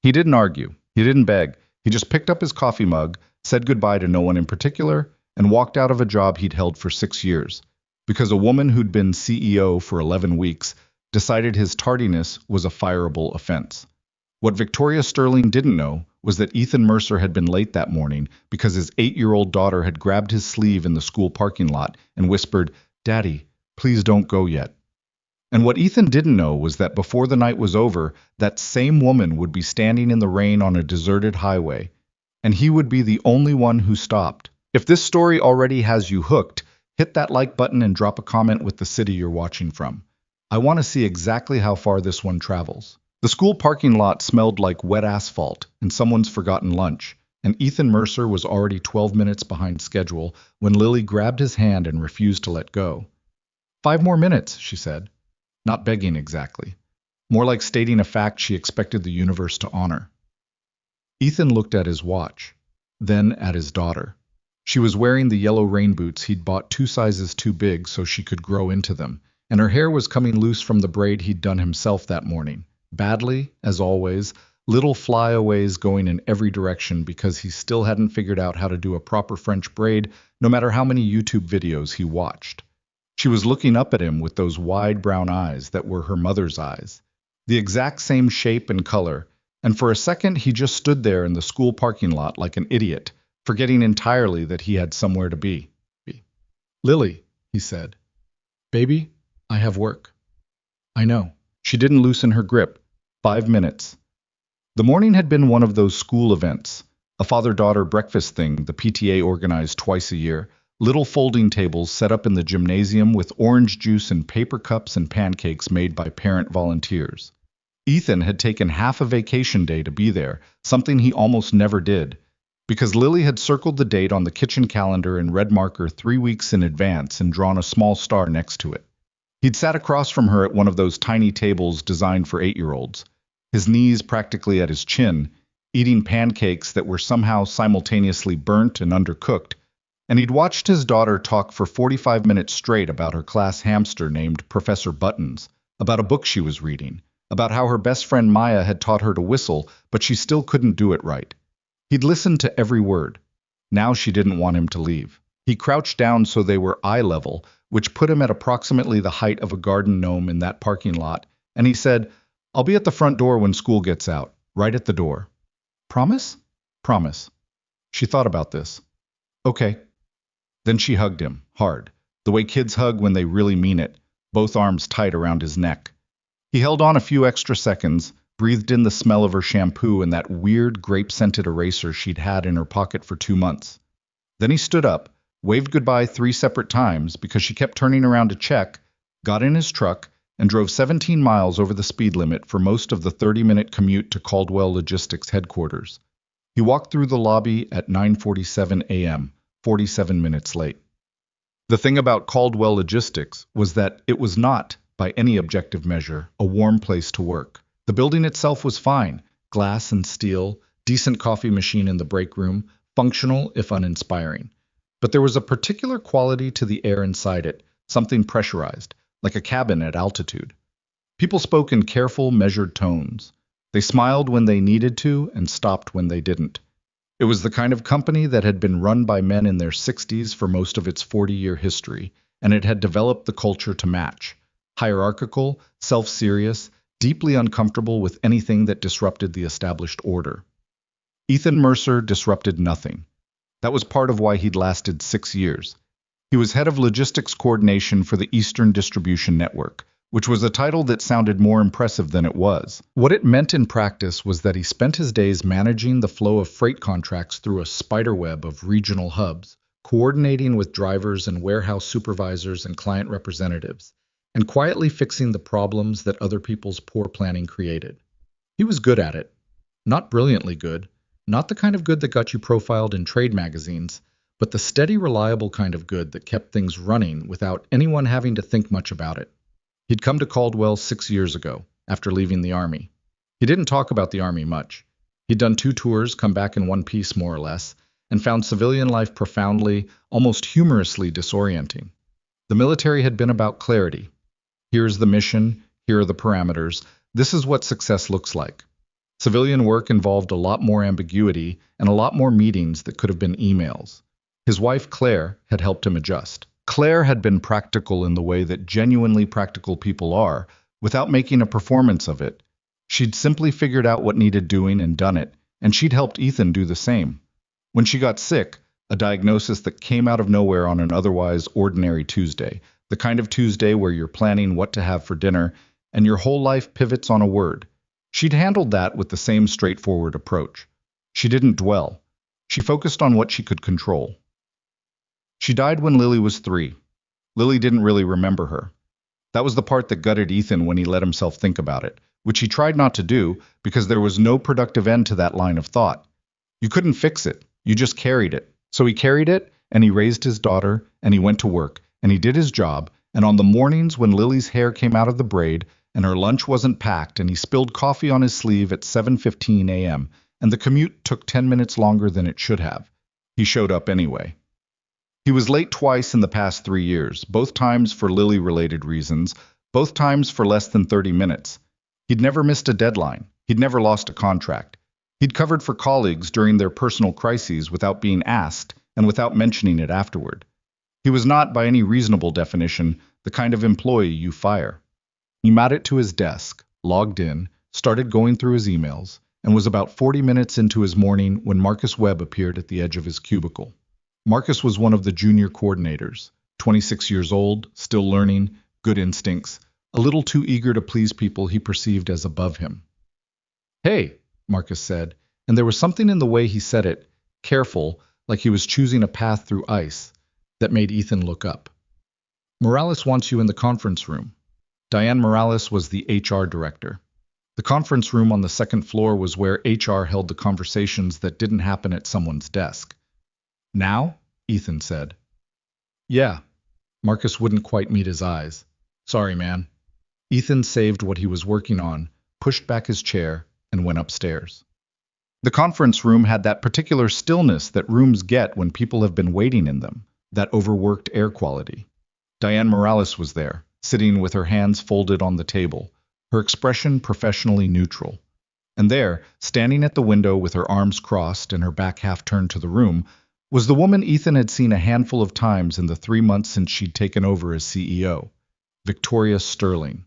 He didn't argue. He didn't beg. He just picked up his coffee mug, said goodbye to no one in particular, and walked out of a job he'd held for 6 years. Because a woman who'd been CEO for 11 weeks decided his tardiness was a fireable offense. What Victoria Sterling didn't know was that Ethan Mercer had been late that morning because his 8-year-old daughter had grabbed his sleeve in the school parking lot and whispered, "Daddy, please don't go yet." And what Ethan didn't know was that before the night was over, that same woman would be standing in the rain on a deserted highway, and he would be the only one who stopped. If this story already has you hooked, hit that like button and drop a comment with the city you're watching from. I want to see exactly how far this one travels. The school parking lot smelled like wet asphalt and someone's forgotten lunch, and Ethan Mercer was already 12 minutes behind schedule when Lily grabbed his hand and refused to let go. 5 more minutes, she said. Not begging exactly. More like stating a fact she expected the universe to honor. Ethan looked at his watch, then at his daughter. She was wearing the yellow rain boots he'd bought 2 sizes too big so she could grow into them, and her hair was coming loose from the braid he'd done himself that morning. Badly, as always, little flyaways going in every direction because he still hadn't figured out how to do a proper French braid, no matter how many YouTube videos he watched. She was looking up at him with those wide brown eyes that were her mother's eyes, the exact same shape and color, and for a second he just stood there in the school parking lot like an idiot, forgetting entirely that he had somewhere to be. "Lily," he said. "Baby, I have work." "I know." She didn't loosen her grip. 5 minutes. The morning had been one of those school events, a father-daughter breakfast thing the PTA organized twice a year, little folding tables set up in the gymnasium with orange juice and paper cups and pancakes made by parent volunteers. Ethan had taken half a vacation day to be there, something he almost never did, because Lily had circled the date on the kitchen calendar in red marker 3 weeks in advance and drawn a small star next to it. He'd sat across from her at one of those tiny tables designed for 8-year-olds, his knees practically at his chin, eating pancakes that were somehow simultaneously burnt and undercooked, and he'd watched his daughter talk for 45 minutes straight about her class hamster named Professor Buttons, about a book she was reading, about how her best friend Maya had taught her to whistle, but she still couldn't do it right. He'd listened to every word. Now she didn't want him to leave. He crouched down so they were eye level, which put him at approximately the height of a garden gnome in that parking lot, and he said, "I'll be at the front door when school gets out, right at the door." "Promise?" "Promise." She thought about this. "Okay." Then she hugged him, hard, the way kids hug when they really mean it, both arms tight around his neck. He held on a few extra seconds, breathed in the smell of her shampoo and that weird grape-scented eraser she'd had in her pocket for 2 months. Then he stood up, waved goodbye 3 separate times because she kept turning around to check, got in his truck, and drove 17 miles over the speed limit for most of the 30-minute commute to Caldwell Logistics headquarters. He walked through the lobby at 9:47 a.m., 47 minutes late. The thing about Caldwell Logistics was that it was not, by any objective measure, a warm place to work. The building itself was fine, glass and steel, decent coffee machine in the break room, functional if uninspiring. But there was a particular quality to the air inside it, something pressurized, like a cabin at altitude. People spoke in careful, measured tones. They smiled when they needed to and stopped when they didn't. It was the kind of company that had been run by men in their 60s for most of its 40-year history, and it had developed the culture to match. Hierarchical, self-serious, deeply uncomfortable with anything that disrupted the established order. Ethan Mercer disrupted nothing. That was part of why he'd lasted 6 years. He was head of logistics coordination for the Eastern Distribution Network, which was a title that sounded more impressive than it was. What it meant in practice was that he spent his days managing the flow of freight contracts through a spiderweb of regional hubs, coordinating with drivers and warehouse supervisors and client representatives, and quietly fixing the problems that other people's poor planning created. He was good at it. Not brilliantly good, not the kind of good that got you profiled in trade magazines, but the steady, reliable kind of good that kept things running without anyone having to think much about it. He'd come to Caldwell 6 years ago, after leaving the Army. He didn't talk about the Army much. He'd done 2 tours, come back in one piece more or less, and found civilian life profoundly, almost humorously disorienting. The military had been about clarity. Here's the mission, here are the parameters, this is what success looks like. Civilian work involved a lot more ambiguity and a lot more meetings that could have been emails. His wife, Claire, had helped him adjust. Claire had been practical in the way that genuinely practical people are, without making a performance of it. She'd simply figured out what needed doing and done it, and she'd helped Ethan do the same. When she got sick, a diagnosis that came out of nowhere on an otherwise ordinary Tuesday, the kind of Tuesday where you're planning what to have for dinner and your whole life pivots on a word. She'd handled that with the same straightforward approach. She didn't dwell. She focused on what she could control. She died when Lily was 3. Lily didn't really remember her. That was the part that gutted Ethan when he let himself think about it, which he tried not to do because there was no productive end to that line of thought. You couldn't fix it. You just carried it. So he carried it, and he raised his daughter, and he went to work, and he did his job, and on the mornings when Lily's hair came out of the braid, and her lunch wasn't packed, and he spilled coffee on his sleeve at 7:15 a.m., and the commute took 10 minutes longer than it should have, he showed up anyway. He was late twice in the past 3 years, both times for Lily-related reasons, both times for less than 30 minutes. He'd never missed a deadline. He'd never lost a contract. He'd covered for colleagues during their personal crises without being asked and without mentioning it afterward. He was not, by any reasonable definition, the kind of employee you fire. He made it to his desk, logged in, started going through his emails, and was about 40 minutes into his morning when Marcus Webb appeared at the edge of his cubicle. Marcus was one of the junior coordinators, 26 years old, still learning, good instincts, a little too eager to please people he perceived as above him. "Hey," Marcus said, and there was something in the way he said it, careful, like he was choosing a path through ice, that made Ethan look up. "Morales wants you in the conference room." Diane Morales was the HR director. The conference room on the second floor was where HR held the conversations that didn't happen at someone's desk. "Now?" Ethan said. "Yeah." Marcus wouldn't quite meet his eyes. "Sorry, man." Ethan saved what he was working on, pushed back his chair, and went upstairs. The conference room had that particular stillness that rooms get when people have been waiting in them, that overworked air quality. Diane Morales was there, sitting with her hands folded on the table, her expression professionally neutral. And there, standing at the window with her arms crossed and her back half turned to the room, was the woman Ethan had seen a handful of times in the 3 months since she'd taken over as CEO, Victoria Sterling.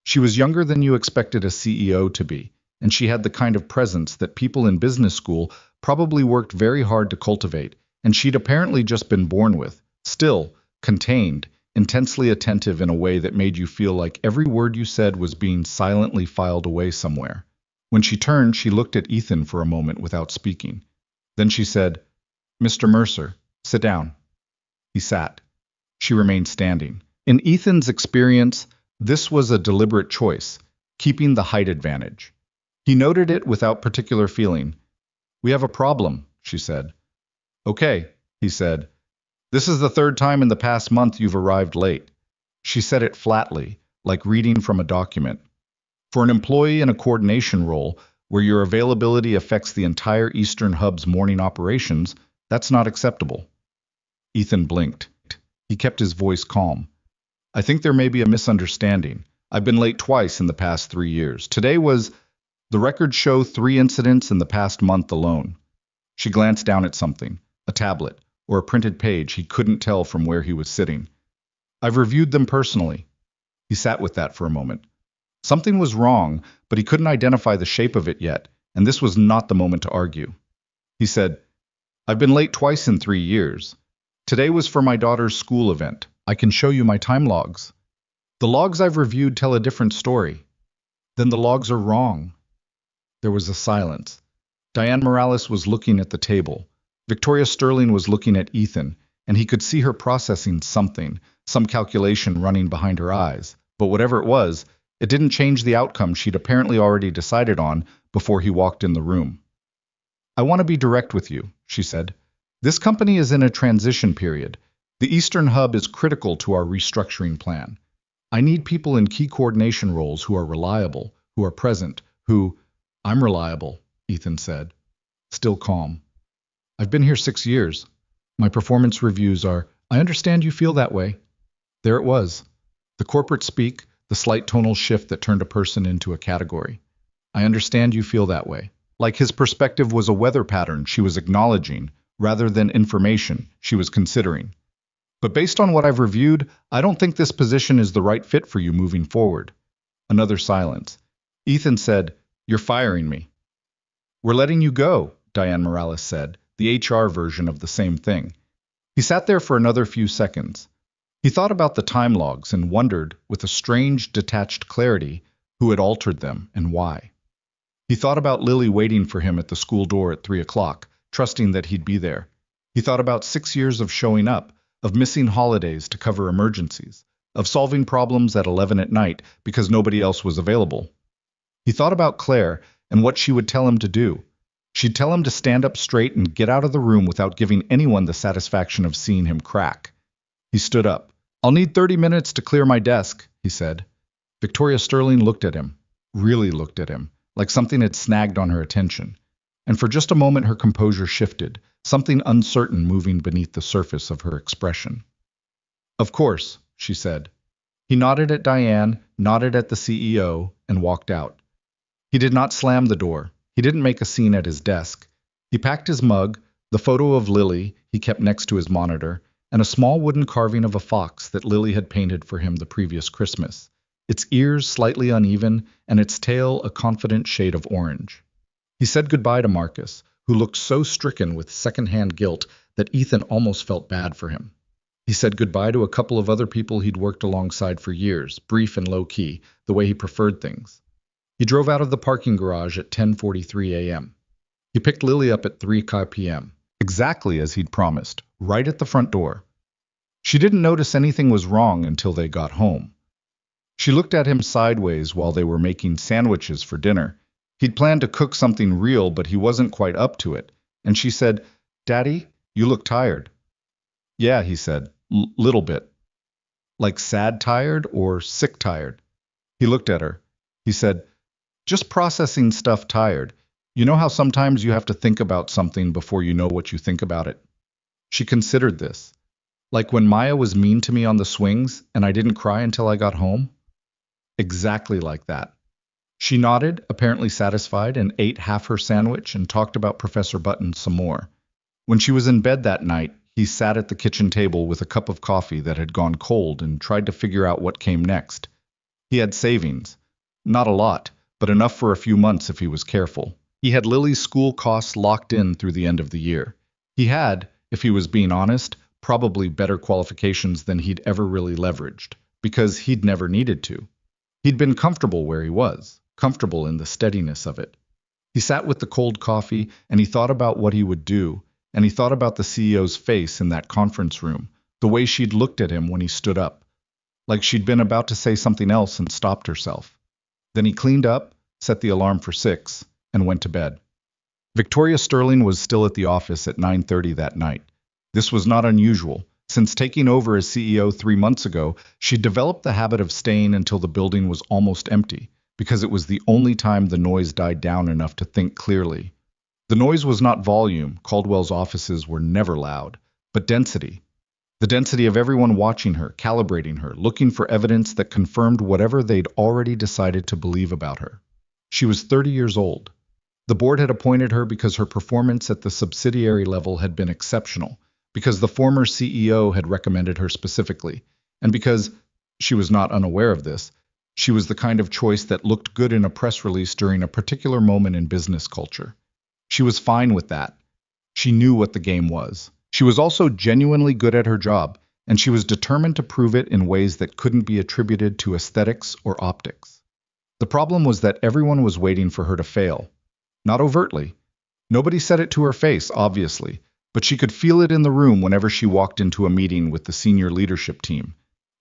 She was younger than you expected a CEO to be, and she had the kind of presence that people in business school probably worked very hard to cultivate, and she'd apparently just been born with, still, contained, intensely attentive in a way that made you feel like every word you said was being silently filed away somewhere. When she turned, she looked at Ethan for a moment without speaking. Then she said, "Mr. Mercer, sit down." He sat. She remained standing. In Ethan's experience, this was a deliberate choice, keeping the height advantage. He noted it without particular feeling. "We have a problem," she said. "Okay," he said. "This is the 3rd time in the past month you've arrived late." She said it flatly, like reading from a document. For an employee in a coordination role, where your availability affects the entire Eastern Hub's morning operations, that's not acceptable. Ethan blinked. He kept his voice calm. "I think there may be a misunderstanding. I've been late twice in the past 3 years. Today was... The records show 3 incidents in the past month alone." She glanced down at something, a tablet, or a printed page he couldn't tell from where he was sitting. "I've reviewed them personally." He sat with that for a moment. Something was wrong, but he couldn't identify the shape of it yet, and this was not the moment to argue. He said, "I've been late twice in 3 years. Today was for my daughter's school event. I can show you my time logs. The logs I've reviewed tell a different story." "Then the logs are wrong." There was a silence. Diane Morales was looking at the table. Victoria Sterling was looking at Ethan, and he could see her processing something, some calculation running behind her eyes. But whatever it was, it didn't change the outcome she'd apparently already decided on before he walked in the room. "I want to be direct with you," she said. "This company is in a transition period. The Eastern Hub is critical to our restructuring plan. I need people in key coordination roles who are reliable, who are present, who..." "I'm reliable," Ethan said, still calm. "I've been here 6 years. My performance reviews are..." "I understand you feel that way." There it was. The corporate speak, the slight tonal shift that turned a person into a category. I understand you feel that way. Like his perspective was a weather pattern she was acknowledging, rather than information she was considering. But based on what I've reviewed, I don't think this position is the right fit for you moving forward. Another silence. Ethan said, "You're firing me." "We're letting you go," Diane Morales said, the HR version of the same thing. He sat there for another few seconds. He thought about the time logs and wondered, with a strange, detached clarity, who had altered them and why. He thought about Lily waiting for him at the school door at 3 o'clock, trusting that he'd be there. He thought about 6 years of showing up, of missing holidays to cover emergencies, of solving problems at 11 at night because nobody else was available. He thought about Claire and what she would tell him to do. She'd tell him to stand up straight and get out of the room without giving anyone the satisfaction of seeing him crack. He stood up. "I'll need 30 minutes to clear my desk," he said. Victoria Sterling looked at him, really looked at him, like something had snagged on her attention. And for just a moment her composure shifted, something uncertain moving beneath the surface of her expression. "Of course," she said. He nodded at Diane, nodded at the CEO, and walked out. He did not slam the door. He didn't make a scene at his desk. He packed his mug, the photo of Lily he kept next to his monitor, and a small wooden carving of a fox that Lily had painted for him the previous Christmas, its ears slightly uneven and its tail a confident shade of orange. He said goodbye to Marcus, who looked so stricken with second-hand guilt that Ethan almost felt bad for him. He said goodbye to a couple of other people he'd worked alongside for years, brief and low-key, the way he preferred things. He drove out of the parking garage at 10:43 a.m. He picked Lily up at 3 p.m., exactly as he'd promised, right at the front door. She didn't notice anything was wrong until they got home. She looked at him sideways while they were making sandwiches for dinner. He'd planned to cook something real, but he wasn't quite up to it, and she said, "Daddy, you look tired." "Yeah," he said, "little bit." "Like sad tired or sick tired?" He looked at her. He said, "Just processing stuff tired. You know how sometimes you have to think about something before you know what you think about it?" She considered this. "Like when Maya was mean to me on the swings and I didn't cry until I got home?" "Exactly like that." She nodded, apparently satisfied, and ate half her sandwich and talked about Professor Button some more. When she was in bed that night, he sat at the kitchen table with a cup of coffee that had gone cold and tried to figure out what came next. He had savings. Not a lot, but enough for a few months if he was careful. He had Lily's school costs locked in through the end of the year. He had, if he was being honest, probably better qualifications than he'd ever really leveraged, because he'd never needed to. He'd been comfortable where he was, comfortable in the steadiness of it. He sat with the cold coffee, and he thought about what he would do, and he thought about the CEO's face in that conference room, the way she'd looked at him when he stood up, like she'd been about to say something else and stopped herself. Then he cleaned up, set the alarm for 6, and went to bed. Victoria Sterling was still at the office at 9:30 that night. This was not unusual. Since taking over as CEO 3 months ago, she'd developed the habit of staying until the building was almost empty, because it was the only time the noise died down enough to think clearly. The noise was not volume, Caldwell's offices were never loud, but density. The density of everyone watching her, calibrating her, looking for evidence that confirmed whatever they'd already decided to believe about her. She was 30 years old. The board had appointed her because her performance at the subsidiary level had been exceptional, because the former CEO had recommended her specifically, and because, she was not unaware of this, she was the kind of choice that looked good in a press release during a particular moment in business culture. She was fine with that. She knew what the game was. She was also genuinely good at her job, and she was determined to prove it in ways that couldn't be attributed to aesthetics or optics. The problem was that everyone was waiting for her to fail. Not overtly. Nobody said it to her face, obviously, but she could feel it in the room whenever she walked into a meeting with the senior leadership team.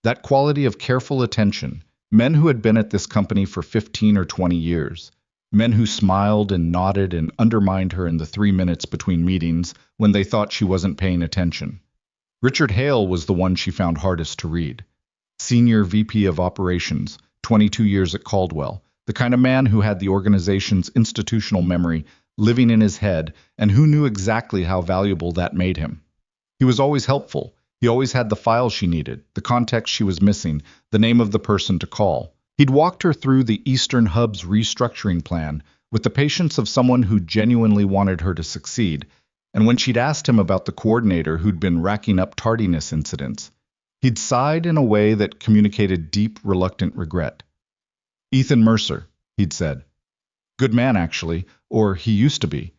That quality of careful attention, men who had been at this company for 15 or 20 years, men who smiled and nodded and undermined her in the 3 minutes between meetings when they thought she wasn't paying attention. Richard Hale was the one she found hardest to read. Senior VP of Operations, 22 years at Caldwell, the kind of man who had the organization's institutional memory living in his head and who knew exactly how valuable that made him. He was always helpful. He always had the file she needed, the context she was missing, the name of the person to call. He'd walked her through the Eastern Hub's restructuring plan with the patience of someone who genuinely wanted her to succeed, and when she'd asked him about the coordinator who'd been racking up tardiness incidents, he'd sighed in a way that communicated deep, reluctant regret. Ethan Mercer, he'd said. Good man, actually, or he used to be.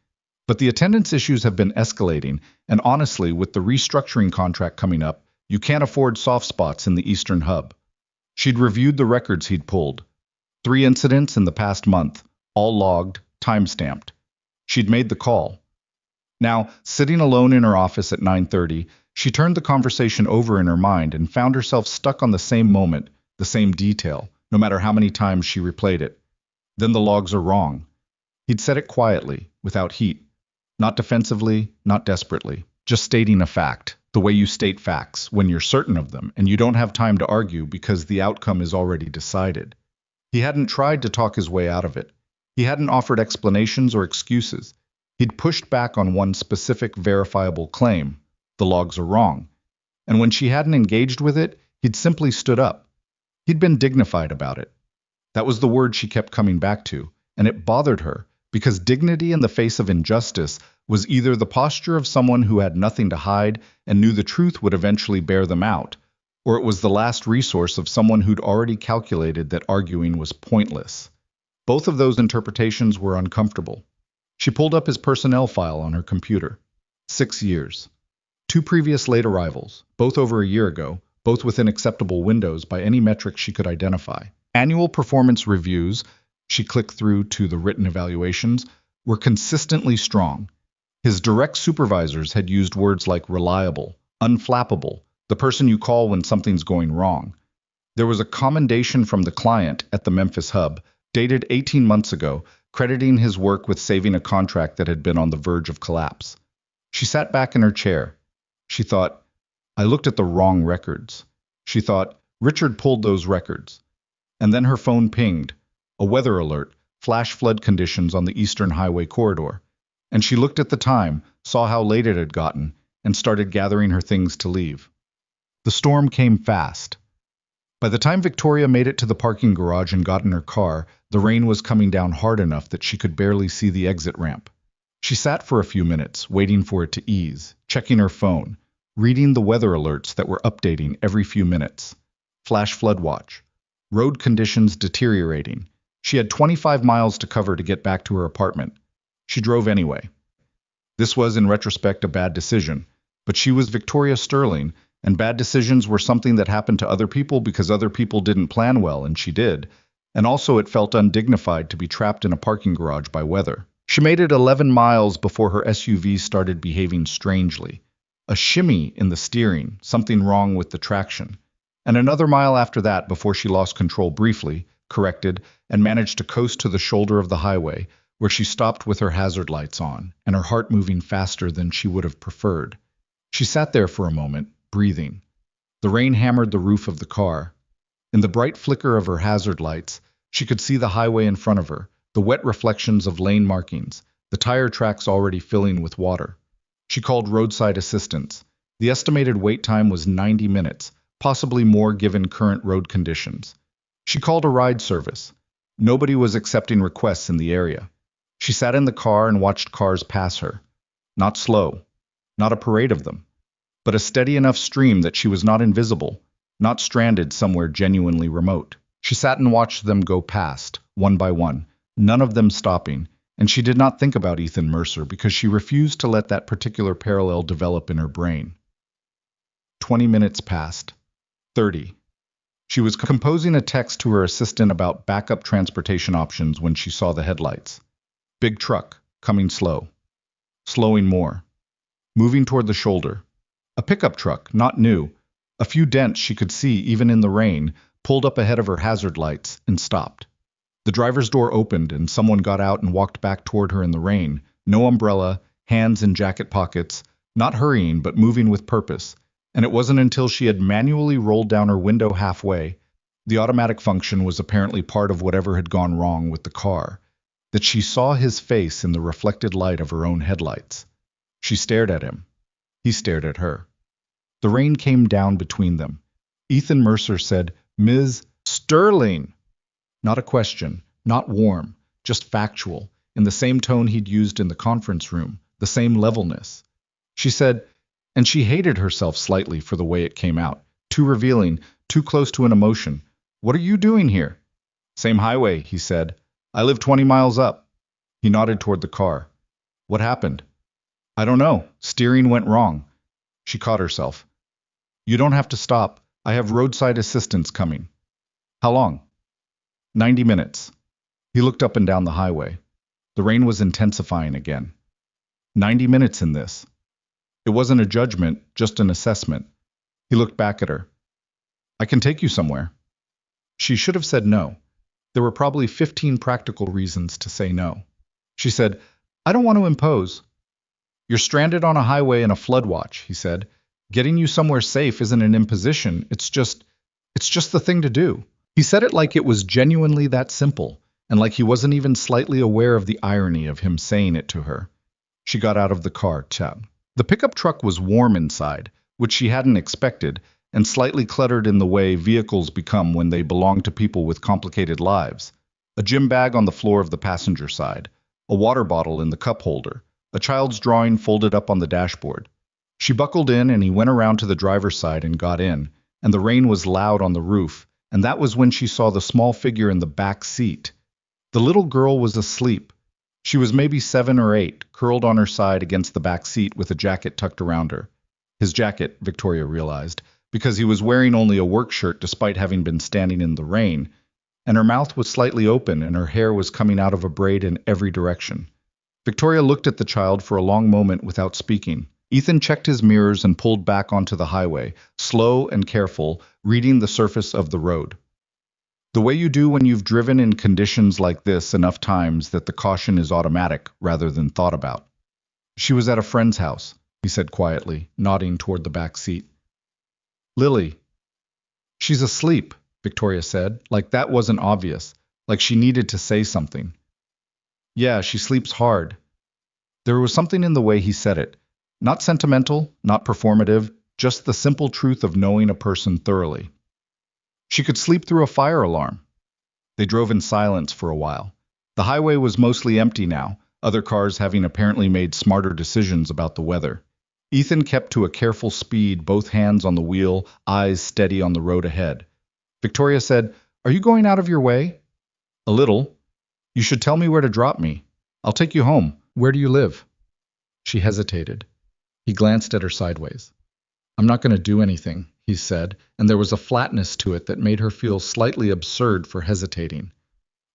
But the attendance issues have been escalating, and honestly, with the restructuring contract coming up, you can't afford soft spots in the Eastern Hub. She'd reviewed the records he'd pulled. 3 incidents in the past month, all logged, time-stamped. She'd made the call. Now, sitting alone in her office at 9:30, she turned the conversation over in her mind and found herself stuck on the same moment, the same detail, no matter how many times she replayed it. Then the logs are wrong. He'd said it quietly, without heat. Not defensively, not desperately. Just stating a fact, the way you state facts, when you're certain of them, and you don't have time to argue because the outcome is already decided. He hadn't tried to talk his way out of it. He hadn't offered explanations or excuses. He'd pushed back on one specific verifiable claim. The logs are wrong. And when she hadn't engaged with it, he'd simply stood up. He'd been dignified about it. That was the word she kept coming back to, and it bothered her, because dignity in the face of injustice was either the posture of someone who had nothing to hide and knew the truth would eventually bear them out, or it was the last resource of someone who'd already calculated that arguing was pointless. Both of those interpretations were uncomfortable. She pulled up his personnel file on her computer. 6 years. 2 previous late arrivals, both over a year ago, both within acceptable windows by any metric she could identify. Annual performance reviews, she clicked through to the written evaluations, were consistently strong. His direct supervisors had used words like reliable, unflappable, the person you call when something's going wrong. There was a commendation from the client at the Memphis Hub, dated 18 months ago, crediting his work with saving a contract that had been on the verge of collapse. She sat back in her chair. She thought, I looked at the wrong records. She thought, Richard pulled those records. And then her phone pinged. A weather alert, flash flood conditions on the Eastern Highway corridor. And she looked at the time, saw how late it had gotten, and started gathering her things to leave. The storm came fast. By the time Victoria made it to the parking garage and got in her car, the rain was coming down hard enough that she could barely see the exit ramp. She sat for a few minutes, waiting for it to ease, checking her phone, reading the weather alerts that were updating every few minutes. Flash flood watch. Road conditions deteriorating. She had 25 miles to cover to get back to her apartment. She drove anyway. This was, in retrospect, a bad decision, but she was Victoria Sterling, and bad decisions were something that happened to other people because other people didn't plan well, and she did. And also it felt undignified to be trapped in a parking garage by weather. She made it 11 miles before her SUV started behaving strangely. A shimmy in the steering, something wrong with the traction. And another mile after that before she lost control briefly, corrected, and managed to coast to the shoulder of the highway, where she stopped with her hazard lights on, and her heart moving faster than she would have preferred. She sat there for a moment, breathing. The rain hammered the roof of the car. In the bright flicker of her hazard lights, she could see the highway in front of her, the wet reflections of lane markings, the tire tracks already filling with water. She called roadside assistance. The estimated wait time was 90 minutes, possibly more given current road conditions. She called a ride service. Nobody was accepting requests in the area. She sat in the car and watched cars pass her. Not slow, not a parade of them, but a steady enough stream that she was not invisible, not stranded somewhere genuinely remote. She sat and watched them go past, one by one, none of them stopping, and she did not think about Ethan Mercer because she refused to let that particular parallel develop in her brain. 20 minutes passed. 30. She was composing a text to her assistant about backup transportation options when she saw the headlights. Big truck, coming slow. Slowing more. Moving toward the shoulder. A pickup truck, not new. A few dents she could see even in the rain, pulled up ahead of her hazard lights and stopped. The driver's door opened and someone got out and walked back toward her in the rain, no umbrella, hands in jacket pockets, not hurrying but moving with purpose. And it wasn't until she had manually rolled down her window halfway, the automatic function was apparently part of whatever had gone wrong with the car, that she saw his face in the reflected light of her own headlights. She stared at him. He stared at her. The rain came down between them. Ethan Mercer said, "Ms. Sterling." Not a question, not warm, just factual, in the same tone he'd used in the conference room, the same levelness. She said, and she hated herself slightly for the way it came out. Too revealing, too close to an emotion. What are you doing here? Same highway, he said. I live 20 miles up. He nodded toward the car. What happened? I don't know. Steering went wrong. She caught herself. You don't have to stop. I have roadside assistance coming. How long? 90 minutes. He looked up and down the highway. The rain was intensifying again. 90 minutes in this. It wasn't a judgment, just an assessment. He looked back at her. I can take you somewhere. She should have said no. There were probably 15 practical reasons to say no. She said, I don't want to impose. You're stranded on a highway in a flood watch, he said. Getting you somewhere safe isn't an imposition. It's just the thing to do. He said it like it was genuinely that simple, and like he wasn't even slightly aware of the irony of him saying it to her. She got out of the car, too. The pickup truck was warm inside, which she hadn't expected, and slightly cluttered in the way vehicles become when they belong to people with complicated lives. A gym bag on the floor of the passenger side, a water bottle in the cup holder, a child's drawing folded up on the dashboard. She buckled in and he went around to the driver's side and got in, and the rain was loud on the roof, and that was when she saw the small figure in the back seat. The little girl was asleep. She was maybe 7 or 8, curled on her side against the back seat with a jacket tucked around her. His jacket, Victoria realized, because he was wearing only a work shirt despite having been standing in the rain, and her mouth was slightly open and her hair was coming out of a braid in every direction. Victoria looked at the child for a long moment without speaking. Ethan checked his mirrors and pulled back onto the highway, slow and careful, reading the surface of the road. The way you do when you've driven in conditions like this enough times that the caution is automatic rather than thought about. She was at a friend's house, he said quietly, nodding toward the back seat. Lily. She's asleep, Victoria said, like that wasn't obvious, like she needed to say something. Yeah, she sleeps hard. There was something in the way he said it. Not sentimental, not performative, just the simple truth of knowing a person thoroughly. She could sleep through a fire alarm. They drove in silence for a while. The highway was mostly empty now, other cars having apparently made smarter decisions about the weather. Ethan kept to a careful speed, both hands on the wheel, eyes steady on the road ahead. Victoria said, Are you going out of your way? A little. You should tell me where to drop me. I'll take you home. Where do you live? She hesitated. He glanced at her sideways. I'm not going to do anything, he said, and there was a flatness to it that made her feel slightly absurd for hesitating.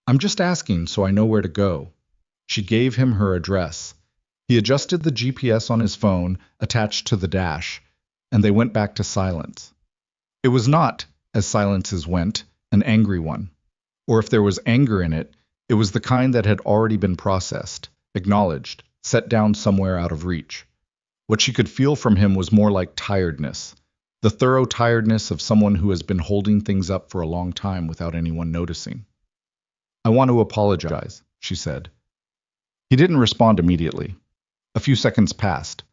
I'm just asking so I know where to go. She gave him her address. He adjusted the GPS on his phone, attached to the dash, and they went back to silence. It was not, as silences went, an angry one. Or if there was anger in it, it was the kind that had already been processed, acknowledged, set down somewhere out of reach. What she could feel from him was more like tiredness, the thorough tiredness of someone who has been holding things up for a long time without anyone noticing. I want to apologize, she said. He didn't respond immediately. A few seconds passed.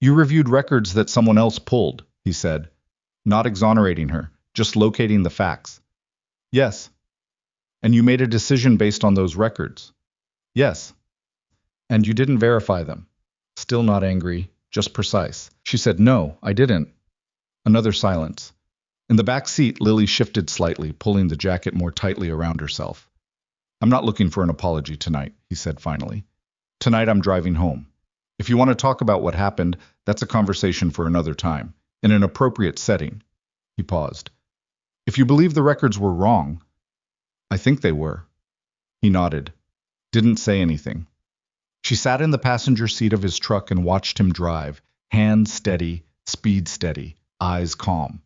You reviewed records that someone else pulled, he said, not exonerating her, just locating the facts. Yes. And you made a decision based on those records. Yes. And you didn't verify them. Still not angry, just precise. She said, No, I didn't. Another silence. In the back seat, Lily shifted slightly, pulling the jacket more tightly around herself. I'm not looking for an apology tonight, he said finally. Tonight I'm driving home. If you want to talk about what happened, that's a conversation for another time, in an appropriate setting. He paused. If you believe the records were wrong, I think they were. He nodded. Didn't say anything. She sat in the passenger seat of his truck and watched him drive, hands steady, speed steady, eyes calm.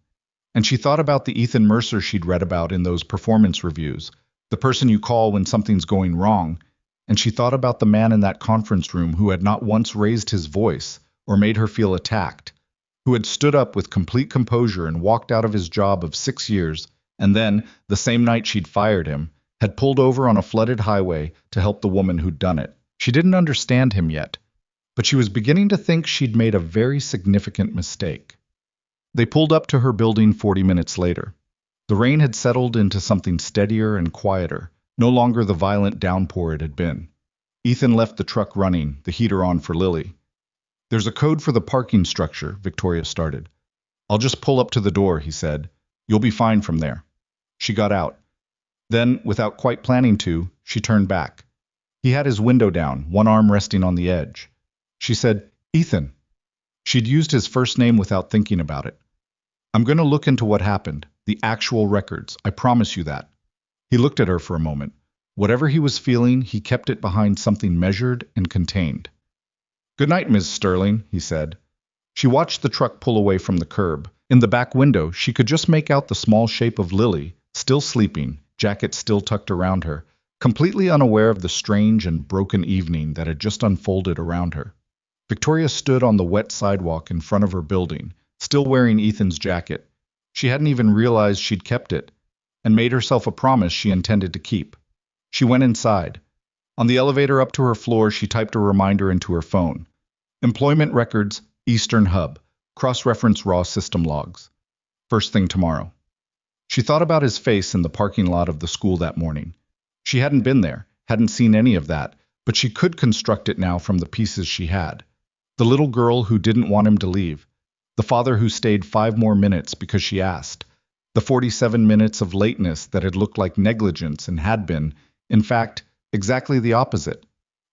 And she thought about the Ethan Mercer she'd read about in those performance reviews, the person you call when something's going wrong, and she thought about the man in that conference room who had not once raised his voice or made her feel attacked, who had stood up with complete composure and walked out of his job of 6 years, and then, the same night she'd fired him, had pulled over on a flooded highway to help the woman who'd done it. She didn't understand him yet, but she was beginning to think she'd made a very significant mistake. They pulled up to her building 40 minutes later. The rain had settled into something steadier and quieter, no longer the violent downpour it had been. Ethan left the truck running, the heater on for Lily. There's a code for the parking structure, Victoria started. I'll just pull up to the door, he said. You'll be fine from there. She got out. Then, without quite planning to, she turned back. He had his window down, one arm resting on the edge. She said, Ethan. She'd used his first name without thinking about it. I'm going to look into what happened, the actual records, I promise you that. He looked at her for a moment. Whatever he was feeling, he kept it behind something measured and contained. Good night, Ms. Sterling, he said. She watched the truck pull away from the curb. In the back window, she could just make out the small shape of Lily, still sleeping, jacket still tucked around her, completely unaware of the strange and broken evening that had just unfolded around her. Victoria stood on the wet sidewalk in front of her building, still wearing Ethan's jacket. She hadn't even realized she'd kept it, and made herself a promise she intended to keep. She went inside. On the elevator up to her floor, she typed a reminder into her phone. Employment records, Eastern Hub. Cross-reference raw system logs. First thing tomorrow. She thought about his face in the parking lot of the school that morning. She hadn't been there, hadn't seen any of that, but she could construct it now from the pieces she had. The little girl who didn't want him to leave. The father who stayed 5 more minutes because she asked. The 47 minutes of lateness that had looked like negligence and had been, in fact, exactly the opposite.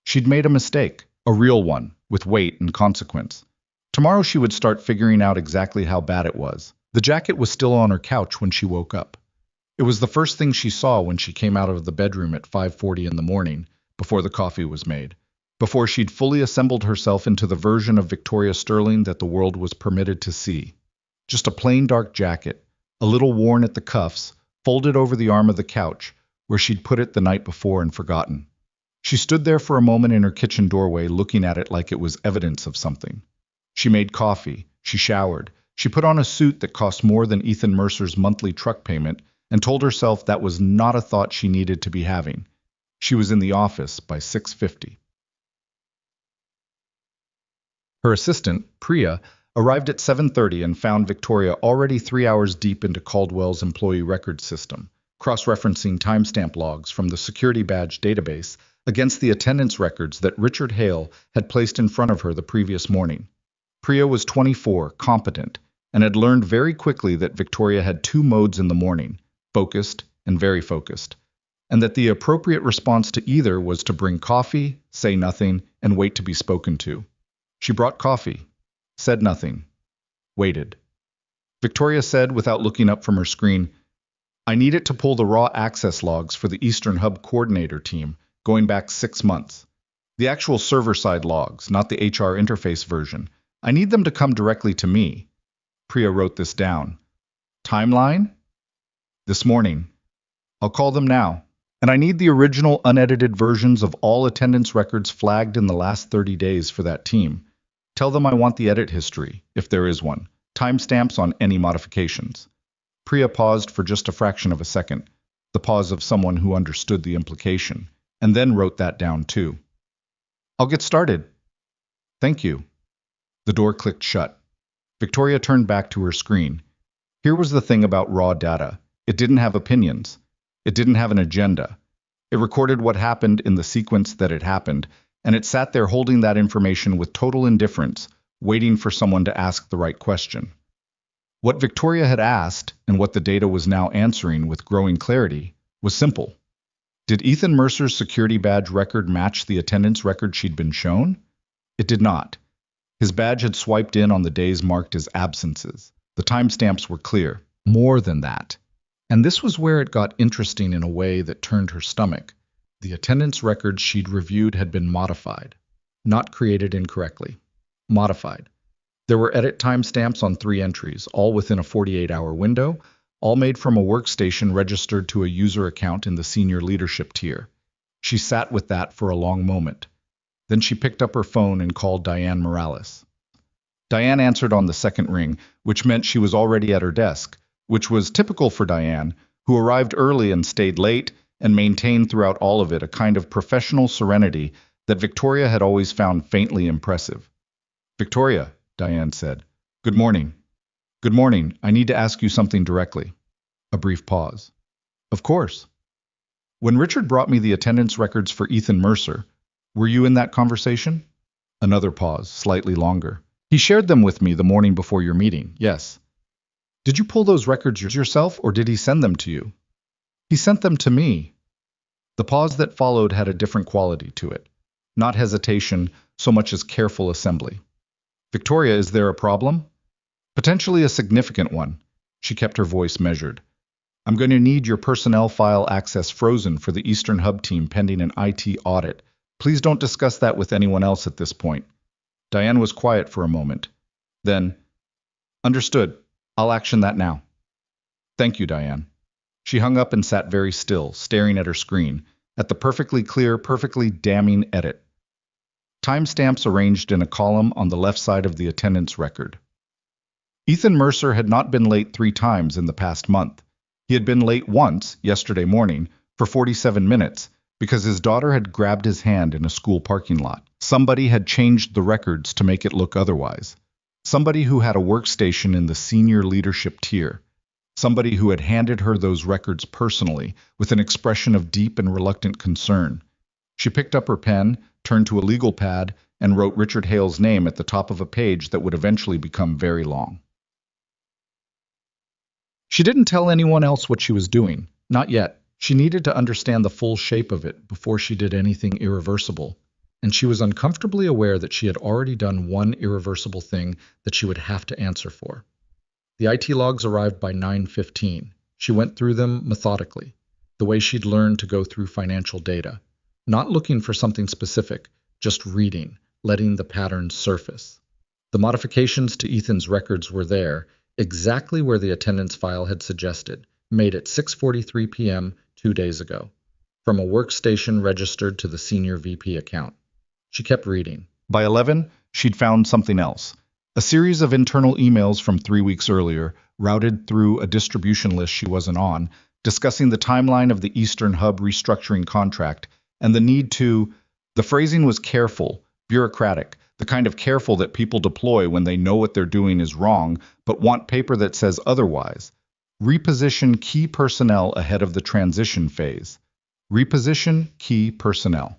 She'd made a mistake, a real one, with weight and consequence. Tomorrow she would start figuring out exactly how bad it was. The jacket was still on her couch when she woke up. It was the first thing she saw when she came out of the bedroom at 5:40 in the morning, before the coffee was made, before she'd fully assembled herself into the version of Victoria Sterling that the world was permitted to see. Just a plain dark jacket, a little worn at the cuffs, folded over the arm of the couch, where she'd put it the night before and forgotten. She stood there for a moment in her kitchen doorway looking at it like it was evidence of something. She made coffee, she showered, she put on a suit that cost more than Ethan Mercer's monthly truck payment and told herself that was not a thought she needed to be having. She was in the office by 6:50. Her assistant, Priya, arrived at 7:30 and found Victoria already 3 hours deep into Caldwell's employee records system, cross-referencing timestamp logs from the security badge database against the attendance records that Richard Hale had placed in front of her the previous morning. Priya was 24, competent, and had learned very quickly that Victoria had 2 modes in the morning, focused and very focused, and that the appropriate response to either was to bring coffee, say nothing, and wait to be spoken to. She brought coffee, said nothing, waited. Victoria said, without looking up from her screen, I need it to pull the raw access logs for the Eastern Hub coordinator team, going back 6 months. The actual server-side logs, not the HR interface version. I need them to come directly to me. Priya wrote this down. Timeline? This morning. I'll call them now. And I need the original unedited versions of all attendance records flagged in the last 30 days for that team. Tell them I want the edit history, if there is one. Timestamps on any modifications. Priya paused for just a fraction of a second, the pause of someone who understood the implication, and then wrote that down too. I'll get started. Thank you. The door clicked shut. Victoria turned back to her screen. Here was the thing about raw data. It didn't have opinions. It didn't have an agenda. It recorded what happened in the sequence that it happened, and it sat there holding that information with total indifference, waiting for someone to ask the right question. What Victoria had asked, and what the data was now answering with growing clarity, was simple. Did Ethan Mercer's security badge record match the attendance record she'd been shown? It did not. His badge had swiped in on the days marked as absences. The timestamps were clear. More than that. And this was where it got interesting in a way that turned her stomach. The attendance records she'd reviewed had been modified. Not created incorrectly. Modified. There were edit timestamps on 3 entries, all within a 48-hour window, all made from a workstation registered to a user account in the senior leadership tier. She sat with that for a long moment. Then she picked up her phone and called Diane Morales. Diane answered on the second ring, which meant she was already at her desk, which was typical for Diane, who arrived early and stayed late and maintained throughout all of it a kind of professional serenity that Victoria had always found faintly impressive. Victoria, Diane said. Good morning. Good morning. I need to ask you something directly. A brief pause. Of course. When Richard brought me the attendance records for Ethan Mercer, were you in that conversation? Another pause, slightly longer. He shared them with me the morning before your meeting, yes. Did you pull those records yourself, or did he send them to you? He sent them to me. The pause that followed had a different quality to it. Not hesitation, so much as careful assembly. Victoria, is there a problem? Potentially a significant one. She kept her voice measured. I'm going to need your personnel file access frozen for the Eastern Hub team pending an IT audit. Please don't discuss that with anyone else at this point. Diane was quiet for a moment. Then, understood. I'll action that now. Thank you, Diane. She hung up and sat very still, staring at her screen, at the perfectly clear, perfectly damning edit. Timestamps arranged in a column on the left side of the attendance record. Ethan Mercer had not been late 3 times in the past month. He had been late once, yesterday morning, for 47 minutes, because his daughter had grabbed his hand in a school parking lot. Somebody had changed the records to make it look otherwise. Somebody who had a workstation in the senior leadership tier. Somebody who had handed her those records personally, with an expression of deep and reluctant concern. She picked up her pen, turned to a legal pad, and wrote Richard Hale's name at the top of a page that would eventually become very long. She didn't tell anyone else what she was doing. Not yet. She needed to understand the full shape of it before she did anything irreversible. And she was uncomfortably aware that she had already done one irreversible thing that she would have to answer for. The IT logs arrived by 9:15. She went through them methodically, the way she'd learned to go through financial data. Not looking for something specific, just reading, letting the patterns surface. The modifications to Ethan's records were there, exactly where the attendance file had suggested, made at 6:43 p.m. 2 days ago, from a workstation registered to the senior VP account. She kept reading. By 11, she'd found something else. A series of internal emails from 3 weeks earlier, routed through a distribution list she wasn't on, discussing the timeline of the Eastern Hub restructuring contract and the need to... The phrasing was careful, bureaucratic, the kind of careful that people deploy when they know what they're doing is wrong, but want paper that says otherwise. Reposition key personnel ahead of the transition phase. Reposition key personnel.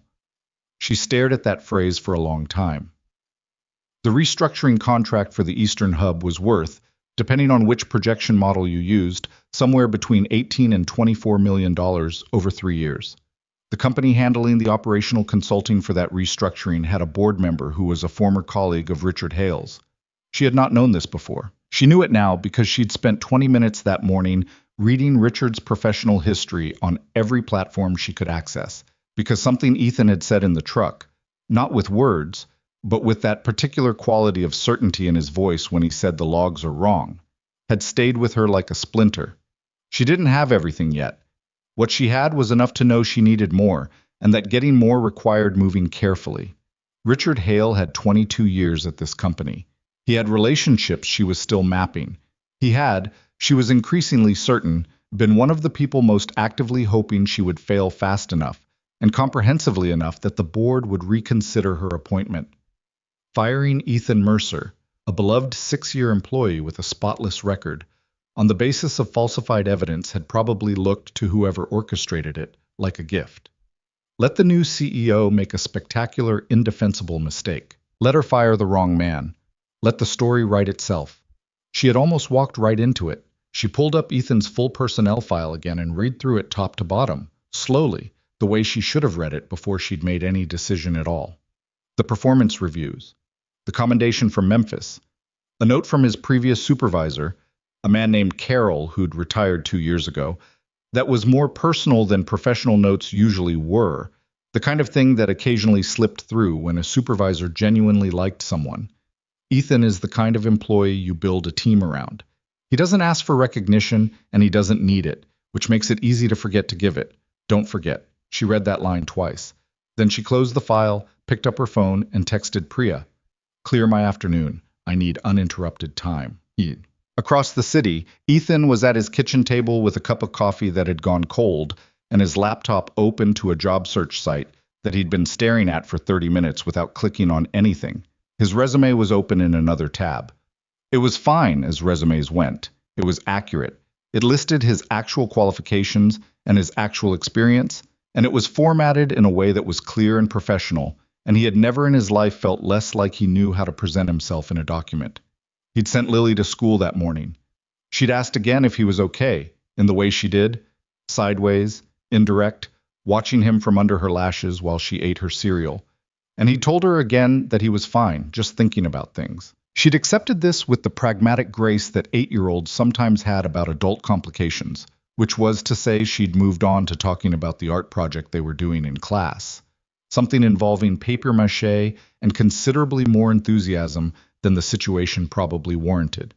She stared at that phrase for a long time. The restructuring contract for the Eastern Hub was worth, depending on which projection model you used, somewhere between $18 and $24 million over 3 years. The company handling the operational consulting for that restructuring had a board member who was a former colleague of Richard Hale's. She had not known this before. She knew it now because she'd spent 20 minutes that morning reading Richard's professional history on every platform she could access, because something Ethan had said in the truck, not with words, but with that particular quality of certainty in his voice when he said the logs are wrong, had stayed with her like a splinter. She didn't have everything yet. What she had was enough to know she needed more, and that getting more required moving carefully. Richard Hale had 22 years at this company. He had relationships she was still mapping. He had, she was increasingly certain, been one of the people most actively hoping she would fail fast enough, and comprehensively enough that the board would reconsider her appointment. Firing Ethan Mercer, a beloved 6-year employee with a spotless record, on the basis of falsified evidence had probably looked to whoever orchestrated it like a gift. Let the new CEO make a spectacular, indefensible mistake. Let her fire the wrong man. Let the story write itself. She had almost walked right into it. She pulled up Ethan's full personnel file again and read through it top to bottom, slowly, the way she should have read it before she'd made any decision at all. The performance reviews. The commendation from Memphis. A note from his previous supervisor, a man named Carroll who'd retired 2 years ago, that was more personal than professional notes usually were, the kind of thing that occasionally slipped through when a supervisor genuinely liked someone. Ethan is the kind of employee you build a team around. He doesn't ask for recognition, and he doesn't need it, which makes it easy to forget to give it. Don't forget. She read that line twice. Then she closed the file, picked up her phone, and texted Priya. Clear my afternoon. I need uninterrupted time. Across the city, Ethan was at his kitchen table with a cup of coffee that had gone cold and his laptop open to a job search site that he'd been staring at for 30 minutes without clicking on anything. His resume was open in another tab. It was fine as resumes went. It was accurate. It listed his actual qualifications and his actual experience, and it was formatted in a way that was clear and professional, and he had never in his life felt less like he knew how to present himself in a document. He'd sent Lily to school that morning. She'd asked again if he was okay, in the way she did, sideways, indirect, watching him from under her lashes while she ate her cereal. And he told her again that he was fine, just thinking about things. She'd accepted this with the pragmatic grace that 8-year-olds sometimes had about adult complications, which was to say she'd moved on to talking about the art project they were doing in class, something involving papier-mâché and considerably more enthusiasm than the situation probably warranted.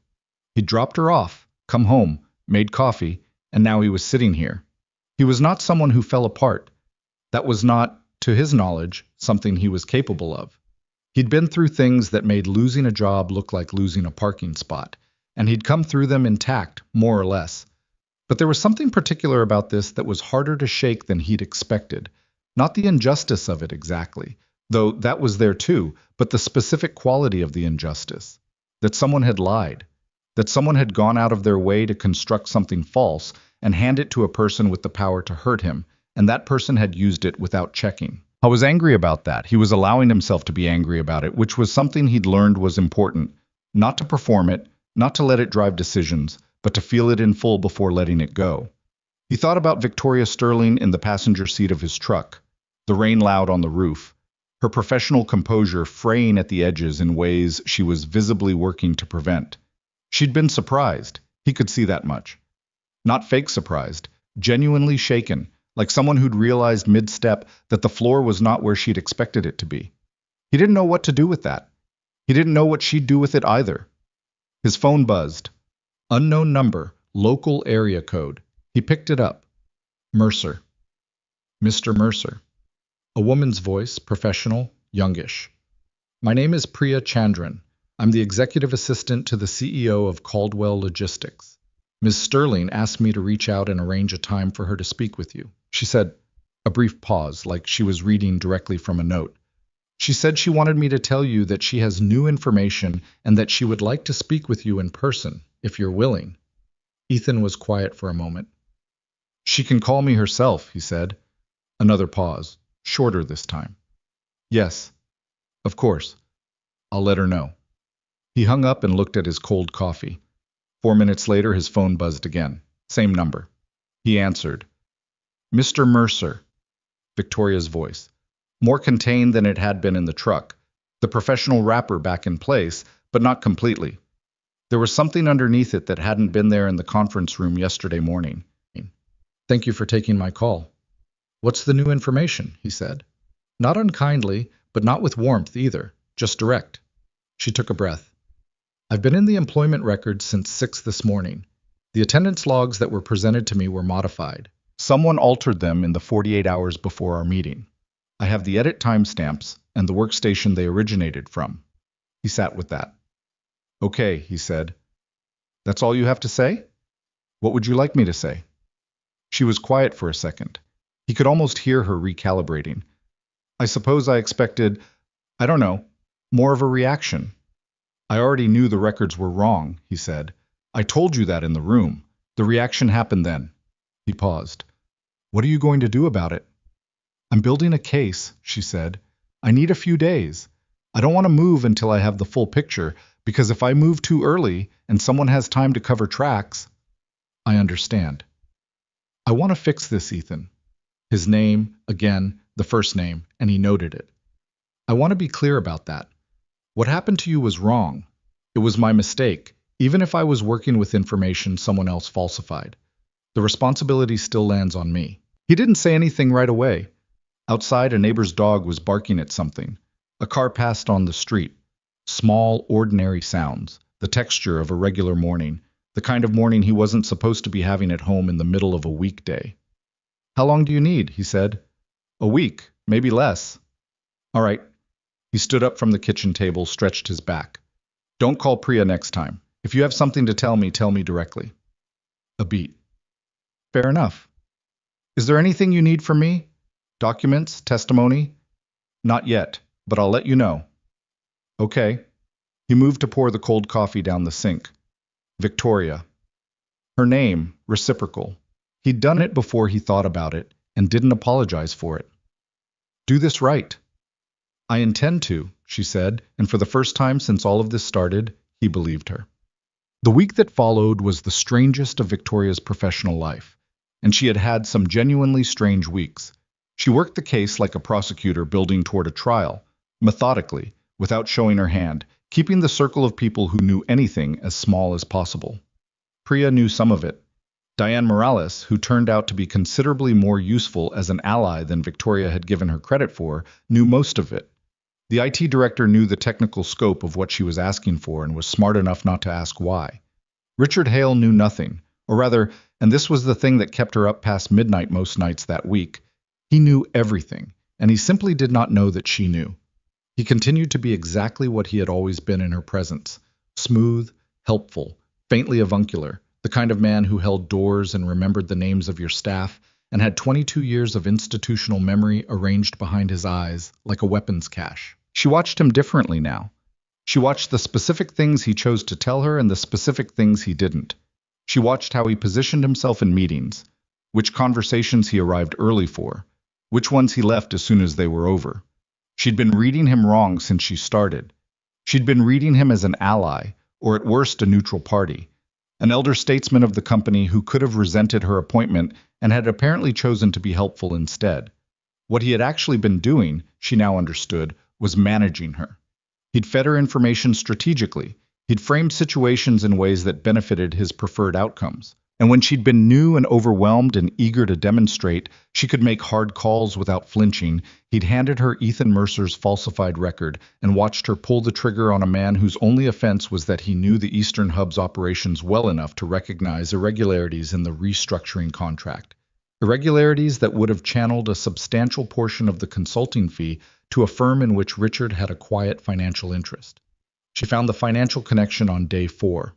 He'd dropped her off, come home, made coffee, and now he was sitting here. He was not someone who fell apart. That was not, to his knowledge, something he was capable of. He'd been through things that made losing a job look like losing a parking spot, and he'd come through them intact, more or less. But there was something particular about this that was harder to shake than he'd expected. Not the injustice of it exactly, though that was there too, but the specific quality of the injustice. That someone had lied. That someone had gone out of their way to construct something false and hand it to a person with the power to hurt him, and that person had used it without checking. I was angry about that. He was allowing himself to be angry about it, which was something he'd learned was important. Not to perform it, not to let it drive decisions, but to feel it in full before letting it go. He thought about Victoria Sterling in the passenger seat of his truck, the rain loud on the roof, her professional composure fraying at the edges in ways she was visibly working to prevent. She'd been surprised. He could see that much. Not fake surprised, genuinely shaken, like someone who'd realized mid-step that the floor was not where she'd expected it to be. He didn't know what to do with that. He didn't know what she'd do with it either. His phone buzzed. Unknown number, local area code. He picked it up. Mercer. Mr. Mercer. A woman's voice, professional, youngish. My name is Priya Chandran. I'm the executive assistant to the CEO of Caldwell Logistics. Ms. Sterling asked me to reach out and arrange a time for her to speak with you. She said, a brief pause, like she was reading directly from a note. She said she wanted me to tell you that she has new information and that she would like to speak with you in person, if you're willing. Ethan was quiet for a moment. She can call me herself, he said. Another pause, shorter this time. Yes, of course. I'll let her know. He hung up and looked at his cold coffee. 4 minutes later, his phone buzzed again. Same number. He answered. Mr. Mercer. Victoria's voice. More contained than it had been in the truck. The professional wrapper back in place, but not completely. There was something underneath it that hadn't been there in the conference room yesterday morning. Thank you for taking my call. What's the new information? He said. Not unkindly, but not with warmth either. Just direct. She took a breath. I've been in the employment records since 6 this morning. The attendance logs that were presented to me were modified. Someone altered them in the 48 hours before our meeting. I have the edit timestamps and the workstation they originated from. He sat with that. Okay, he said. That's all you have to say? What would you like me to say? She was quiet for a second. He could almost hear her recalibrating. I suppose I expected, I don't know, more of a reaction. I already knew the records were wrong, he said. I told you that in the room. The reaction happened then. He paused. What are you going to do about it? I'm building a case, she said. I need a few days. I don't want to move until I have the full picture, because if I move too early and someone has time to cover tracks... I understand. I want to fix this, Ethan. His name, again, the first name, and he noted it. I want to be clear about that. What happened to you was wrong. It was my mistake, even if I was working with information someone else falsified. The responsibility still lands on me. He didn't say anything right away. Outside, a neighbor's dog was barking at something. A car passed on the street. Small, ordinary sounds, the texture of a regular morning, the kind of morning he wasn't supposed to be having at home in the middle of a weekday. How long do you need? He said. A week, maybe less. All right. He stood up from the kitchen table, stretched his back. Don't call Priya next time. If you have something to tell me directly. A beat. Fair enough. Is there anything you need from me? Documents? Testimony? Not yet, but I'll let you know. Okay. He moved to pour the cold coffee down the sink. Victoria. Her name, reciprocal. He'd done it before he thought about it, and didn't apologize for it. Do this right. I intend to, she said, and for the first time since all of this started, he believed her. The week that followed was the strangest of Victoria's professional life, and she had had some genuinely strange weeks. She worked the case like a prosecutor building toward a trial, methodically, without showing her hand, keeping the circle of people who knew anything as small as possible. Priya knew some of it. Diane Morales, who turned out to be considerably more useful as an ally than Victoria had given her credit for, knew most of it. The IT director knew the technical scope of what she was asking for and was smart enough not to ask why. Richard Hale knew nothing, or rather, and this was the thing that kept her up past midnight most nights that week, he knew everything, and he simply did not know that she knew. He continued to be exactly what he had always been in her presence, smooth, helpful, faintly avuncular, the kind of man who held doors and remembered the names of your staff, and had 22 years of institutional memory arranged behind his eyes, like a weapons cache. She watched him differently now. She watched the specific things he chose to tell her and the specific things he didn't. She watched how he positioned himself in meetings, which conversations he arrived early for, which ones he left as soon as they were over. She'd been reading him wrong since she started. She'd been reading him as an ally, or at worst a neutral party, an elder statesman of the company who could have resented her appointment and had apparently chosen to be helpful instead. What he had actually been doing, she now understood, was managing her. He'd fed her information strategically. He'd framed situations in ways that benefited his preferred outcomes. And when she'd been new and overwhelmed and eager to demonstrate she could make hard calls without flinching, he'd handed her Ethan Mercer's falsified record and watched her pull the trigger on a man whose only offense was that he knew the Eastern Hub's operations well enough to recognize irregularities in the restructuring contract. Irregularities that would have channeled a substantial portion of the consulting fee to a firm in which Richard had a quiet financial interest. She found the financial connection on day 4.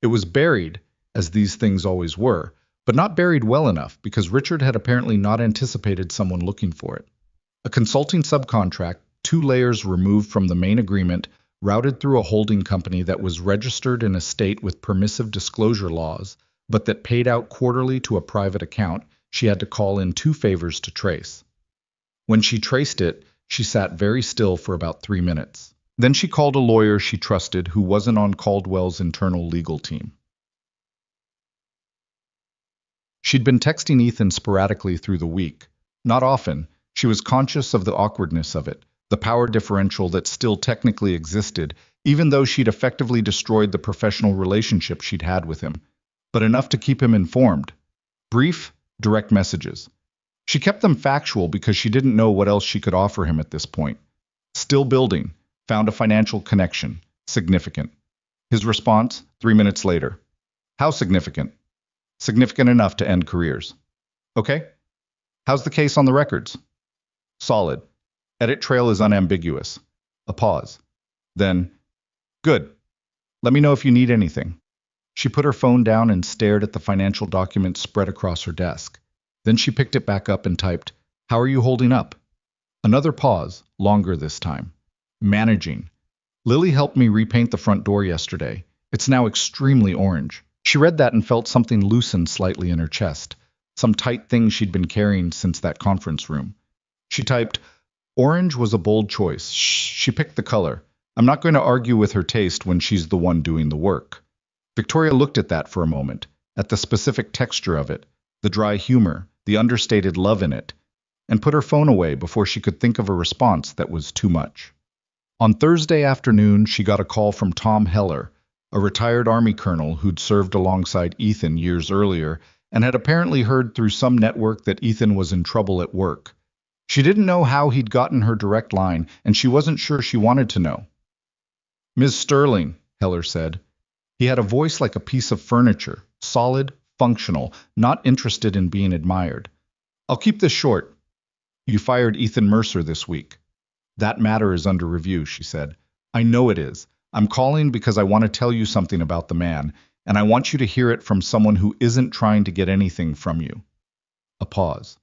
It was buried, as these things always were, but not buried well enough because Richard had apparently not anticipated someone looking for it. A consulting subcontract, 2 layers removed from the main agreement, routed through a holding company that was registered in a state with permissive disclosure laws, but that paid out quarterly to a private account she had to call in 2 favors to trace. When she traced it, she sat very still for about 3 minutes. Then she called a lawyer she trusted who wasn't on Caldwell's internal legal team. She'd been texting Ethan sporadically through the week. Not often. She was conscious of the awkwardness of it, the power differential that still technically existed, even though she'd effectively destroyed the professional relationship she'd had with him. But enough to keep him informed. Brief, direct messages. She kept them factual because she didn't know what else she could offer him at this point. Still building. Found a financial connection. Significant. His response, 3 minutes later. How significant? Significant enough to end careers. Okay? How's the case on the records? Solid. Edit trail is unambiguous. A pause. Then, good. Let me know if you need anything. She put her phone down and stared at the financial document spread across her desk. Then she picked it back up and typed, "How are you holding up?" Another pause, longer this time. Managing. Lily helped me repaint the front door yesterday. It's now extremely orange. She read that and felt something loosen slightly in her chest, some tight thing she'd been carrying since that conference room. She typed, "Orange was a bold choice. She picked the color. I'm not going to argue with her taste when she's the one doing the work." Victoria looked at that for a moment, at the specific texture of it, the dry humor, the understated love in it, and put her phone away before she could think of a response that was too much. On Thursday afternoon, she got a call from Tom Heller, a retired Army colonel who'd served alongside Ethan years earlier and had apparently heard through some network that Ethan was in trouble at work. She didn't know how he'd gotten her direct line, and she wasn't sure she wanted to know. "Ms. Sterling," Heller said. He had a voice like a piece of furniture, solid, functional, not interested in being admired. "I'll keep this short. You fired Ethan Mercer this week." "That matter is under review," she said. "I know it is. I'm calling because I want to tell you something about the man, and I want you to hear it from someone who isn't trying to get anything from you." A pause.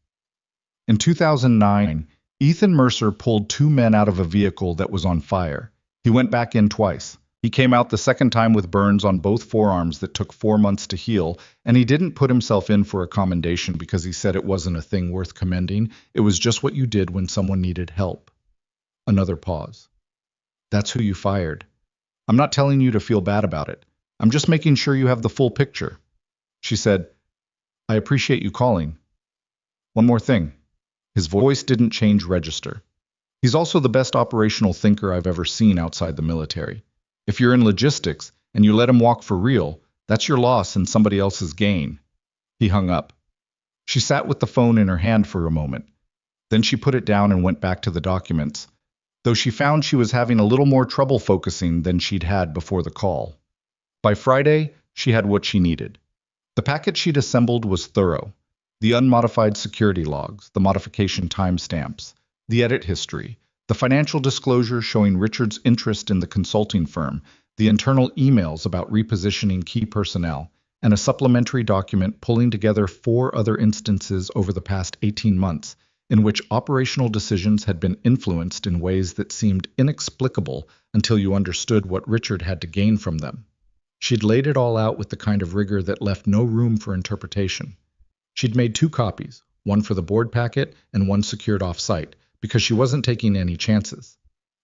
In 2009, Ethan Mercer pulled 2 men out of a vehicle that was on fire. He went back in twice. He came out the second time with burns on both forearms that took 4 months to heal, and he didn't put himself in for a commendation because he said it wasn't a thing worth commending. It was just what you did when someone needed help. Another pause. That's who you fired. I'm not telling you to feel bad about it. I'm just making sure you have the full picture. She said, I appreciate you calling. One more thing. His voice didn't change register. He's also the best operational thinker I've ever seen outside the military. If you're in logistics and you let him walk for real, that's your loss and somebody else's gain. He hung up. She sat with the phone in her hand for a moment. Then she put it down and went back to the documents, though she found she was having a little more trouble focusing than she'd had before the call. By Friday, she had what she needed. The packet she'd assembled was thorough. The unmodified security logs, the modification timestamps, the edit history, the financial disclosure showing Richard's interest in the consulting firm, the internal emails about repositioning key personnel, and a supplementary document pulling together 4 other instances over the past 18 months in which operational decisions had been influenced in ways that seemed inexplicable until you understood what Richard had to gain from them. She'd laid it all out with the kind of rigor that left no room for interpretation. She'd made 2 copies, one for the board packet and one secured off-site, because she wasn't taking any chances.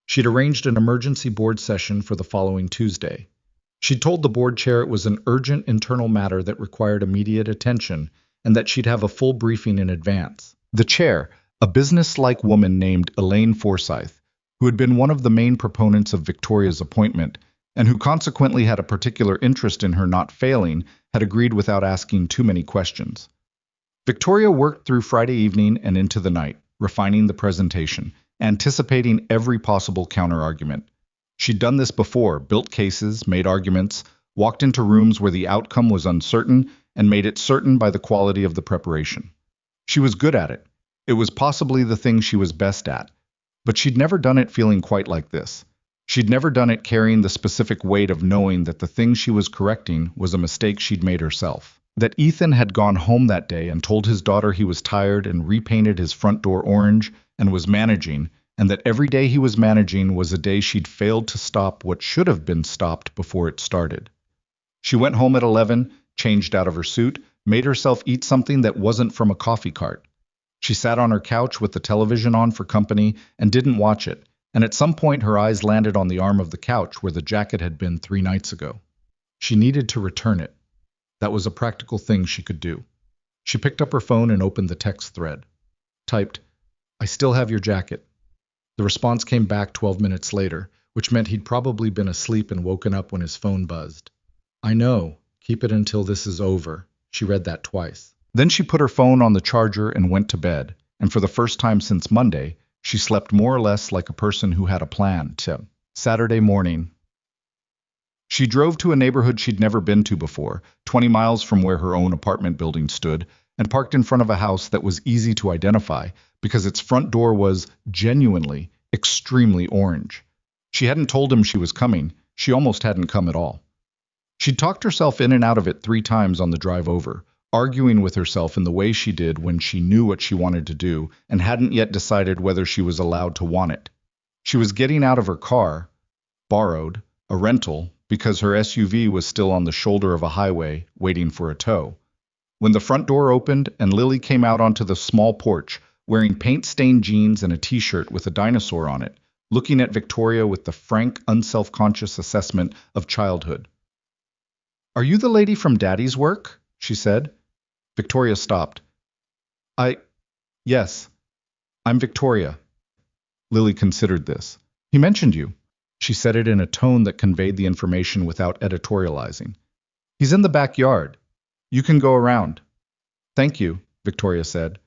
She'd arranged an emergency board session for the following Tuesday. She'd told the board chair it was an urgent internal matter that required immediate attention and that she'd have a full briefing in advance. The chair, a business-like woman named Elaine Forsyth, who had been one of the main proponents of Victoria's appointment, and who consequently had a particular interest in her not failing, had agreed without asking too many questions. Victoria worked through Friday evening and into the night, refining the presentation, anticipating every possible counterargument. She'd done this before, built cases, made arguments, walked into rooms where the outcome was uncertain, and made it certain by the quality of the preparation. She was good at it. It was possibly the thing she was best at. But she'd never done it feeling quite like this. She'd never done it carrying the specific weight of knowing that the thing she was correcting was a mistake she'd made herself. That Ethan had gone home that day and told his daughter he was tired and repainted his front door orange and was managing, and that every day he was managing was a day she'd failed to stop what should have been stopped before it started. She went home at 11, changed out of her suit, made herself eat something that wasn't from a coffee cart. She sat on her couch with the television on for company and didn't watch it, and at some point her eyes landed on the arm of the couch where the jacket had been 3 nights ago. She needed to return it. That was a practical thing she could do. She picked up her phone and opened the text thread. Typed, I still have your jacket. The response came back 12 minutes later, which meant he'd probably been asleep and woken up when his phone buzzed. I know. Keep it until this is over. She read that twice. Then she put her phone on the charger and went to bed, and for the first time since Monday, she slept more or less like a person who had a plan. Saturday morning. She drove to a neighborhood she'd never been to before, 20 miles from where her own apartment building stood, and parked in front of a house that was easy to identify because its front door was genuinely, extremely orange. She hadn't told him she was coming. She almost hadn't come at all. She'd talked herself in and out of it 3 times on the drive over, arguing with herself in the way she did when she knew what she wanted to do and hadn't yet decided whether she was allowed to want it. She was getting out of her car, borrowed, a rental, because her SUV was still on the shoulder of a highway, waiting for a tow, when the front door opened and Lily came out onto the small porch, wearing paint-stained jeans and a t-shirt with a dinosaur on it, looking at Victoria with the frank, unself-conscious assessment of childhood. Are you the lady from Daddy's work? She said. Victoria stopped. Yes, I'm Victoria. Lily considered this. He mentioned you. She said it in a tone that conveyed the information without editorializing. He's in the backyard. You can go around. Thank you, Victoria said.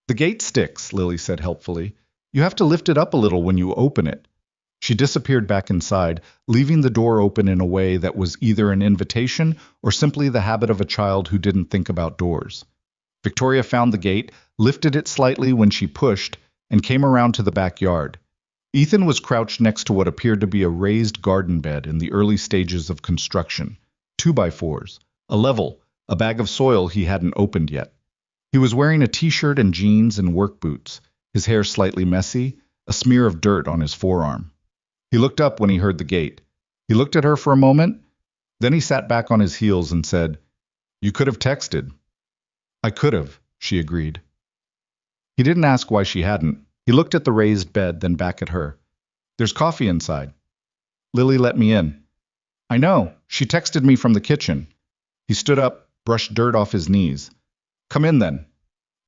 The gate sticks, Lily said helpfully. You have to lift it up a little when you open it. She disappeared back inside, leaving the door open in a way that was either an invitation or simply the habit of a child who didn't think about doors. Victoria found the gate, lifted it slightly when she pushed, and came around to the backyard. Ethan was crouched next to what appeared to be a raised garden bed in the early stages of construction, 2x4s, a level, a bag of soil he hadn't opened yet. He was wearing a t-shirt and jeans and work boots, his hair slightly messy, a smear of dirt on his forearm. He looked up when he heard the gate. He looked at her for a moment, then he sat back on his heels and said, "You could have texted." "I could have," she agreed. He didn't ask why she hadn't. He looked at the raised bed, then back at her. "There's coffee inside." "Lily let me in." "I know. She texted me from the kitchen." He stood up, brushed dirt off his knees. "Come in then."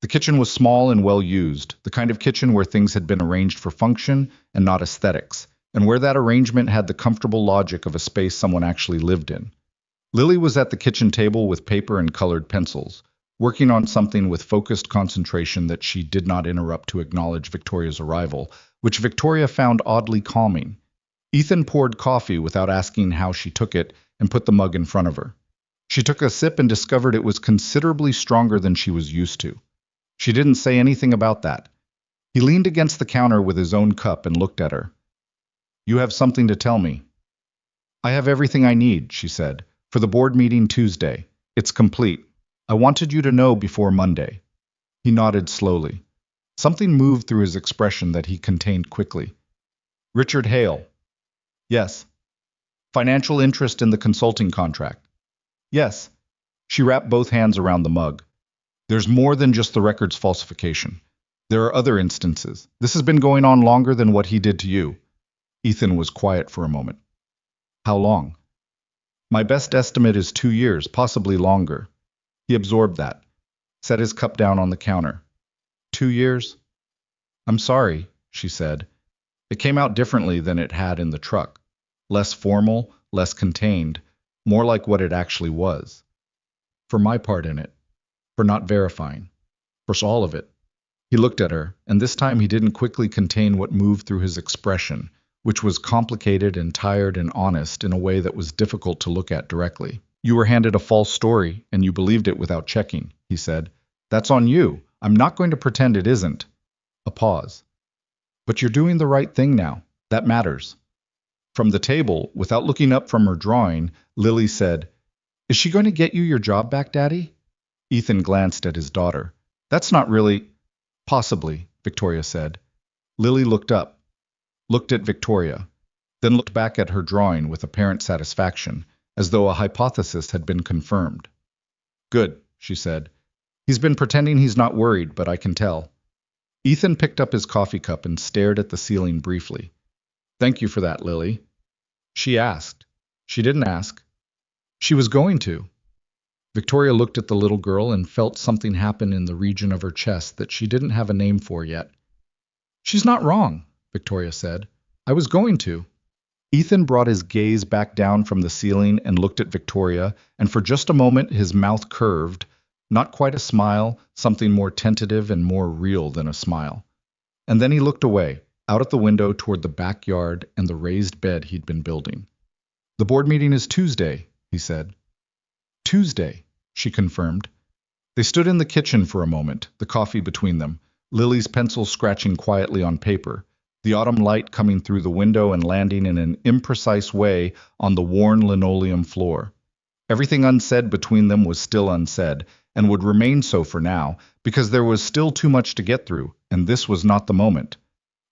The kitchen was small and well used, the kind of kitchen where things had been arranged for function and not aesthetics, and where that arrangement had the comfortable logic of a space someone actually lived in. Lily was at the kitchen table with paper and colored pencils, working on something with focused concentration that she did not interrupt to acknowledge Victoria's arrival, which Victoria found oddly calming. Ethan poured coffee without asking how she took it and put the mug in front of her. She took a sip and discovered it was considerably stronger than she was used to. She didn't say anything about that. He leaned against the counter with his own cup and looked at her. "You have something to tell me." "I have everything I need," she said, "for the board meeting Tuesday. It's complete. I wanted you to know before Monday." He nodded slowly. Something moved through his expression that he contained quickly. "Richard Hale." "Yes." "Financial interest in the consulting contract." "Yes." She wrapped both hands around the mug. "There's more than just the records falsification. There are other instances. This has been going on longer than what he did to you." Ethan was quiet for a moment. "How long?" "My best estimate is 2 years, possibly longer." He absorbed that, set his cup down on the counter. 2 years? "I'm sorry," she said. It came out differently than it had in the truck. Less formal, less contained, more like what it actually was. "For my part in it. For not verifying. For all of it." He looked at her, and this time he didn't quickly contain what moved through his expression, which was complicated and tired and honest in a way that was difficult to look at directly. "You were handed a false story, and you believed it without checking," he said. "That's on you. I'm not going to pretend it isn't." A pause. "But you're doing the right thing now. That matters." From the table, without looking up from her drawing, Lily said, "Is she going to get you your job back, Daddy?" Ethan glanced at his daughter. "That's not really—" "Possibly," Victoria said. Lily looked up, looked at Victoria, then looked back at her drawing with apparent satisfaction, as though a hypothesis had been confirmed. "Good," she said. "He's been pretending he's not worried, but I can tell." Ethan picked up his coffee cup and stared at the ceiling briefly. "Thank you for that, Lily." She asked. She didn't ask. She was going to. Victoria looked at the little girl and felt something happen in the region of her chest that she didn't have a name for yet. "She's not wrong," Victoria said. "I was going to." Ethan brought his gaze back down from the ceiling and looked at Victoria, and for just a moment his mouth curved, not quite a smile, something more tentative and more real than a smile. And then he looked away, out at the window toward the backyard and the raised bed he'd been building. "The board meeting is Tuesday," he said. "Tuesday," she confirmed. They stood in the kitchen for a moment, the coffee between them, Lily's pencil scratching quietly on paper, the autumn light coming through the window and landing in an imprecise way on the worn linoleum floor. Everything unsaid between them was still unsaid, and would remain so for now, because there was still too much to get through, and this was not the moment.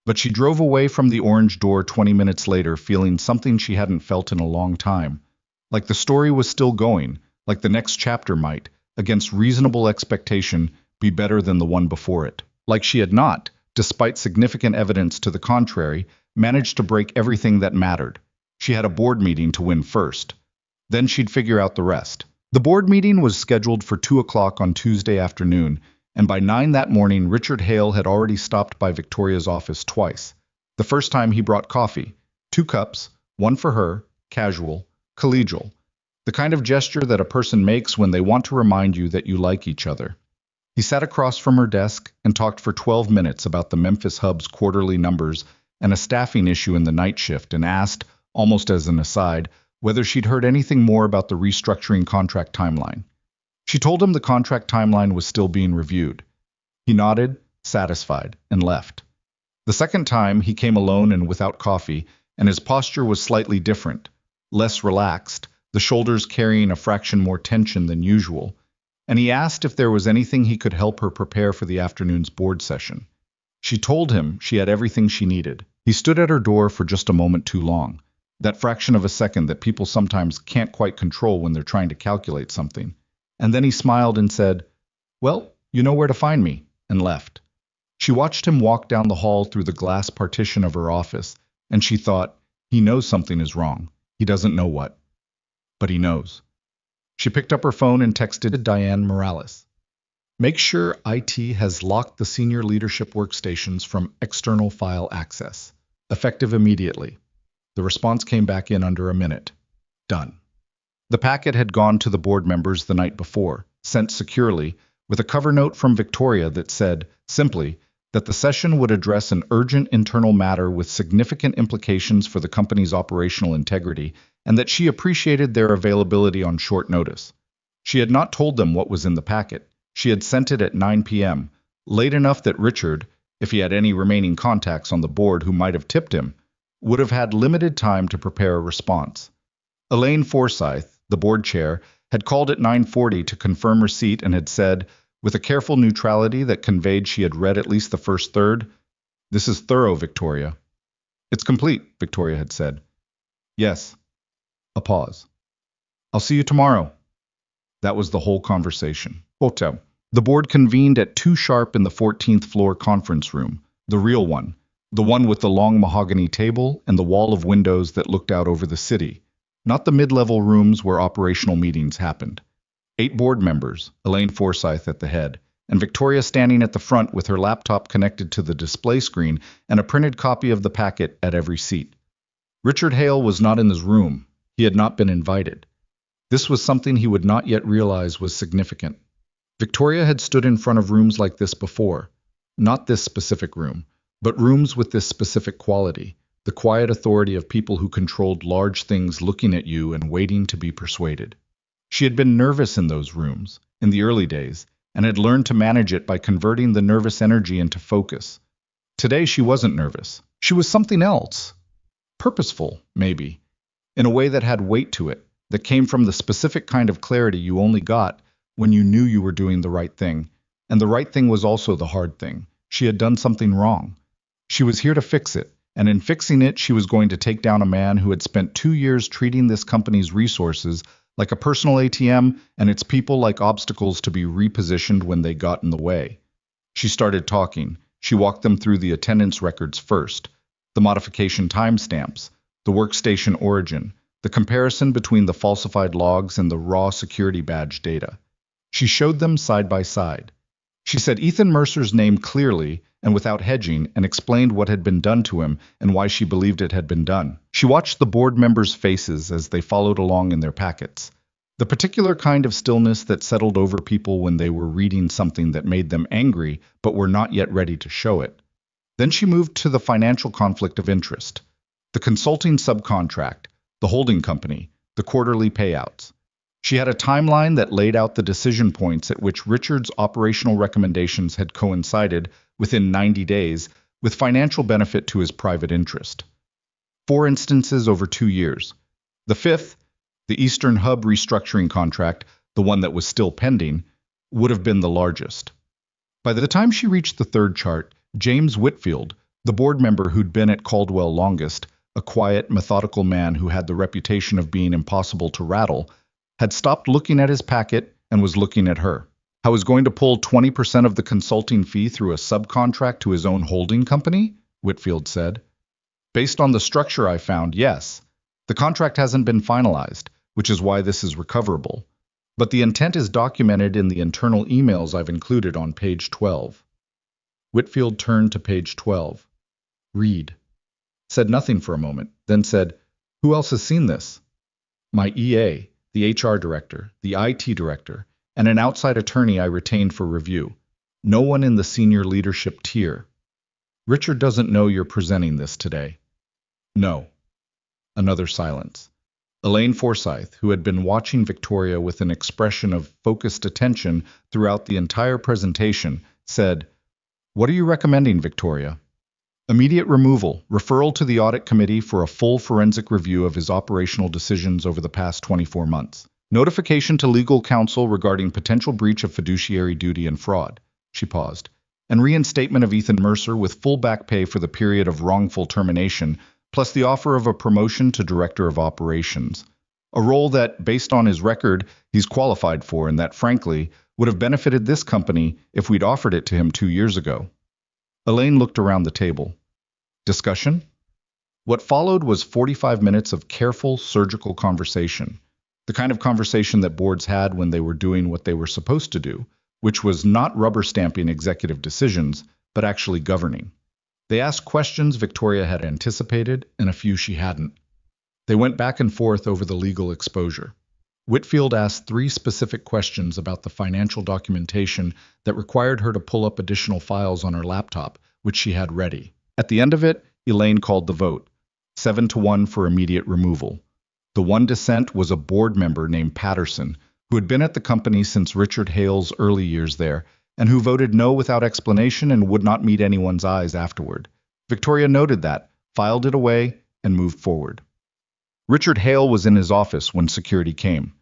But she drove away from the orange door 20 minutes later feeling something she hadn't felt in a long time. Like the story was still going, like the next chapter might, against reasonable expectation, be better than the one before it. Like she had not, despite significant evidence to the contrary, managed to break everything that mattered. She had a board meeting to win first. Then she'd figure out the rest. The board meeting was scheduled for 2 o'clock on Tuesday afternoon, and by 9 that morning Richard Hale had already stopped by Victoria's office twice. The first time he brought coffee, 2 cups, one for her, casual, collegial. The kind of gesture that a person makes when they want to remind you that you like each other. He sat across from her desk and talked for 12 minutes about the Memphis Hub's quarterly numbers and a staffing issue in the night shift, and asked, almost as an aside, whether she'd heard anything more about the restructuring contract timeline. She told him the contract timeline was still being reviewed. He nodded, satisfied, and left. The second time, he came alone and without coffee, and his posture was slightly different, less relaxed, the shoulders carrying a fraction more tension than usual, and he asked if there was anything he could help her prepare for the afternoon's board session. She told him she had everything she needed. He stood at her door for just a moment too long. That fraction of a second that people sometimes can't quite control when they're trying to calculate something. And then he smiled and said, "Well, you know where to find me," and left. She watched him walk down the hall through the glass partition of her office, and she thought, he knows something is wrong. He doesn't know what. But he knows. She picked up her phone and texted Diane Morales. "Make sure IT has locked the senior leadership workstations from external file access. Effective immediately." The response came back in under a minute. Done. The packet had gone to the board members the night before, sent securely, with a cover note from Victoria that said, simply, that the session would address an urgent internal matter with significant implications for the company's operational integrity, and that she appreciated their availability on short notice. She had not told them what was in the packet. She had sent it at 9 p.m., late enough that Richard, if he had any remaining contacts on the board who might have tipped him, would have had limited time to prepare a response. Elaine Forsyth, the board chair, had called at 9:40 to confirm receipt and had said, with a careful neutrality that conveyed she had read at least the first third, "This is thorough, Victoria." "It's complete," Victoria had said. "Yes." A pause. "I'll see you tomorrow." That was the whole conversation. Hotel. The board convened at 2 sharp in the 14th floor conference room, the real one, the one with the long mahogany table and the wall of windows that looked out over the city, not the mid-level rooms where operational meetings happened. 8 board members, Elaine Forsyth at the head, and Victoria standing at the front with her laptop connected to the display screen and a printed copy of the packet at every seat. Richard Hale was not in his room. He had not been invited. This was something he would not yet realize was significant. Victoria had stood in front of rooms like this before. Not this specific room, but rooms with this specific quality, the quiet authority of people who controlled large things looking at you and waiting to be persuaded. She had been nervous in those rooms, in the early days, and had learned to manage it by converting the nervous energy into focus. Today she wasn't nervous. She was something else. Purposeful, maybe, in a way that had weight to it, that came from the specific kind of clarity you only got when you knew you were doing the right thing. And the right thing was also the hard thing. She had done something wrong. She was here to fix it, and in fixing it she was going to take down a man who had spent 2 years treating this company's resources like a personal ATM and its people like obstacles to be repositioned when they got in the way. She started talking. She walked them through the attendance records first, the modification timestamps, the workstation origin, the comparison between the falsified logs and the raw security badge data. She showed them side by side. She said Ethan Mercer's name clearly and without hedging and explained what had been done to him and why she believed it had been done. She watched the board members' faces as they followed along in their packets. The particular kind of stillness that settled over people when they were reading something that made them angry but were not yet ready to show it. Then she moved to the financial conflict of interest, the consulting subcontract, the holding company, the quarterly payouts. She had a timeline that laid out the decision points at which Richard's operational recommendations had coincided within 90 days with financial benefit to his private interest. 4 instances over 2 years. The 5th, the Eastern Hub restructuring contract, the one that was still pending, would have been the largest. By the time she reached the 3rd chart, James Whitfield, the board member who'd been at Caldwell longest, a quiet, methodical man who had the reputation of being impossible to rattle, had stopped looking at his packet and was looking at her. I was going to pull 20% of the consulting fee through a subcontract to his own holding company? Whitfield said. Based on the structure I found, yes. The contract hasn't been finalized, which is why this is recoverable. But the intent is documented in the internal emails I've included on page 12. Whitfield turned to page 12. Read. Said nothing for a moment, then said, "Who else has seen this?" "My EA, the HR director, the IT director, and an outside attorney I retained for review. No one in the senior leadership tier. Richard doesn't know you're presenting this today." "No." Another silence. Elaine Forsyth, who had been watching Victoria with an expression of focused attention throughout the entire presentation, said, "What are you recommending, Victoria?" "Immediate removal, referral to the audit committee for a full forensic review of his operational decisions over the past 24 months. Notification to legal counsel regarding potential breach of fiduciary duty and fraud." She paused. "And reinstatement of Ethan Mercer with full back pay for the period of wrongful termination, plus the offer of a promotion to Director of Operations, a role that, based on his record, he's qualified for and that, frankly, would have benefited this company if we'd offered it to him 2 years ago. Elaine looked around the table. Discussion? What followed was 45 minutes of careful, surgical conversation, the kind of conversation that boards had when they were doing what they were supposed to do, which was not rubber stamping executive decisions, but actually governing. They asked questions Victoria had anticipated and a few she hadn't. They went back and forth over the legal exposure. Whitfield asked 3 specific questions about the financial documentation that required her to pull up additional files on her laptop, which she had ready. At the end of it, Elaine called the vote, 7-1 for immediate removal. The one dissent was a board member named Patterson, who had been at the company since Richard Hale's early years there, and who voted no without explanation and would not meet anyone's eyes afterward. Victoria noted that, filed it away, and moved forward. Richard Hale was in his office when security came.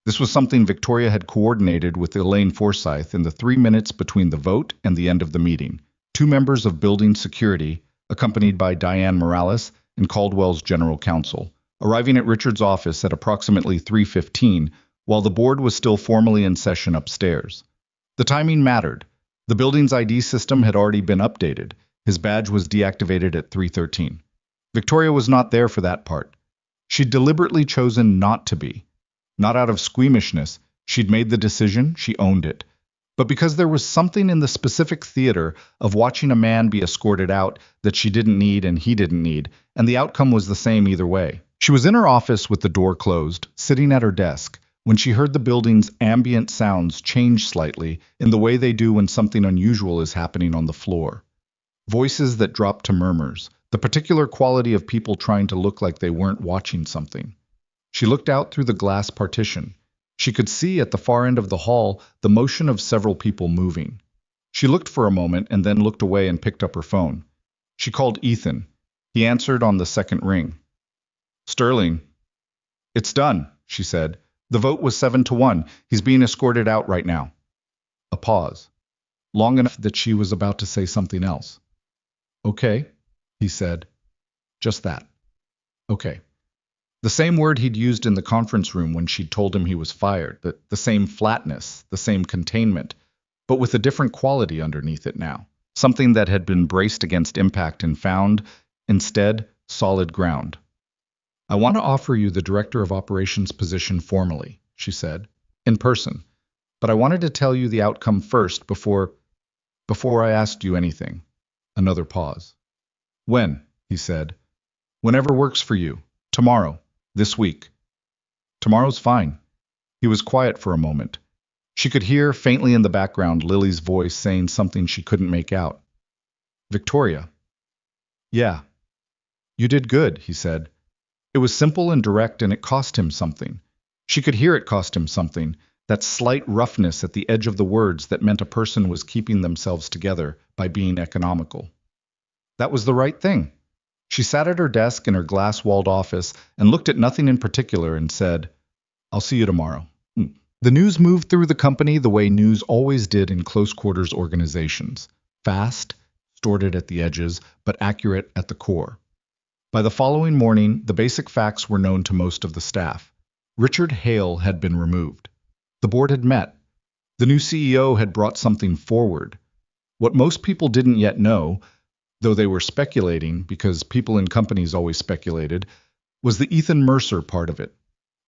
This was something Victoria had coordinated with Elaine Forsyth in the 3 minutes between the vote and the end of the meeting. 2 members of building security, accompanied by Diane Morales and Caldwell's general counsel, arriving at Richard's office at approximately 3:15 while the board was still formally in session upstairs. The timing mattered. The building's ID system had already been updated. His badge was deactivated at 3:13. Victoria was not there for that part. She'd deliberately chosen not to be. Not out of squeamishness, she'd made the decision, she owned it. But because there was something in the specific theater of watching a man be escorted out that she didn't need and he didn't need, and the outcome was the same either way. She was in her office with the door closed, sitting at her desk, when she heard the building's ambient sounds change slightly in the way they do when something unusual is happening on the floor. Voices that dropped to murmurs, the particular quality of people trying to look like they weren't watching something. She looked out through the glass partition. She could see at the far end of the hall the motion of several people moving. She looked for a moment and then looked away and picked up her phone. She called Ethan. He answered on the second ring. "Sterling." "It's done," she said. "The vote was 7-1. He's being escorted out right now." A pause. Long enough that she was about to say something else. "Okay," he said. Just that. "Okay." The same word he'd used in the conference room when she'd told him he was fired, the same flatness, the same containment, but with a different quality underneath it now, something that had been braced against impact and found, instead, solid ground. "I want to offer you the Director of Operations position formally," she said, "in person, but I wanted to tell you the outcome first before I asked you anything." Another pause. "When?" he said. "Whenever works for you. Tomorrow. This week." "Tomorrow's fine." He was quiet for a moment. She could hear, faintly in the background, Lily's voice saying something she couldn't make out. "Victoria." "Yeah." "You did good," he said. It was simple and direct, and it cost him something. She could hear it cost him something, that slight roughness at the edge of the words that meant a person was keeping themselves together by being economical. That was the right thing. She sat at her desk in her glass-walled office and looked at nothing in particular and said, "I'll see you tomorrow." The news moved through the company the way news always did in close-quarters organizations. Fast, distorted at the edges, but accurate at the core. By the following morning, the basic facts were known to most of the staff. Richard Hale had been removed. The board had met. The new CEO had brought something forward. What most people didn't yet know, though they were speculating, because people in companies always speculated, was the Ethan Mercer part of it.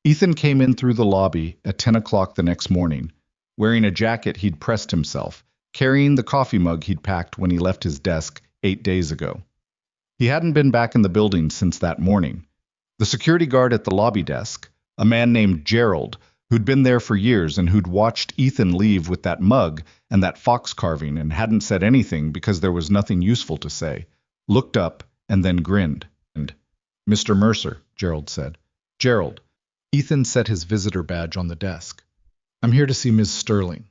Ethan came in through the lobby at 10 o'clock the next morning, wearing a jacket he'd pressed himself, carrying the coffee mug he'd packed when he left his desk 8 days ago. He hadn't been back in the building since that morning. The security guard at the lobby desk, a man named Gerald, who'd been there for years and who'd watched Ethan leave with that mug and that fox carving and hadn't said anything because there was nothing useful to say, looked up and then grinned. And, "Mr. Mercer," Gerald said. "Gerald." Ethan set his visitor badge on the desk. "I'm here to see Ms. Sterling."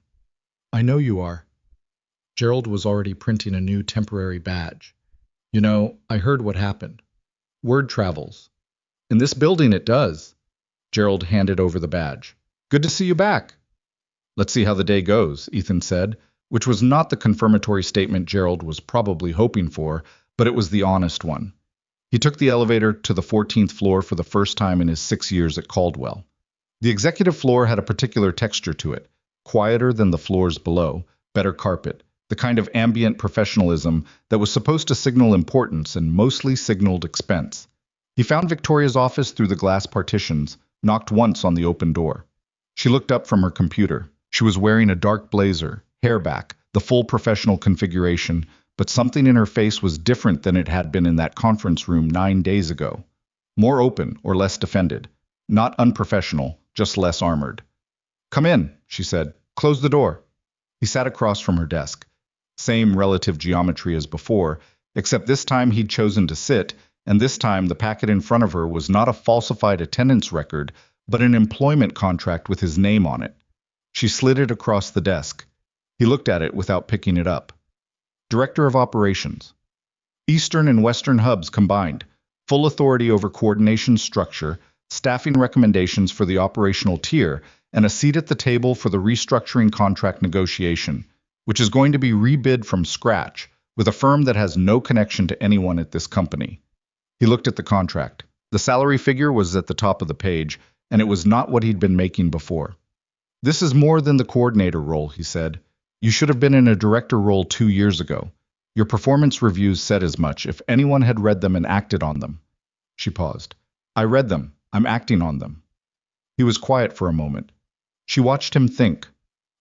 "I know you are." Gerald was already printing a new temporary badge. "You know, I heard what happened. Word travels. In this building it does." Gerald handed over the badge. "Good to see you back." "Let's see how the day goes," Ethan said, which was not the confirmatory statement Gerald was probably hoping for, but it was the honest one. He took the elevator to the 14th floor for the first time in his 6 years at Caldwell. The executive floor had a particular texture to it, quieter than the floors below, better carpet, the kind of ambient professionalism that was supposed to signal importance and mostly signaled expense. He found Victoria's office through the glass partitions, knocked once on the open door. She looked up from her computer. She was wearing a dark blazer, hair back, the full professional configuration, but something in her face was different than it had been in that conference room 9 days ago. More open or less defended. Not unprofessional, just less armored. "Come in," she said. "Close the door." He sat across from her desk. Same relative geometry as before, except this time he'd chosen to sit, and this time the packet in front of her was not a falsified attendance record, but an employment contract with his name on it. She slid it across the desk. He looked at it without picking it up. Director of Operations. Eastern and Western hubs combined. Full authority over coordination structure, staffing recommendations for the operational tier, and a seat at the table for the restructuring contract negotiation, which is going to be rebid from scratch, with a firm that has no connection to anyone at this company. He looked at the contract. The salary figure was at the top of the page, and it was not what he'd been making before. "This is more than the coordinator role," he said. "You should have been in a director role 2 years ago. Your performance reviews said as much if anyone had read them and acted on them." She paused. "I read them. I'm acting on them." He was quiet for a moment. She watched him think,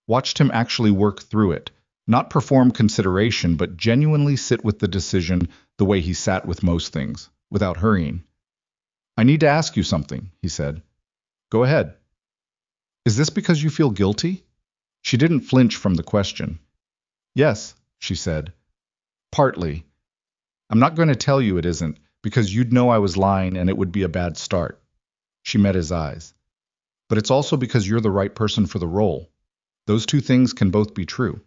watched him actually work through it, not perform consideration, but genuinely sit with the decision the way he sat with most things, without hurrying. "I need to ask you something," he said. "Go ahead." "Is this because you feel guilty?" She didn't flinch from the question. "Yes," she said. "Partly. I'm not going to tell you it isn't, because you'd know I was lying and it would be a bad start." She met his eyes. "But it's also because you're the right person for the role. Those two things can both be true."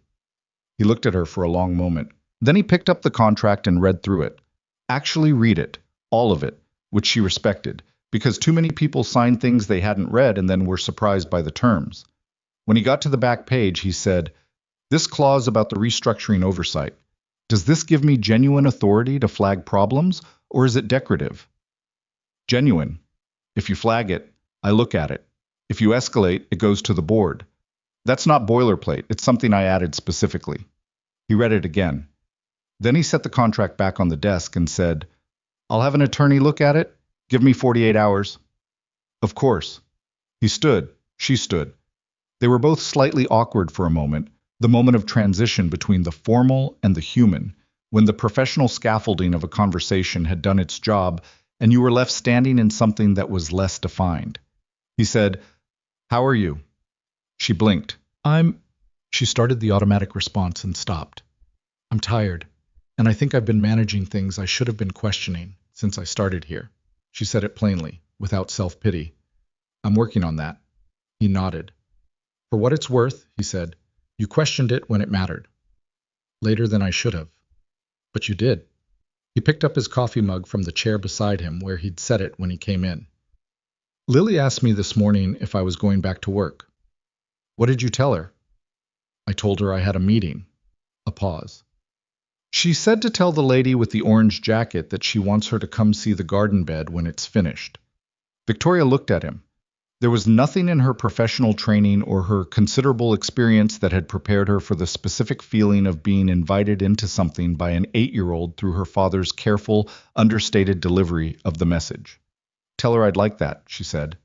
He looked at her for a long moment. Then he picked up the contract and read through it. Actually read it, all of it, which she respected, because too many people signed things they hadn't read and then were surprised by the terms. When he got to the back page, he said, "This clause about the restructuring oversight, does this give me genuine authority to flag problems, or is it decorative?" "Genuine. If you flag it, I look at it. If you escalate, it goes to the board. That's not boilerplate, it's something I added specifically." He read it again. Then he set the contract back on the desk and said, "I'll have an attorney look at it. Give me 48 hours. "Of course." He stood. She stood. They were both slightly awkward for a moment, the moment of transition between the formal and the human, when the professional scaffolding of a conversation had done its job and you were left standing in something that was less defined. He said, "How are you?" She blinked. She started the automatic response and stopped. "I'm tired, and I think I've been managing things I should have been questioning since I started here." She said it plainly, without self-pity. "I'm working on that." He nodded. "For what it's worth," he said, "you questioned it when it mattered. Later than I should have. But you did." He picked up his coffee mug from the chair beside him where he'd set it when he came in. "Lily asked me this morning if I was going back to work." "What did you tell her?" "I told her I had a meeting." A pause. "She said to tell the lady with the orange jacket that she wants her to come see the garden bed when it's finished." Victoria looked at him. There was nothing in her professional training or her considerable experience that had prepared her for the specific feeling of being invited into something by an 8-year-old through her father's careful, understated delivery of the message. "Tell her I'd like that," she said.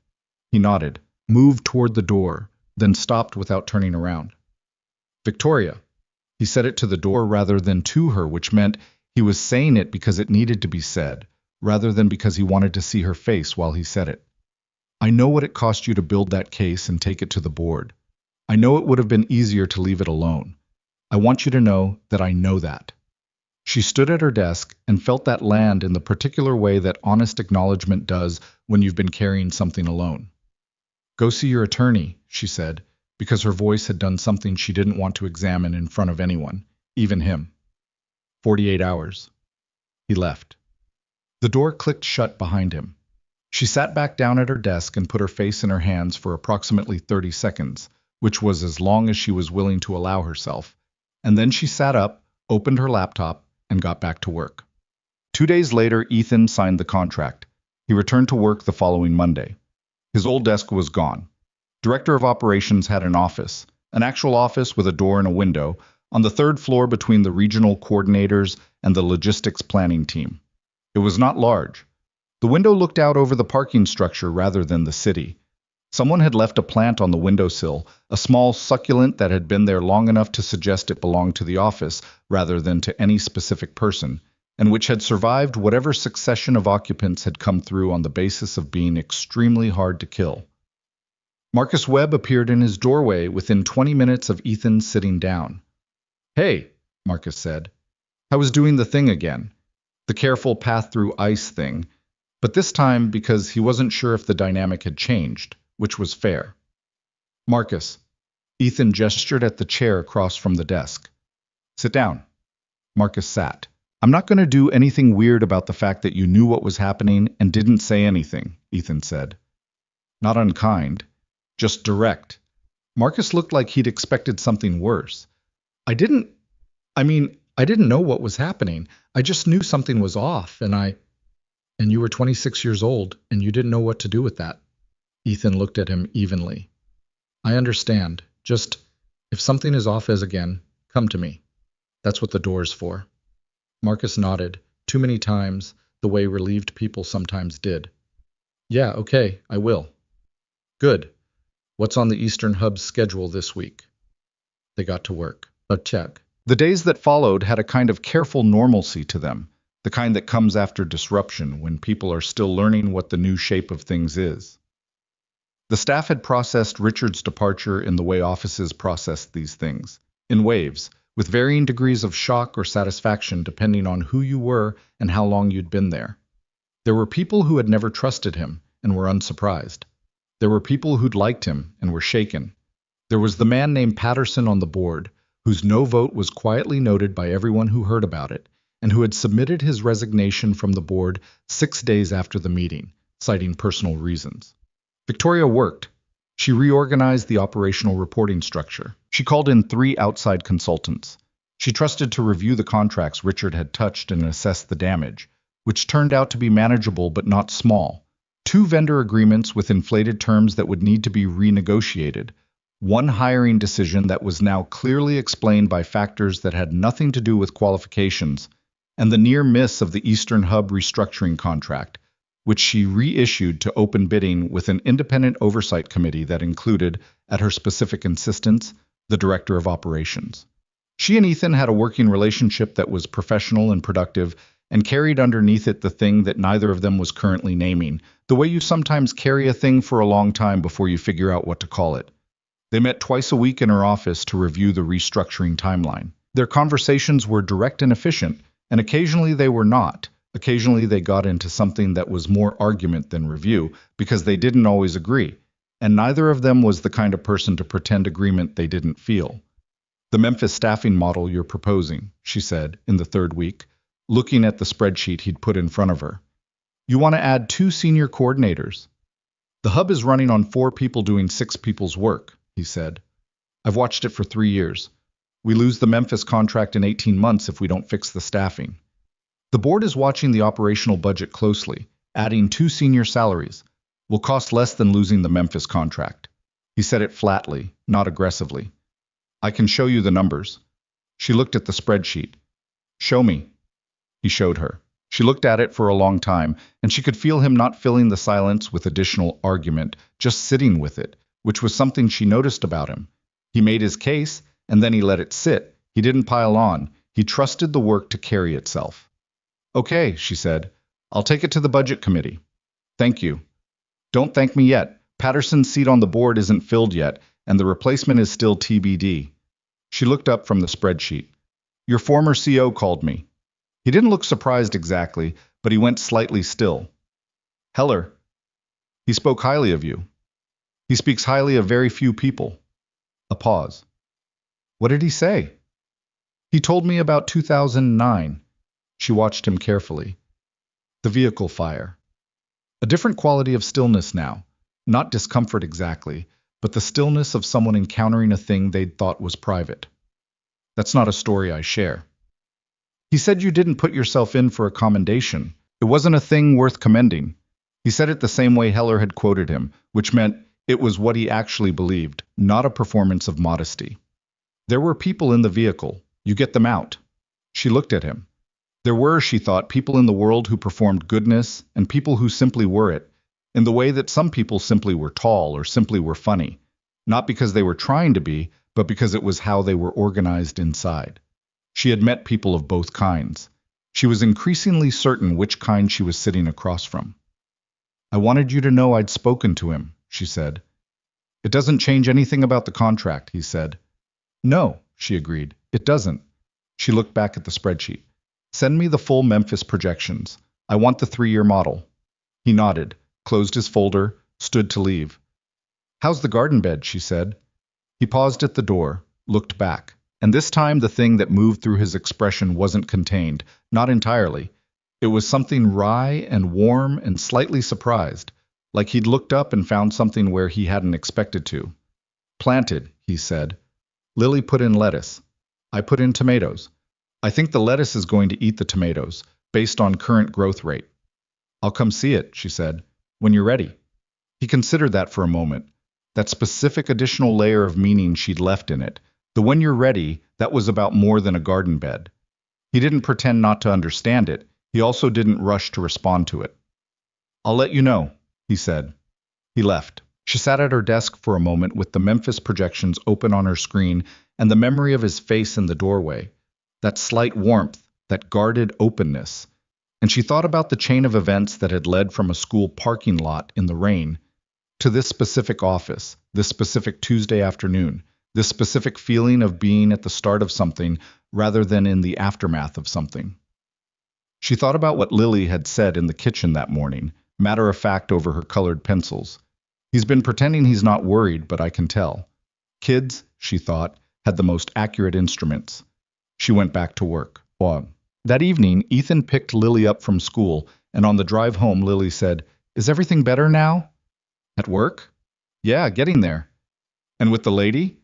He nodded, moved toward the door, then stopped without turning around. "Victoria." He said it to the door rather than to her, which meant he was saying it because it needed to be said, rather than because he wanted to see her face while he said it. "I know what it cost you to build that case and take it to the board. I know it would have been easier to leave it alone. I want you to know that I know that." She stood at her desk and felt that land in the particular way that honest acknowledgement does when you've been carrying something alone. "Go see your attorney," she said, because her voice had done something she didn't want to examine in front of anyone, even him. 48 hours. He left. The door clicked shut behind him. She sat back down at her desk and put her face in her hands for approximately 30 seconds, which was as long as she was willing to allow herself, and then she sat up, opened her laptop, and got back to work. 2 days later, Ethan signed the contract. He returned to work the following Monday. His old desk was gone. Director of Operations had an office, an actual office with a door and a window, on the third floor between the regional coordinators and the logistics planning team. It was not large. The window looked out over the parking structure rather than the city. Someone had left a plant on the windowsill, a small succulent that had been there long enough to suggest it belonged to the office rather than to any specific person, and which had survived whatever succession of occupants had come through on the basis of being extremely hard to kill. Marcus Webb appeared in his doorway within 20 minutes of Ethan sitting down. "Hey," Marcus said. "I was doing the thing again. The careful path through ice thing, but this time because he wasn't sure if the dynamic had changed, which was fair." "Marcus." Ethan gestured at the chair across from the desk. "Sit down." Marcus sat. "I'm not going to do anything weird about the fact that you knew what was happening and didn't say anything," Ethan said. "Not unkind, just direct." Marcus looked like he'd expected something worse. I didn't know what was happening. I just knew something was off, and you were 26 years old, and you didn't know what to do with that." Ethan looked at him evenly. "I understand. Just, if something is off as again, come to me. That's what the door's for." Marcus nodded, too many times, the way relieved people sometimes did. "Yeah, okay, I will." "Good. What's on the Eastern Hub's schedule this week?" They got to work. A check. The days that followed had a kind of careful normalcy to them, the kind that comes after disruption when people are still learning what the new shape of things is. The staff had processed Richard's departure in the way offices processed these things, in waves, with varying degrees of shock or satisfaction depending on who you were and how long you'd been there. There were people who had never trusted him and were unsurprised. There were people who'd liked him and were shaken. There was the man named Patterson on the board, whose no vote was quietly noted by everyone who heard about it, and who had submitted his resignation from the board 6 days after the meeting, citing personal reasons. Victoria worked. She reorganized the operational reporting structure. She called in 3 outside consultants. She trusted to review the contracts Richard had touched and assess the damage, which turned out to be manageable but not small. 2 vendor agreements with inflated terms that would need to be renegotiated. 1 hiring decision that was now clearly explained by factors that had nothing to do with qualifications, and the near miss of the Eastern Hub restructuring contract, which she reissued to open bidding with an independent oversight committee that included, at her specific insistence, the director of operations. She and Ethan had a working relationship that was professional and productive, and carried underneath it the thing that neither of them was currently naming, the way you sometimes carry a thing for a long time before you figure out what to call it. They met twice a week in her office to review the restructuring timeline. Their conversations were direct and efficient, and occasionally they were not. Occasionally they got into something that was more argument than review, because they didn't always agree, and neither of them was the kind of person to pretend agreement they didn't feel. "The Memphis staffing model you're proposing," she said, in the 3rd week, looking at the spreadsheet he'd put in front of her. "You want to add 2 senior coordinators. The hub is running on 4 people doing 6 people's work," he said. "I've watched it for 3 years. We lose the Memphis contract in 18 months if we don't fix the staffing. The board is watching the operational budget closely. Adding 2 senior salaries will cost less than losing the Memphis contract." He said it flatly, not aggressively. "I can show you the numbers." She looked at the spreadsheet. "Show me." He showed her. She looked at it for a long time, and she could feel him not filling the silence with additional argument, just sitting with it, which was something she noticed about him. He made his case, and then he let it sit. He didn't pile on. He trusted the work to carry itself. "Okay," she said. "I'll take it to the budget committee." "Thank you." "Don't thank me yet. Patterson's seat on the board isn't filled yet, and the replacement is still TBD. She looked up from the spreadsheet. "Your former CO called me." He didn't look surprised exactly, but he went slightly still. "Heller. He spoke highly of you." "He speaks highly of very few people." A pause. "What did he say?" "He told me about 2009. She watched him carefully. "The vehicle fire." A different quality of stillness now. Not discomfort exactly, but the stillness of someone encountering a thing they'd thought was private. "That's not a story I share." He said you didn't put yourself in for a commendation. It wasn't a thing worth commending. He said it the same way Heller had quoted him, which meant it was what he actually believed, not a performance of modesty. There were people in the vehicle. You get them out. She looked at him. There were, she thought, people in the world who performed goodness and people who simply were it, in the way that some people simply were tall or simply were funny, not because they were trying to be, but because it was how they were organized inside. She had met people of both kinds. She was increasingly certain which kind she was sitting across from. I wanted you to know I'd spoken to him, she said. It doesn't change anything about the contract, he said. No, she agreed. It doesn't. She looked back at the spreadsheet. Send me the full Memphis projections. I want the 3-year model. He nodded, closed his folder, stood to leave. How's the garden bed, she said. He paused at the door, looked back. And this time the thing that moved through his expression wasn't contained, not entirely. It was something wry and warm and slightly surprised, like he'd looked up and found something where he hadn't expected to. Planted, he said. Lily put in lettuce. I put in tomatoes. I think the lettuce is going to eat the tomatoes, based on current growth rate. I'll come see it, she said, when you're ready. He considered that for a moment, that specific additional layer of meaning she'd left in it. The when you're ready, that was about more than a garden bed. He didn't pretend not to understand it. He also didn't rush to respond to it. I'll let you know, he said. He left. She sat at her desk for a moment with the Memphis projections open on her screen and the memory of his face in the doorway, that slight warmth, that guarded openness. And she thought about the chain of events that had led from a school parking lot in the rain to this specific office, this specific Tuesday afternoon, this specific feeling of being at the start of something rather than in the aftermath of something. She thought about what Lily had said in the kitchen that morning, matter of fact over her colored pencils. He's been pretending he's not worried, but I can tell. Kids, she thought, had the most accurate instruments. She went back to work. That evening, Ethan picked Lily up from school, and on the drive home, Lily said, "Is everything better now?" At work? Yeah, getting there. And with the lady?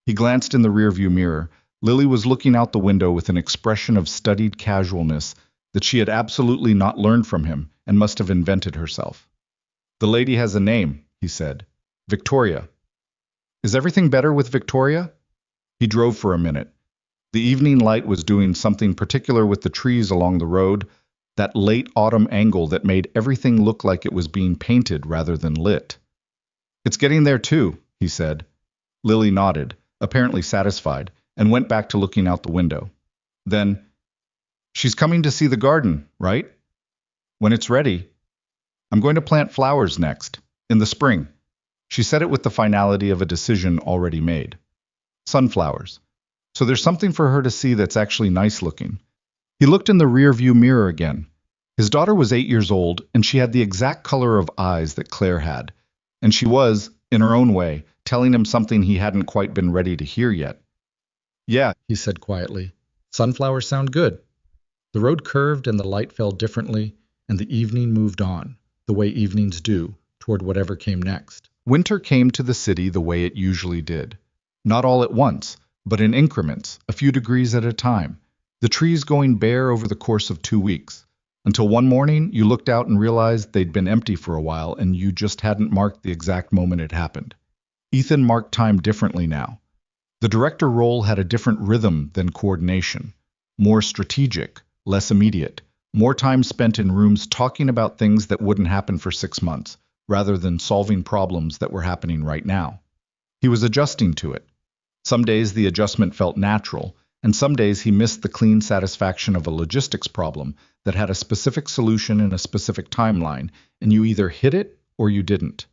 He glanced in the rearview mirror. Lily was looking out the window with an expression of studied casualness that she had absolutely not learned from him and must have invented herself. The lady has a name, he said. Victoria. Is everything better with Victoria? He drove for a minute. The evening light was doing something particular with the trees along the road, that late autumn angle that made everything look like it was being painted rather than lit. It's getting there too, he said. Lily nodded, apparently satisfied, and went back to looking out the window. Then, she's coming to see the garden, right? When it's ready. I'm going to plant flowers next, in the spring. She said it with the finality of a decision already made. Sunflowers. So there's something for her to see that's actually nice looking. He looked in the rearview mirror again. His daughter was 8 years old, and she had the exact color of eyes that Claire had. And she was, in her own way, telling him something he hadn't quite been ready to hear yet. Yeah, he said quietly. Sunflowers sound good. The road curved and the light fell differently, and the evening moved on, the way evenings do, toward whatever came next. Winter came to the city the way it usually did. Not all at once, but in increments, a few degrees at a time, the trees going bare over the course of 2 weeks, until one morning you looked out and realized they'd been empty for a while and you just hadn't marked the exact moment it happened. Ethan marked time differently now. The director role had a different rhythm than coordination, more strategic, less immediate, more time spent in rooms talking about things that wouldn't happen for 6 months, rather than solving problems that were happening right now. He was adjusting to it. Some days the adjustment felt natural, and some days he missed the clean satisfaction of a logistics problem that had a specific solution in a specific timeline, and you either hit it or you didn't.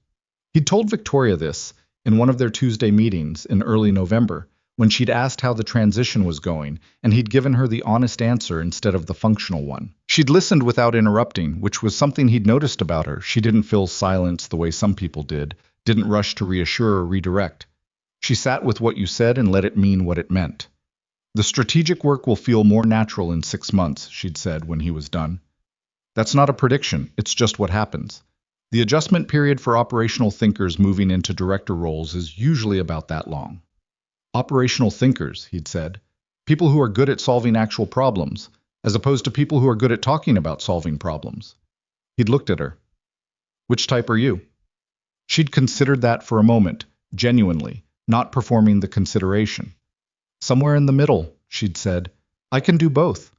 He'd told Victoria this in one of their Tuesday meetings in early November, when she'd asked how the transition was going, and he'd given her the honest answer instead of the functional one. She'd listened without interrupting, which was something he'd noticed about her. She didn't fill silence the way some people did, didn't rush to reassure or redirect. She sat with what you said and let it mean what it meant. The strategic work will feel more natural in 6 months, she'd said when he was done. That's not a prediction, it's just what happens. The adjustment period for operational thinkers moving into director roles is usually about that long. Operational thinkers, he'd said. People who are good at solving actual problems, as opposed to people who are good at talking about solving problems. He'd looked at her. Which type are you? She'd considered that for a moment, genuinely, not performing the consideration. Somewhere in the middle, she'd said. I can do both.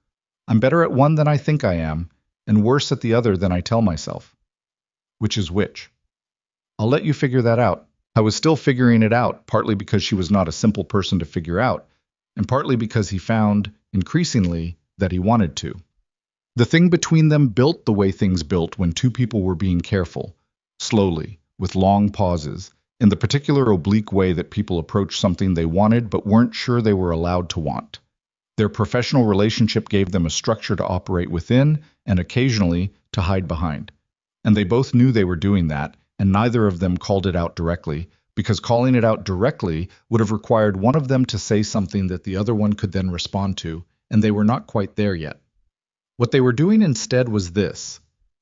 I'm better at one than I think I am, and worse at the other than I tell myself. Which is which? I'll let you figure that out. I was still figuring it out, partly because she was not a simple person to figure out, and partly because he found, increasingly, that he wanted to. The thing between them built the way things built when two people were being careful, slowly, with long pauses, in the particular oblique way that people approach something they wanted but weren't sure they were allowed to want. Their professional relationship gave them a structure to operate within and occasionally to hide behind. And they both knew they were doing that, and neither of them called it out directly, because calling it out directly would have required one of them to say something that the other one could then respond to, and they were not quite there yet. What they were doing instead was this: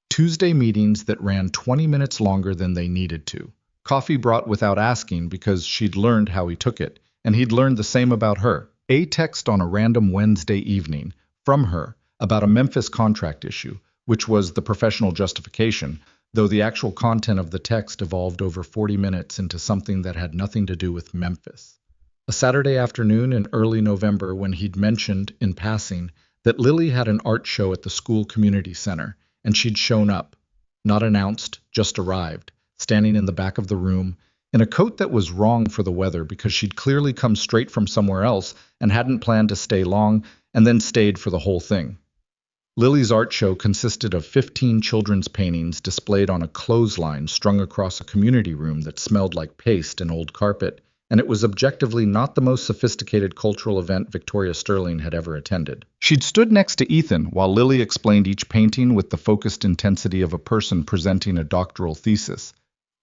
Tuesday meetings that ran 20 minutes longer than they needed to. Coffee brought without asking because she'd learned how he took it, and he'd learned the same about her. A text on a random Wednesday evening from her about a Memphis contract issue, which was the professional justification, though the actual content of the text evolved over 40 minutes into something that had nothing to do with Memphis. A Saturday afternoon in early November when he'd mentioned, in passing, that Lily had an art show at the school community center, and she'd shown up, not announced, just arrived, standing in the back of the room, in a coat that was wrong for the weather because she'd clearly come straight from somewhere else and hadn't planned to stay long, and then stayed for the whole thing. Lily's art show consisted of 15 children's paintings displayed on a clothesline strung across a community room that smelled like paste and old carpet, and it was objectively not the most sophisticated cultural event Victoria Sterling had ever attended. She'd stood next to Ethan while Lily explained each painting with the focused intensity of a person presenting a doctoral thesis,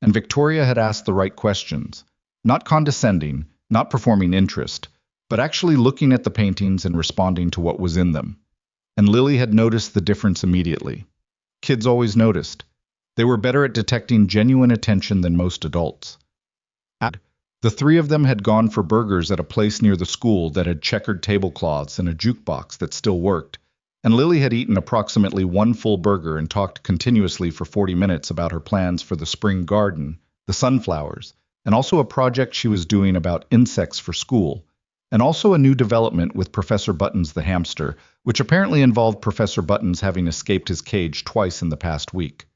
and Victoria had asked the right questions, not condescending, not performing interest, but actually looking at the paintings and responding to what was in them. And Lily had noticed the difference immediately. Kids always noticed. They were better at detecting genuine attention than most adults. The three of them had gone for burgers at a place near the school that had checkered tablecloths and a jukebox that still worked, and Lily had eaten approximately one full burger and talked continuously for 40 minutes about her plans for the spring garden, the sunflowers, and also a project she was doing about insects for school, and also a new development with Professor Buttons the hamster, which apparently involved Professor Buttons having escaped his cage twice in the past week.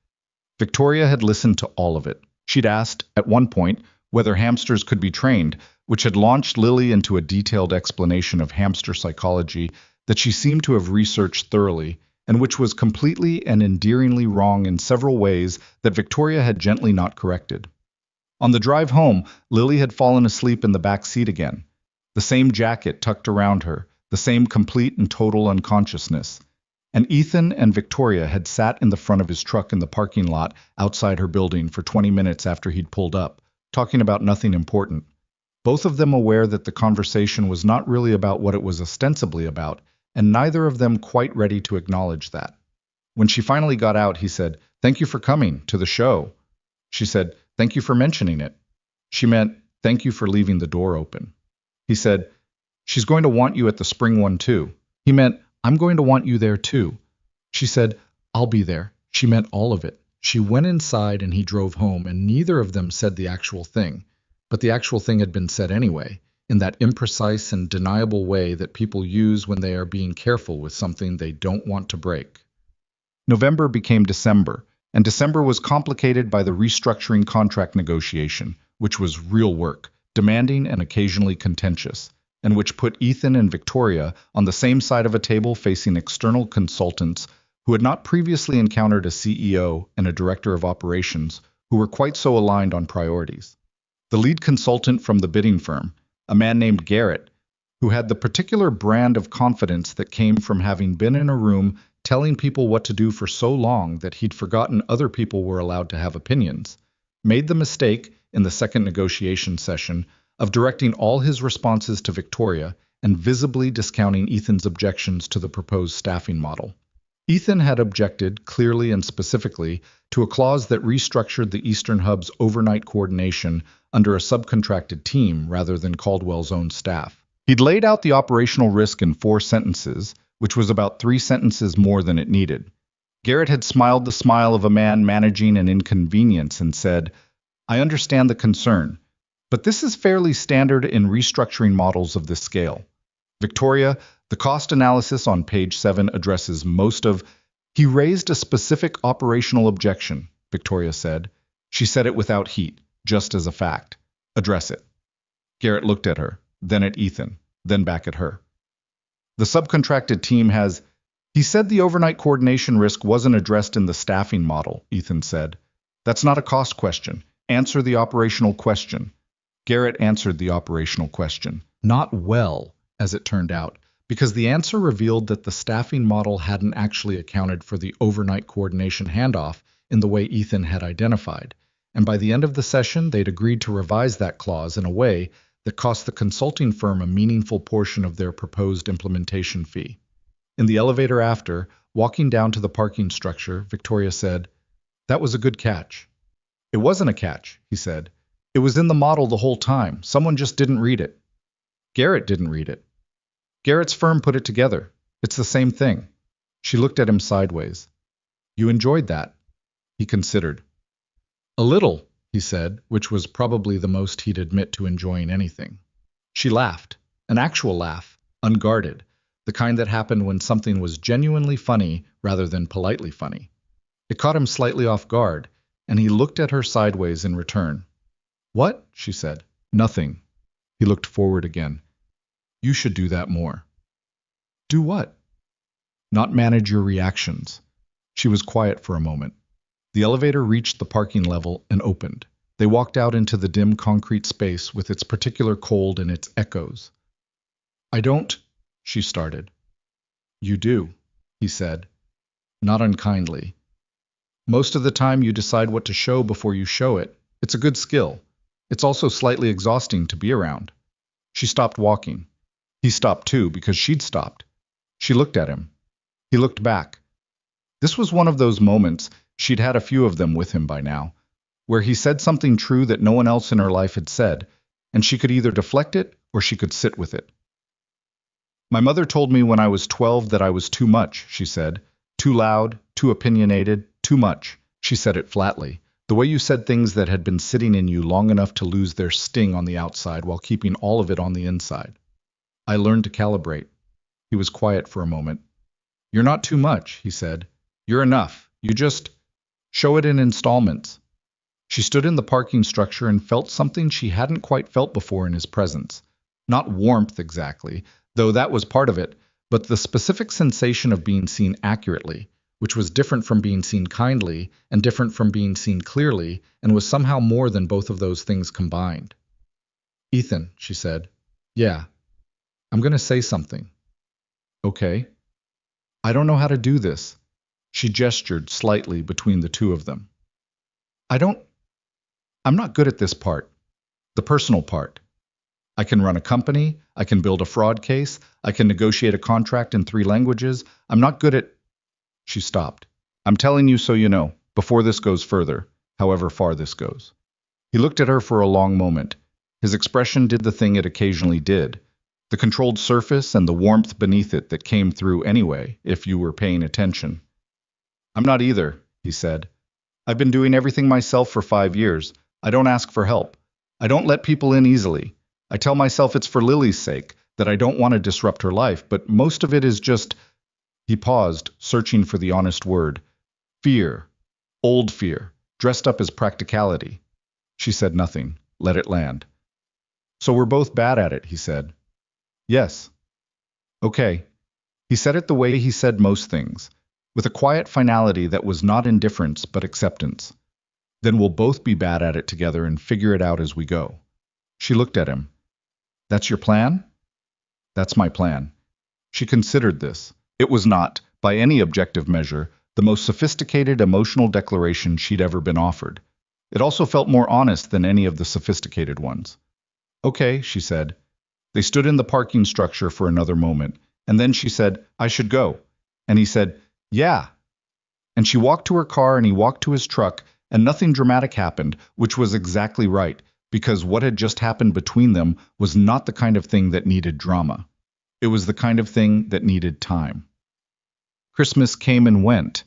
Victoria had listened to all of it. She'd asked, at one point, whether hamsters could be trained, which had launched Lily into a detailed explanation of hamster psychology that she seemed to have researched thoroughly, and which was completely and endearingly wrong in several ways that Victoria had gently not corrected. On the drive home, Lily had fallen asleep in the back seat again. The same jacket tucked around her, the same complete and total unconsciousness. And Ethan and Victoria had sat in the front of his truck in the parking lot outside her building for 20 minutes after he'd pulled up, talking about nothing important. Both of them aware that the conversation was not really about what it was ostensibly about, and neither of them quite ready to acknowledge that. When she finally got out, he said, "Thank you for coming to the show." She said, "Thank you for mentioning it." She meant, "Thank you for leaving the door open." He said, "She's going to want you at the spring one too." He meant, "I'm going to want you there too." She said, "I'll be there." She meant all of it. She went inside and he drove home, and neither of them said the actual thing. But the actual thing had been said anyway, in that imprecise and deniable way that people use when they are being careful with something they don't want to break. November became December, and December was complicated by the restructuring contract negotiation, which was real work, demanding and occasionally contentious, and which put Ethan and Victoria on the same side of a table facing external consultants who had not previously encountered a CEO and a director of operations who were quite so aligned on priorities. The lead consultant from the bidding firm, a man named Garrett, who had the particular brand of confidence that came from having been in a room telling people what to do for so long that he'd forgotten other people were allowed to have opinions, made the mistake, in the second negotiation session, of directing all his responses to Victoria and visibly discounting Ethan's objections to the proposed staffing model. Ethan had objected, clearly and specifically, to a clause that restructured the Eastern Hub's overnight coordination under a subcontracted team rather than Caldwell's own staff. He'd laid out the operational risk in 4 sentences, which was about 3 sentences more than it needed. Garrett had smiled the smile of a man managing an inconvenience and said, "I understand the concern, but this is fairly standard in restructuring models of this scale. Victoria, the cost analysis on page 7 addresses most of—" "He raised a specific operational objection," Victoria said. She said it without heat, just as a fact. "Address it." Garrett looked at her, then at Ethan, then back at her. "The subcontracted team has—" "He said the overnight coordination risk wasn't addressed in the staffing model," Ethan said. "That's not a cost question. Answer the operational question." Garrett answered the operational question. Not well, as it turned out, because the answer revealed that the staffing model hadn't actually accounted for the overnight coordination handoff in the way Ethan had identified, and by the end of the session they'd agreed to revise that clause in a way that cost the consulting firm a meaningful portion of their proposed implementation fee. In the elevator after, walking down to the parking structure, Victoria said, "That was a good catch." "It wasn't a catch," he said. "It was in the model the whole time. Someone just didn't read it." "Garrett didn't read it." "Garrett's firm put it together. It's the same thing." She looked at him sideways. "You enjoyed that?" He considered. "A little," he said, which was probably the most he'd admit to enjoying anything. She laughed, an actual laugh, unguarded, the kind that happened when something was genuinely funny rather than politely funny. It caught him slightly off guard, and he looked at her sideways in return. "What?" she said. "Nothing." He looked forward again. "You should do that more." "Do what?" "Not manage your reactions." She was quiet for a moment. The elevator reached the parking level and opened. They walked out into the dim concrete space with its particular cold and its echoes. "I don't—" she started. "You do," he said, not unkindly. "Most of the time you decide what to show before you show it. It's a good skill. It's also slightly exhausting to be around." She stopped walking. He stopped too, because she'd stopped. She looked at him. He looked back. This was one of those moments, she'd had a few of them with him by now, where he said something true that no one else in her life had said, and she could either deflect it or she could sit with it. "My mother told me when I was 12 that I was too much," she said. "Too loud, too opinionated, too much." She said it flatly, the way you said things that had been sitting in you long enough to lose their sting on the outside while keeping all of it on the inside. "I learned to calibrate." He was quiet for a moment. "You're not too much," he said. "You're enough. You just show it in installments." She stood in the parking structure and felt something she hadn't quite felt before in his presence. Not warmth exactly, though that was part of it, but the specific sensation of being seen accurately, which was different from being seen kindly and different from being seen clearly, and was somehow more than both of those things combined. "Ethan," she said. "Yeah. I'm going to say something." "Okay." "I don't know how to do this." She gestured slightly between the two of them. I'm not good at this part. The personal part. I can run a company, I can build a fraud case, I can negotiate a contract in 3 languages. I'm not good at—" She stopped. "I'm telling you so you know, before this goes further, however far this goes." He looked at her for a long moment. His expression did the thing it occasionally did. The controlled surface and the warmth beneath it that came through anyway, if you were paying attention. "I'm not either," he said. "I've been doing everything myself for 5 years. I don't ask for help. I don't let people in easily. I tell myself it's for Lily's sake, that I don't want to disrupt her life, but most of it is just—" He paused, searching for the honest word. "Fear. Old fear, dressed up as practicality." She said nothing, let it land. "So we're both bad at it," he said. "Yes." "Okay." He said it the way he said most things, with a quiet finality that was not indifference but acceptance. "Then we'll both be bad at it together and figure it out as we go." She looked at him. "That's your plan?" "That's my plan." She considered this. It was not, by any objective measure, the most sophisticated emotional declaration she'd ever been offered. It also felt more honest than any of the sophisticated ones. "Okay," she said. They stood in the parking structure for another moment, and then she said, "I should go." And he said, "Yeah." And she walked to her car and he walked to his truck, and nothing dramatic happened, which was exactly right, because what had just happened between them was not the kind of thing that needed drama. It was the kind of thing that needed time. Christmas came and went.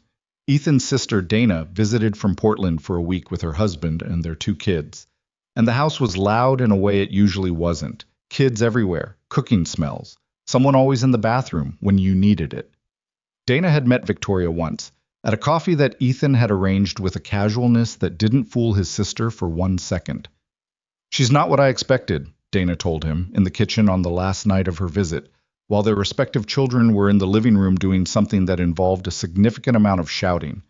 Ethan's sister Dana visited from Portland for a week with her husband and their 2 kids. And the house was loud in a way it usually wasn't. Kids everywhere, cooking smells, someone always in the bathroom when you needed it. Dana had met Victoria once, at a coffee that Ethan had arranged with a casualness that didn't fool his sister for 1 second. "She's not what I expected," Dana told him, in the kitchen on the last night of her visit, while their respective children were in the living room doing something that involved a significant amount of shouting.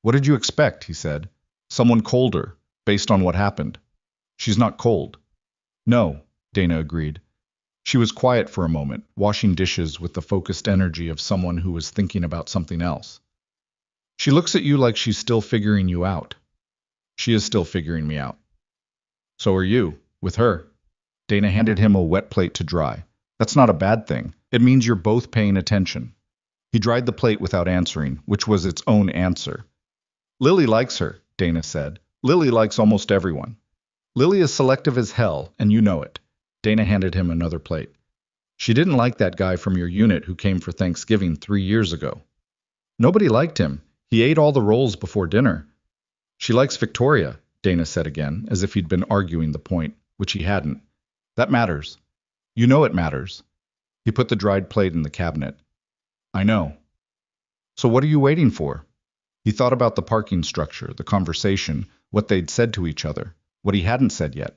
"What did you expect?" he said. "Someone colder, based on what happened." "She's not cold." "No," Dana agreed. She was quiet for a moment, washing dishes with the focused energy of someone who was thinking about something else. "She looks at you like she's still figuring you out." "She is still figuring me out." "So are you, with her." Dana handed him a wet plate to dry. "That's not a bad thing. It means you're both paying attention." He dried the plate without answering, which was its own answer. "Lily likes her," Dana said. "Lily likes almost everyone. Lily is selective as hell, and you know it." Dana handed him another plate. "She didn't like that guy from your unit who came for Thanksgiving 3 years ago." "Nobody liked him. He ate all the rolls before dinner." "She likes Victoria," Dana said again, as if he'd been arguing the point, which he hadn't. "That matters. You know it matters." He put the dried plate in the cabinet. "I know." "So what are you waiting for?" He thought about the parking structure, the conversation, what they'd said to each other, what he hadn't said yet.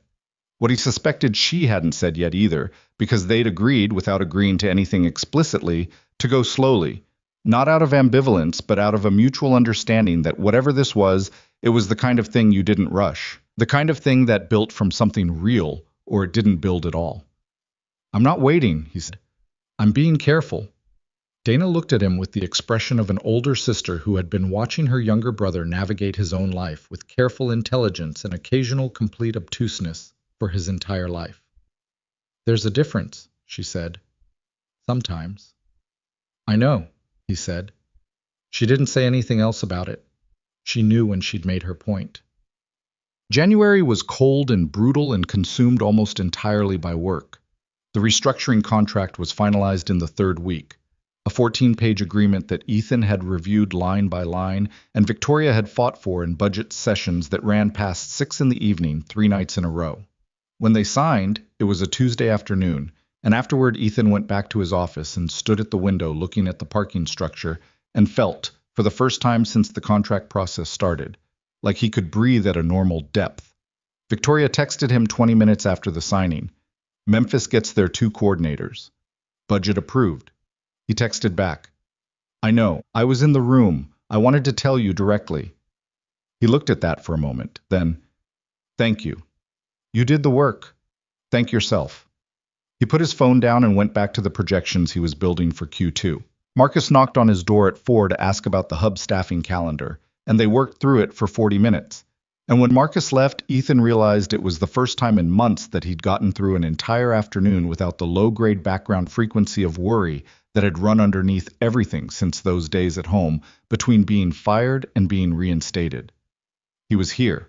What he suspected she hadn't said yet either, because they'd agreed, without agreeing to anything explicitly, to go slowly, not out of ambivalence, but out of a mutual understanding that whatever this was, it was the kind of thing you didn't rush, the kind of thing that built from something real, or it didn't build at all. "I'm not waiting," he said. "I'm being careful." Dana looked at him with the expression of an older sister who had been watching her younger brother navigate his own life with careful intelligence and occasional complete obtuseness for his entire life. "There's a difference," she said. "Sometimes." "I know," he said. She didn't say anything else about it. She knew when she'd made her point. January was cold and brutal and consumed almost entirely by work. The restructuring contract was finalized in the 3rd week, a 14-page agreement that Ethan had reviewed line by line and Victoria had fought for in budget sessions that ran past 6 in the evening 3 nights in a row. When they signed, it was a Tuesday afternoon, and afterward Ethan went back to his office and stood at the window looking at the parking structure and felt, for the first time since the contract process started, like he could breathe at a normal depth. Victoria texted him 20 minutes after the signing. "Memphis gets their 2 coordinators. Budget approved." He texted back. "I know. I was in the room. I wanted to tell you directly." He looked at that for a moment, then, "Thank you. You did the work. Thank yourself." He put his phone down and went back to the projections he was building for Q2. Marcus knocked on his door at 4 to ask about the hub staffing calendar, and they worked through it for 40 minutes. And when Marcus left, Ethan realized it was the first time in months that he'd gotten through an entire afternoon without the low-grade background frequency of worry that had run underneath everything since those days at home between being fired and being reinstated. He was here.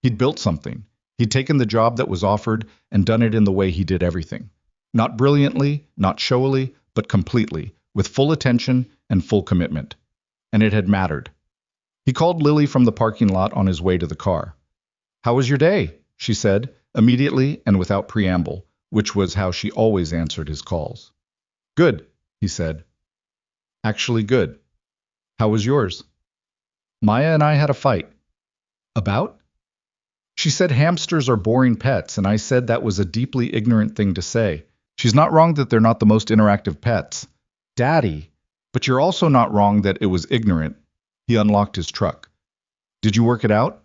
He'd built something. He'd taken the job that was offered and done it in the way he did everything. Not brilliantly, not showily, but completely, with full attention and full commitment. And it had mattered. He called Lily from the parking lot on his way to the car. "How was your day?" she said, immediately and without preamble, which was how she always answered his calls. "Good," he said. "Actually good. How was yours?" "Maya and I had a fight." "About?" "She said hamsters are boring pets, and I said that was a deeply ignorant thing to say. She's not wrong that they're not the most interactive pets." "Daddy, but you're also not wrong that it was ignorant." He unlocked his truck. "Did you work it out?"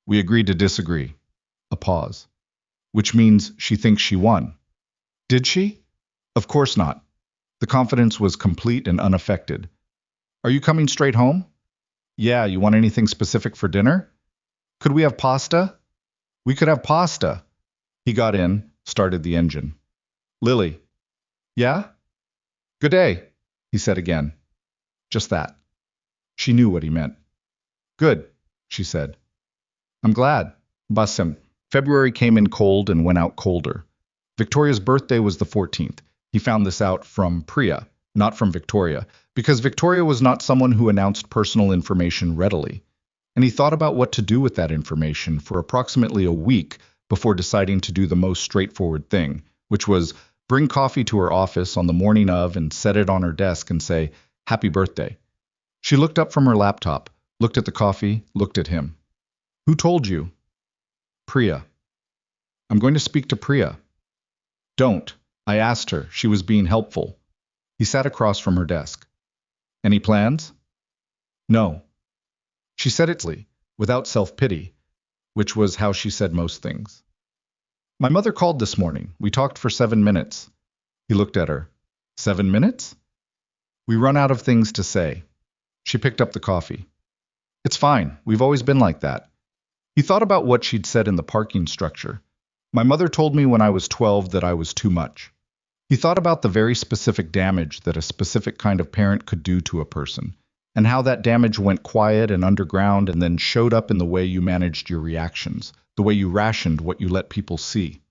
"We agreed to disagree." A pause. "Which means she thinks she won." "Did she?" "Of course not." The confidence was complete and unaffected. "Are you coming straight home?" "Yeah, you want anything specific for dinner?" "Could we have pasta?" "We could have pasta." He got in, started the engine. "Lily." "Yeah?" "Good day," he said again. Just that. She knew what he meant. "Good," she said. "I'm glad." Basim. February came in cold and went out colder. Victoria's birthday was the 14th. He found this out from Priya, not from Victoria, because Victoria was not someone who announced personal information readily. And he thought about what to do with that information for approximately a week before deciding to do the most straightforward thing, which was bring coffee to her office on the morning of and set it on her desk and say, "Happy birthday." She looked up from her laptop, looked at the coffee, looked at him. "Who told you?" "Priya." "I'm going to speak to Priya." "Don't." I asked her. She was being helpful. He sat across from her desk. "Any plans?" "No." She said it without self-pity, which was how she said most things. "My mother called this morning. We talked for 7 minutes." He looked at her. 7 minutes? "We run out of things to say." She picked up the coffee. "It's fine. We've always been like that." He thought about what she'd said in the parking structure. "My mother told me when I was 12 that I was too much." He thought about the very specific damage that a specific kind of parent could do to a person, and how that damage went quiet and underground and then showed up in the way you managed your reactions, the way you rationed what you let people see.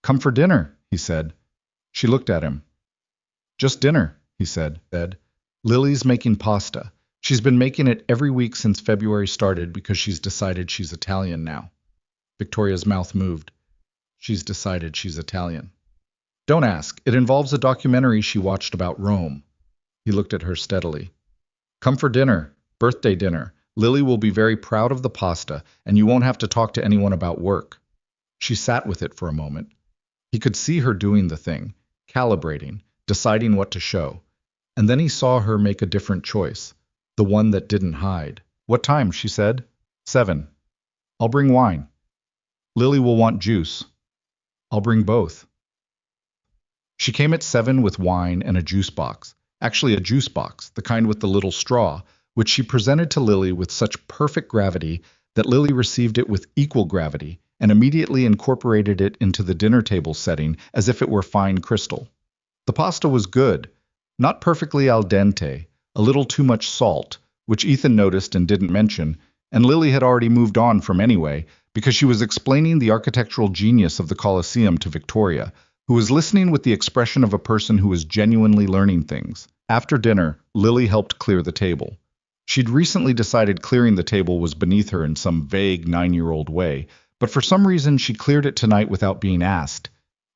"Come for dinner," he said. She looked at him. "Just dinner," he said. "Lily's making pasta. She's been making it every week since February started because she's decided she's Italian now." Victoria's mouth moved. "She's decided she's Italian." "Don't ask. It involves a documentary she watched about Rome." He looked at her steadily. "Come for dinner, birthday dinner. Lily will be very proud of the pasta, and you won't have to talk to anyone about work." She sat with it for a moment. He could see her doing the thing, calibrating, deciding what to show. And then he saw her make a different choice, the one that didn't hide. "What time?" she said. 7. "I'll bring wine." "Lily will want juice." "I'll bring both." She came at 7 with wine and a juice box. Actually a juice box, the kind with the little straw, which she presented to Lily with such perfect gravity that Lily received it with equal gravity and immediately incorporated it into the dinner table setting as if it were fine crystal. The pasta was good, not perfectly al dente, a little too much salt, which Ethan noticed and didn't mention, and Lily had already moved on from anyway, because she was explaining the architectural genius of the Colosseum to Victoria, who was listening with the expression of a person who was genuinely learning things. After dinner, Lily helped clear the table. She'd recently decided clearing the table was beneath her in some vague 9-year-old way, but for some reason she cleared it tonight without being asked.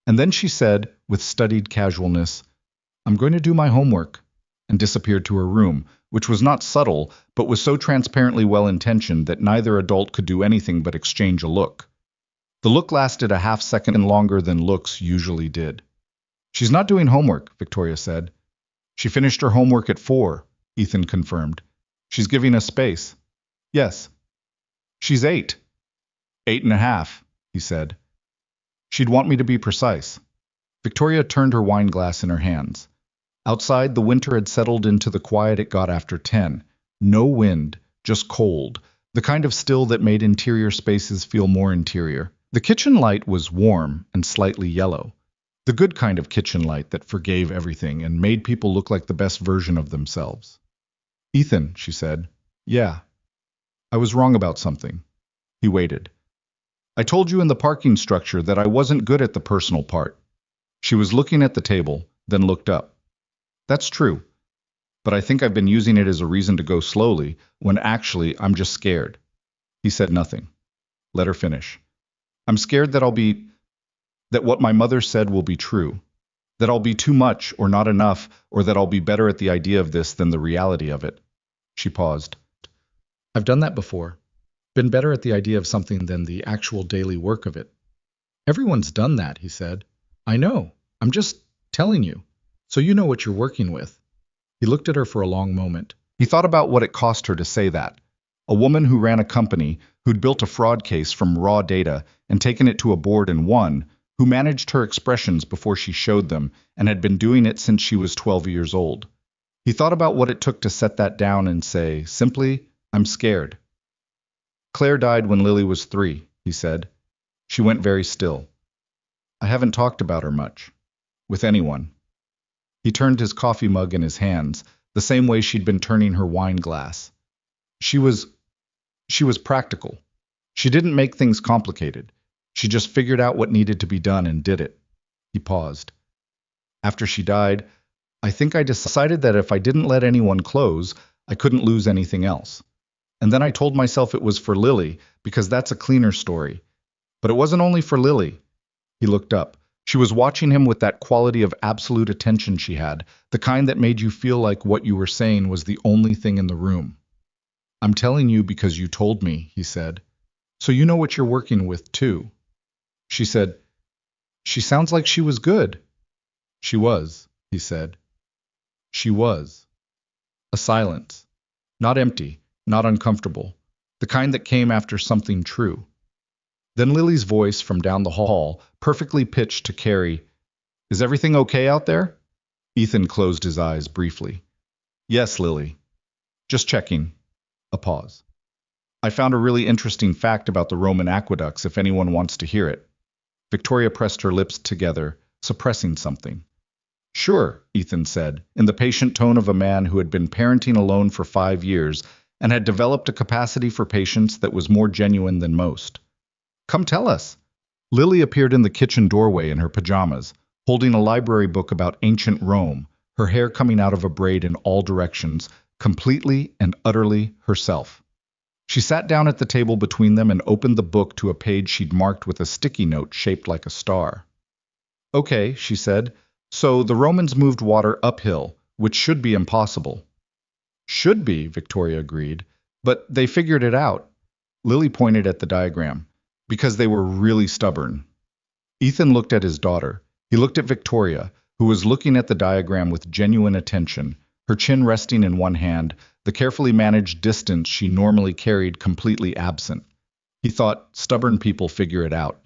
And then she said, with studied casualness, "I'm going to do my homework," and disappeared to her room, which was not subtle, but was so transparently well-intentioned that neither adult could do anything but exchange a look. The look lasted a half-second longer than looks usually did. "She's not doing homework," Victoria said. "She finished her homework at 4, Ethan confirmed. "She's giving us space." "Yes." "She's 8. 8.5, he said. "She'd want me to be precise." Victoria turned her wine glass in her hands. Outside, the winter had settled into the quiet it got after 10. No wind, just cold, the kind of still that made interior spaces feel more interior. The kitchen light was warm and slightly yellow. The good kind of kitchen light that forgave everything and made people look like the best version of themselves. "Ethan," she said. "Yeah." "I was wrong about something." He waited. "I told you in the parking structure that I wasn't good at the personal part." She was looking at the table, then looked up. "That's true. But I think I've been using it as a reason to go slowly, when actually I'm just scared." He said nothing. Let her finish. "I'm scared that that what my mother said will be true. That I'll be too much or not enough, or that I'll be better at the idea of this than the reality of it." She paused. "I've done that before. Been better at the idea of something than the actual daily work of it." "Everyone's done that," he said. "I know. I'm just telling you, so you know what you're working with." He looked at her for a long moment. He thought about what it cost her to say that. A woman who ran a company, who'd built a fraud case from raw data and taken it to a board and won, who managed her expressions before she showed them and had been doing it since she was 12 years old. He thought about what it took to set that down and say, simply, "I'm scared." "Claire died when Lily was 3, he said. She went very still. I haven't talked about her much. With anyone." He turned his coffee mug in his hands, the same way she'd been turning her wine glass. She was practical. She didn't make things complicated. She just figured out what needed to be done and did it. He paused. "After she died, I think I decided that if I didn't let anyone close, I couldn't lose anything else. And then I told myself it was for Lily, because that's a cleaner story. But it wasn't only for Lily. He looked up. She was watching him with that quality of absolute attention she had, the kind that made you feel like what you were saying was the only thing in the room. I'm telling you because you told me, he said. So you know what you're working with, too. She said, she sounds like she was good. She was, he said. She was. A silence. Not empty, not uncomfortable. The kind that came after something true. Then Lily's voice from down the hall, perfectly pitched to Carrie, "Is everything okay out there?" Ethan closed his eyes briefly. "Yes, Lily. Just checking." A pause. "I found a really interesting fact about the Roman aqueducts if anyone wants to hear it." Victoria pressed her lips together, suppressing something. "Sure," Ethan said, in the patient tone of a man who had been parenting alone for 5 years and had developed a capacity for patience that was more genuine than most. "Come tell us." Lily appeared in the kitchen doorway in her pajamas, holding a library book about ancient Rome, her hair coming out of a braid in all directions, completely and utterly herself. She sat down at the table between them and opened the book to a page she'd marked with a sticky note shaped like a star. "Okay," she said, "so the Romans moved water uphill, which should be impossible." "Should be," Victoria agreed, "but they figured it out." Lily pointed at the diagram. "Because they were really stubborn." Ethan looked at his daughter. He looked at Victoria, who was looking at the diagram with genuine attention, her chin resting in one hand, the carefully managed distance she normally carried completely absent. He thought, stubborn people figure it out.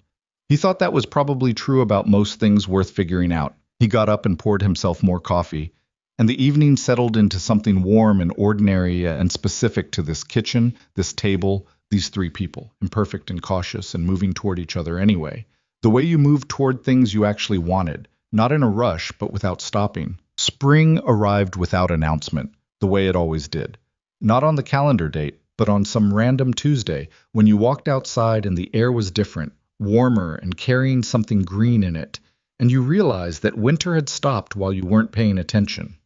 He thought that was probably true about most things worth figuring out. He got up and poured himself more coffee, and the evening settled into something warm and ordinary and specific to this kitchen, this table, these 3 people, imperfect and cautious and moving toward each other anyway. The way you moved toward things you actually wanted, not in a rush, but without stopping. Spring arrived without announcement, the way it always did. Not on the calendar date, but on some random Tuesday, when you walked outside and the air was different, warmer and carrying something green in it, and you realized that winter had stopped while you weren't paying attention.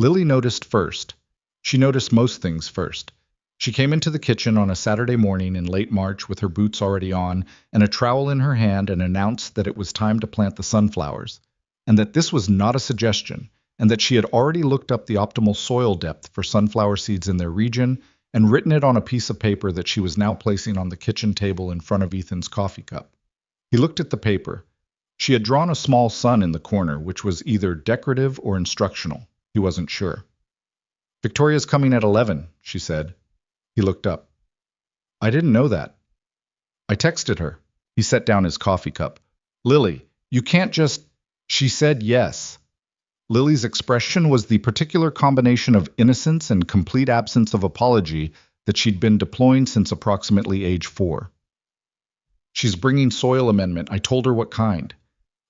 Lily noticed first. She noticed most things first. She came into the kitchen on a Saturday morning in late March with her boots already on and a trowel in her hand and announced that it was time to plant the sunflowers, and that this was not a suggestion, and that she had already looked up the optimal soil depth for sunflower seeds in their region and written it on a piece of paper that she was now placing on the kitchen table in front of Ethan's coffee cup. He looked at the paper. She had drawn a small sun in the corner, which was either decorative or instructional. He wasn't sure. "Victoria's coming at 11, she said. He looked up. "I didn't know that." "I texted her." He set down his coffee cup. "Lily, you can't just—" She said yes. Lily's expression was the particular combination of innocence and complete absence of apology that she'd been deploying since approximately age 4. "She's bringing soil amendment. I told her what kind."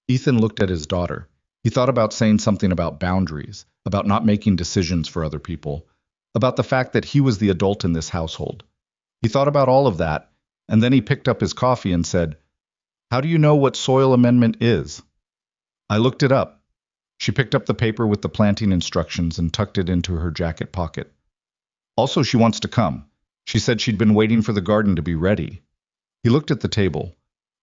Ethan looked at his daughter. He thought about saying something about boundaries, about not making decisions for other people, about the fact that he was the adult in this household. He thought about all of that, and then he picked up his coffee and said, "How do you know what soil amendment is?" "I looked it up." She picked up the paper with the planting instructions and tucked it into her jacket pocket. "Also, she wants to come. She said she'd been waiting for the garden to be ready." He looked at the table.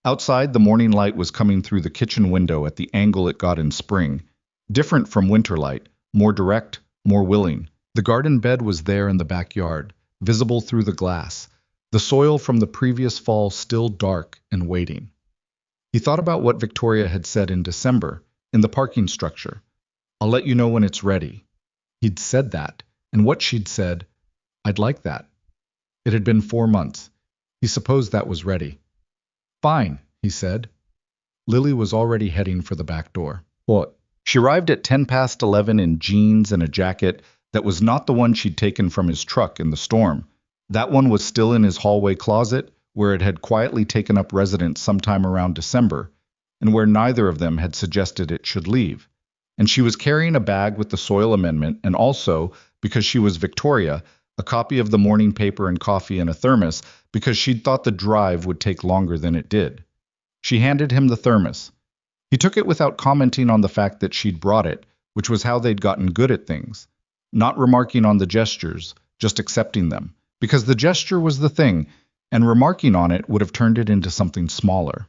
Outside, the morning light was coming through the kitchen window at the angle it got in spring, different from winter light, more direct, more willing. The garden bed was there in the backyard, visible through the glass, the soil from the previous fall still dark and waiting. He thought about what Victoria had said in December, in the parking structure. "I'll let you know when it's ready." He'd said that, and what she'd said, "I'd like that." It had been 4 months. He supposed that was ready. "Fine," he said. Lily was already heading for the back door. What? She arrived at 11:10 in jeans and a jacket that was not the one she'd taken from his truck in the storm. That one was still in his hallway closet, where it had quietly taken up residence sometime around December, and where neither of them had suggested it should leave. And she was carrying a bag with the soil amendment, and also, because she was Victoria, a copy of the morning paper and coffee in a thermos, because she'd thought the drive would take longer than it did. She handed him the thermos. He took it without commenting on the fact that she'd brought it, which was how they'd gotten good at things. Not remarking on the gestures, just accepting them, because the gesture was the thing, and remarking on it would have turned it into something smaller.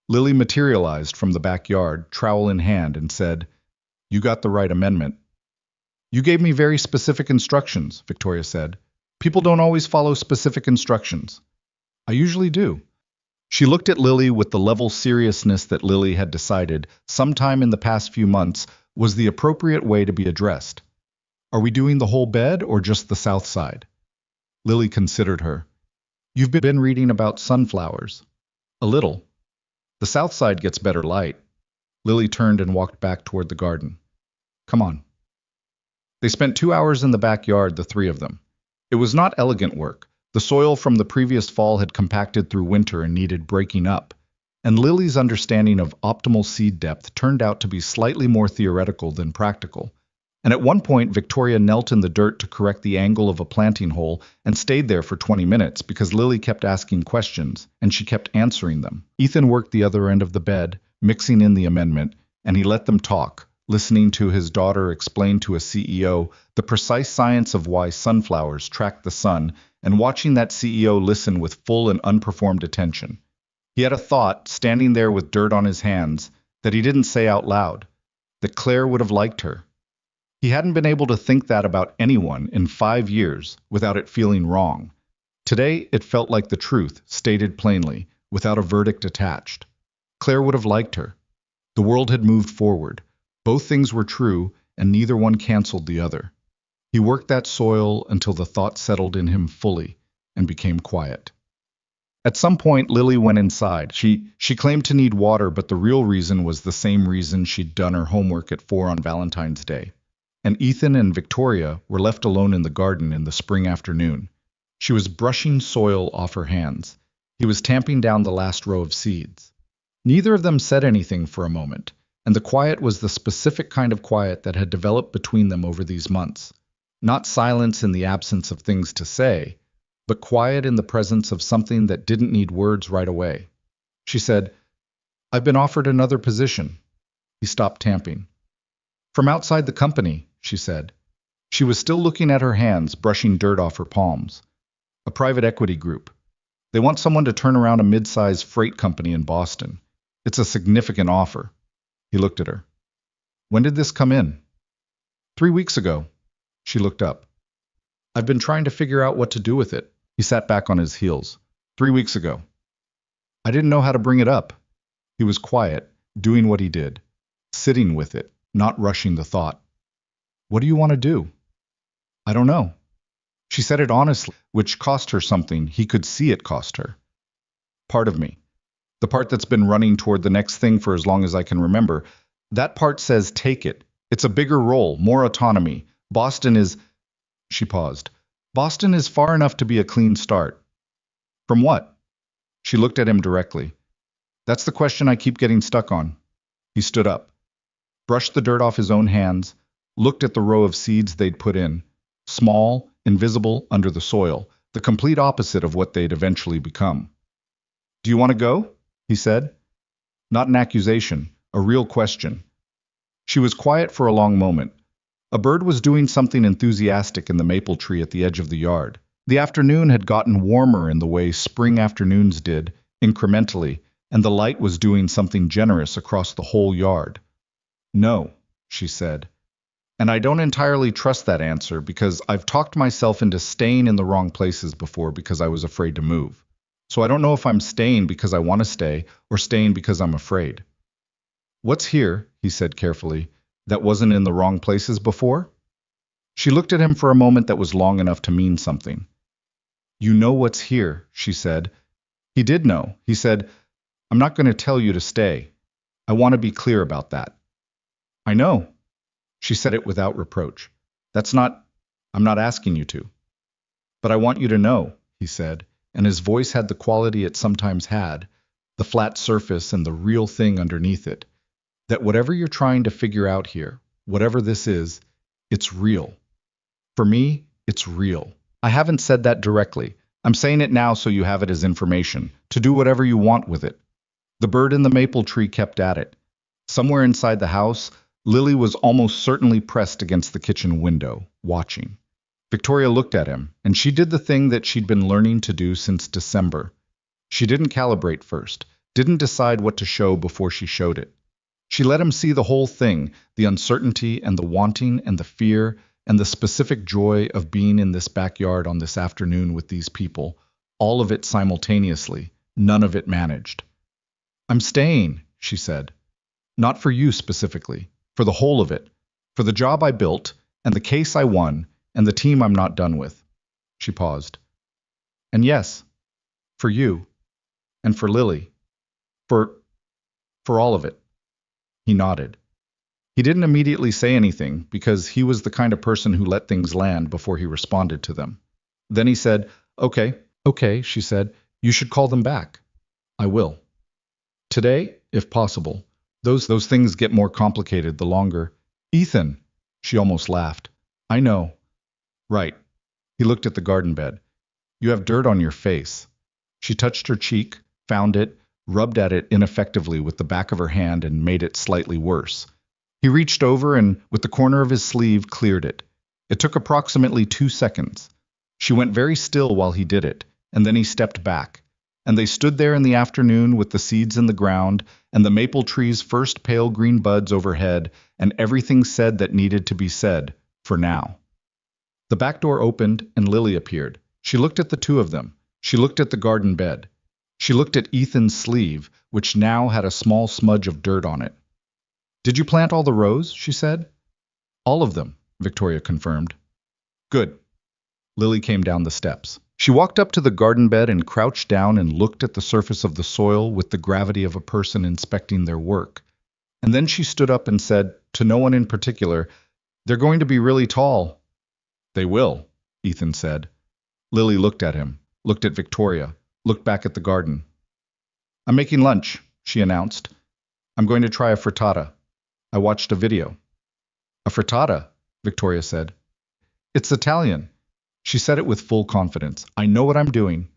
Lily materialized from the backyard, trowel in hand, and said, "You got the right amendment." "You gave me very specific instructions," Victoria said. "People don't always follow specific instructions." "I usually do." She looked at Lily with the level seriousness that Lily had decided, sometime in the past few months, was the appropriate way to be addressed. "Are we doing the whole bed or just the south side?" Lily considered her. "You've been reading about sunflowers." "A little. The south side gets better light." Lily turned and walked back toward the garden. "Come on." They spent 2 hours in the backyard, the three of them. It was not elegant work. The soil from the previous fall had compacted through winter and needed breaking up. And Lily's understanding of optimal seed depth turned out to be slightly more theoretical than practical. And at one point, Victoria knelt in the dirt to correct the angle of a planting hole and stayed there for 20 minutes because Lily kept asking questions, and she kept answering them. Ethan worked the other end of the bed, mixing in the amendment, and he let them talk, listening to his daughter explain to a CEO the precise science of why sunflowers track the sun, and watching that CEO listen with full and unperformed attention. He had a thought, standing there with dirt on his hands, that he didn't say out loud, that Claire would have liked her. He hadn't been able to think that about anyone in 5 years without it feeling wrong. Today, it felt like the truth, stated plainly, without a verdict attached. Claire would have liked her. The world had moved forward. Both things were true, and neither one canceled the other. He worked that soil until the thought settled in him fully and became quiet. At some point, Lily went inside. She claimed to need water, but the real reason was the same reason she'd done her homework at 4 on Valentine's Day. And Ethan and Victoria were left alone in the garden in the spring afternoon. She was brushing soil off her hands. He was tamping down the last row of seeds. Neither of them said anything for a moment, and the quiet was the specific kind of quiet that had developed between them over these months. Not silence in the absence of things to say, but quiet in the presence of something that didn't need words right away. She said, "I've been offered another position." He stopped tamping. "From outside the company," she said. She was still looking at her hands, brushing dirt off her palms. "A private equity group. They want someone to turn around a mid-sized freight company in Boston. It's a significant offer." He looked at her. "When did this come in?" 3 weeks ago." She looked up. "I've been trying to figure out what to do with it." He sat back on his heels. 3 weeks ago. "I didn't know how to bring it up." He was quiet, doing what he did, sitting with it, not rushing the thought. "What do you want to do?" "I don't know." She said it honestly, which cost her something. He could see it cost her. "Part of me. The part that's been running toward the next thing for as long as I can remember. That part says take it. It's a bigger role, more autonomy. Boston is..." She paused. "Boston is far enough to be a clean start." "From what?" She looked at him directly. "That's the question I keep getting stuck on." He stood up, brushed the dirt off his own hands, looked at the row of seeds they'd put in, small, invisible under the soil, the complete opposite of what they'd eventually become. "Do you want to go?" he said. Not an accusation, a real question. She was quiet for a long moment. A bird was doing something enthusiastic in the maple tree at the edge of the yard. The afternoon had gotten warmer in the way spring afternoons did, incrementally, and the light was doing something generous across the whole yard. "No," she said. And I don't entirely trust that answer because I've talked myself into staying in the wrong places before because I was afraid to move. So I don't know if I'm staying because I want to stay or staying because I'm afraid. "What's here," he said carefully, "that wasn't in the wrong places before?" She looked at him for a moment that was long enough to mean something. "You know what's here," she said. He did know. He said, "I'm not going to tell you to stay. I want to be clear about that." "I know." She said it without reproach. "I'm not asking you to." "But I want you to know," he said, and his voice had the quality it sometimes had, the flat surface and the real thing underneath it, that whatever you're trying to figure out here, whatever this is, it's real. For me, it's real. I haven't said that directly. I'm saying it now so you have it as information, to do whatever you want with it. The bird in the maple tree kept at it. Somewhere inside the house, Lily was almost certainly pressed against the kitchen window, watching. Victoria looked at him, and she did the thing that she'd been learning to do since December. She didn't calibrate first, didn't decide what to show before she showed it. She let him see the whole thing, the uncertainty and the wanting and the fear and the specific joy of being in this backyard on this afternoon with these people, all of it simultaneously, none of it managed. "I'm staying," she said. "Not for you specifically, for the whole of it, for the job I built, and the case I won, and the team I'm not done with." She paused. "And yes, for you, and for Lily, for all of it." He nodded. He didn't immediately say anything because he was the kind of person who let things land before he responded to them. Then he said, Okay, she said. "You should call them back." "I will. Today, if possible. Those things get more complicated the longer." "Ethan," she almost laughed. "I know." "Right." He looked at the garden bed. "You have dirt on your face." She touched her cheek, found it, rubbed at it ineffectively with the back of her hand and made it slightly worse. He reached over and, with the corner of his sleeve, cleared it. It took approximately 2 seconds. She went very still while he did it, and then he stepped back. And they stood there in the afternoon with the seeds in the ground, and the maple tree's first pale green buds overhead, and everything said that needed to be said, for now. The back door opened, and Lily appeared. She looked at the two of them. She looked at the garden bed. She looked at Ethan's sleeve, which now had a small smudge of dirt on it. "Did you plant all the rows?" she said. "All of them," Victoria confirmed. "Good." Lily came down the steps. She walked up to the garden bed and crouched down and looked at the surface of the soil with the gravity of a person inspecting their work. And then she stood up and said, to no one in particular, "They're going to be really tall." "They will," Ethan said. Lily looked at him, looked at Victoria, looked back at the garden. "I'm making lunch," she announced. "I'm going to try a frittata. I watched a video." "A frittata?" Victoria said. "It's Italian." She said it with full confidence. "I know what I'm doing."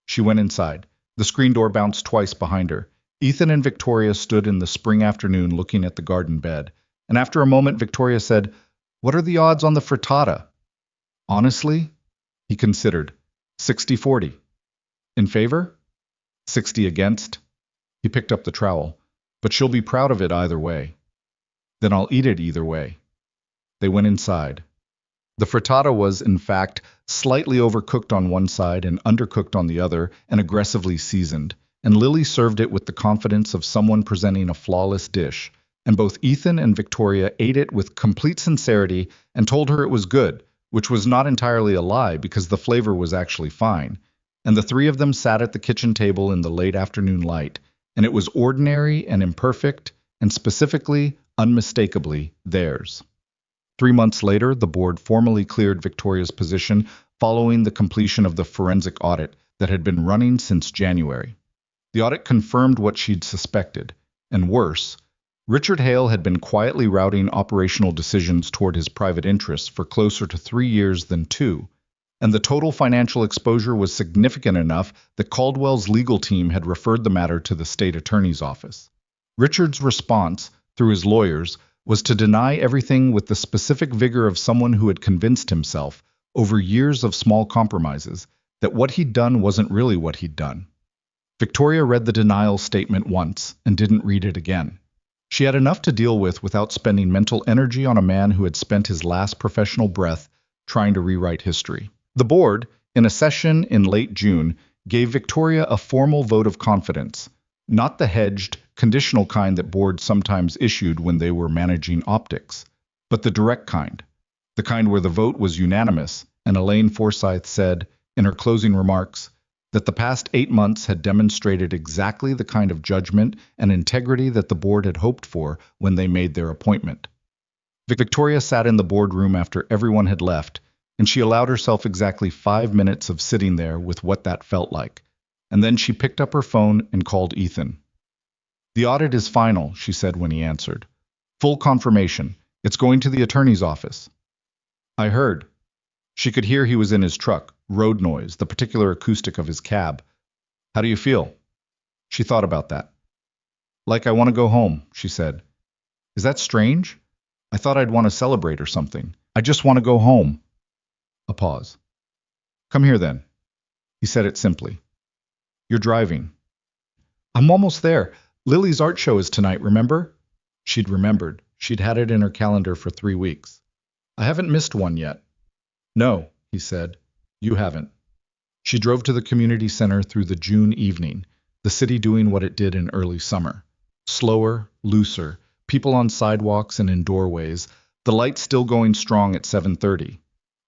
She went inside. The screen door bounced twice behind her. Ethan and Victoria stood in the spring afternoon looking at the garden bed. And after a moment, Victoria said, "What are the odds on the frittata?" "Honestly," he considered, 60-40. "In favor?" 60 against. He picked up the trowel. "But she'll be proud of it either way." "Then I'll eat it either way." They went inside. The frittata was, in fact, slightly overcooked on one side and undercooked on the other, and aggressively seasoned, and Lily served it with the confidence of someone presenting a flawless dish, and both Ethan and Victoria ate it with complete sincerity and told her it was good, which was not entirely a lie because the flavor was actually fine. And the three of them sat at the kitchen table in the late afternoon light, and it was ordinary and imperfect, and specifically, unmistakably, theirs. 3 months later, the board formally cleared Victoria's position following the completion of the forensic audit that had been running since January. The audit confirmed what she'd suspected, and worse, Richard Hale had been quietly routing operational decisions toward his private interests for closer to 3 years than 2, and the total financial exposure was significant enough that Caldwell's legal team had referred the matter to the state attorney's office. Richard's response, through his lawyers, was to deny everything with the specific vigor of someone who had convinced himself, over years of small compromises, that what he'd done wasn't really what he'd done. Victoria read the denial statement once and didn't read it again. She had enough to deal with without spending mental energy on a man who had spent his last professional breath trying to rewrite history. The board, in a session in late June, gave Victoria a formal vote of confidence, not the hedged, conditional kind that boards sometimes issued when they were managing optics, but the direct kind, the kind where the vote was unanimous, and Elaine Forsyth said, in her closing remarks, that the past 8 months had demonstrated exactly the kind of judgment and integrity that the board had hoped for when they made their appointment. Victoria sat in the boardroom after everyone had left, and she allowed herself exactly 5 minutes of sitting there with what that felt like. And then she picked up her phone and called Ethan. "The audit is final," she said when he answered. "Full confirmation. It's going to the attorney's office." "I heard." She could hear he was in his truck, road noise, the particular acoustic of his cab. "How do you feel?" She thought about that. "Like I want to go home," she said. "Is that strange?" I thought I'd want to celebrate or something. I just want to go home. A pause. Come here then. He said it simply. You're driving. I'm almost there. Lily's art show is tonight, remember? She'd remembered. She'd had it in her calendar for 3 weeks. I haven't missed one yet. No, he said. You haven't. She drove to the community center through the June evening, the city doing what it did in early summer. Slower, looser, people on sidewalks and in doorways, the light still going strong at 7:30.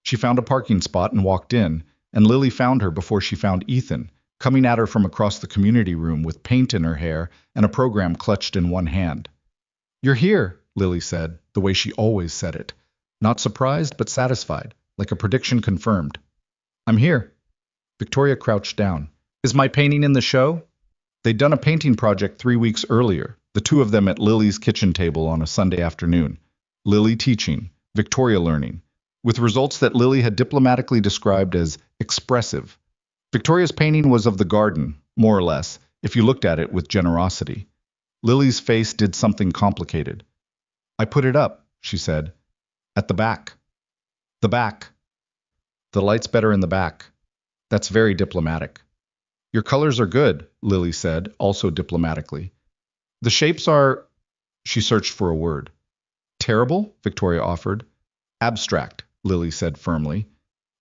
She found a parking spot and walked in, and Lily found her before she found Ethan, coming at her from across the community room with paint in her hair and a program clutched in one hand. You're here, Lily said, the way she always said it. Not surprised, but satisfied, like a prediction confirmed. I'm here. Victoria crouched down. Is my painting in the show? They'd done a painting project 3 weeks earlier, the two of them at Lily's kitchen table on a Sunday afternoon. Lily teaching, Victoria learning, with results that Lily had diplomatically described as expressive. Victoria's painting was of the garden, more or less, if you looked at it with generosity. Lily's face did something complicated. I put it up, she said. At the back. The back. The light's better in the back. That's very diplomatic. Your colors are good, Lily said, also diplomatically. The shapes are... She searched for a word. Terrible, Victoria offered. Abstract, Lily said firmly.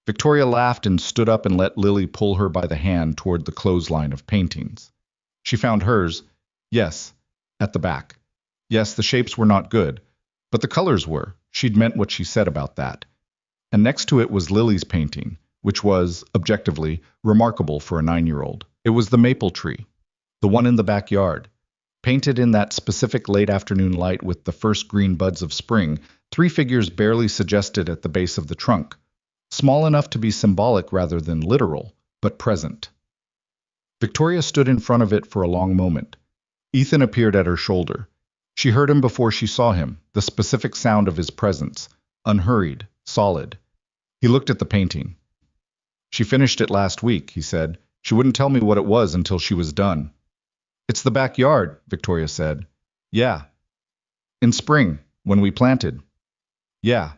Victoria laughed and stood up and let Lily pull her by the hand toward the clothesline of paintings. She found hers, yes, at the back. Yes, the shapes were not good, but the colors were. She'd meant what she said about that. And next to it was Lily's painting, which was, objectively, remarkable for a 9-year-old. It was the maple tree, the one in the backyard. Painted in that specific late afternoon light with the first green buds of spring, 3 figures barely suggested at the base of the trunk. Small enough to be symbolic rather than literal, but present. Victoria stood in front of it for a long moment. Ethan appeared at her shoulder. She heard him before she saw him, the specific sound of his presence, unhurried, solid. He looked at the painting. She finished it last week, he said. She wouldn't tell me what it was until she was done. It's the backyard, Victoria said. Yeah. In spring, when we planted. Yeah.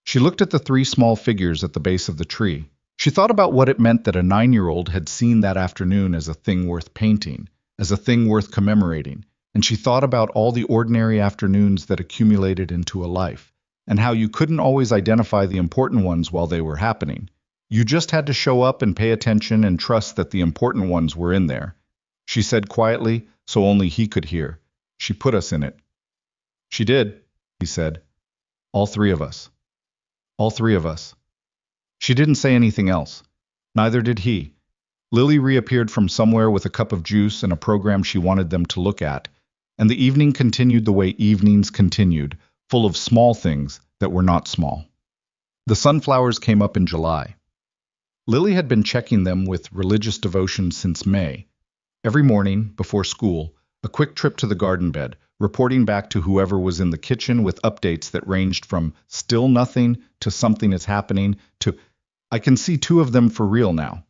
She looked at the 3 small figures at the base of the tree. She thought about what it meant that a 9-year-old had seen that afternoon as a thing worth painting, as a thing worth commemorating, and she thought about all the ordinary afternoons that accumulated into a life, and how you couldn't always identify the important ones while they were happening. You just had to show up and pay attention and trust that the important ones were in there. She said quietly, so only he could hear. She put us in it. She did, he said. All 3 of us. All 3 of us. She didn't say anything else. Neither did he. Lily reappeared from somewhere with a cup of juice and a program she wanted them to look at, and the evening continued the way evenings continued, full of small things that were not small. The sunflowers came up in July. Lily had been checking them with religious devotion since May. Every morning, before school, a quick trip to the garden bed, reporting back to whoever was in the kitchen with updates that ranged from still nothing to something is happening to, I can see 2 of them for real now.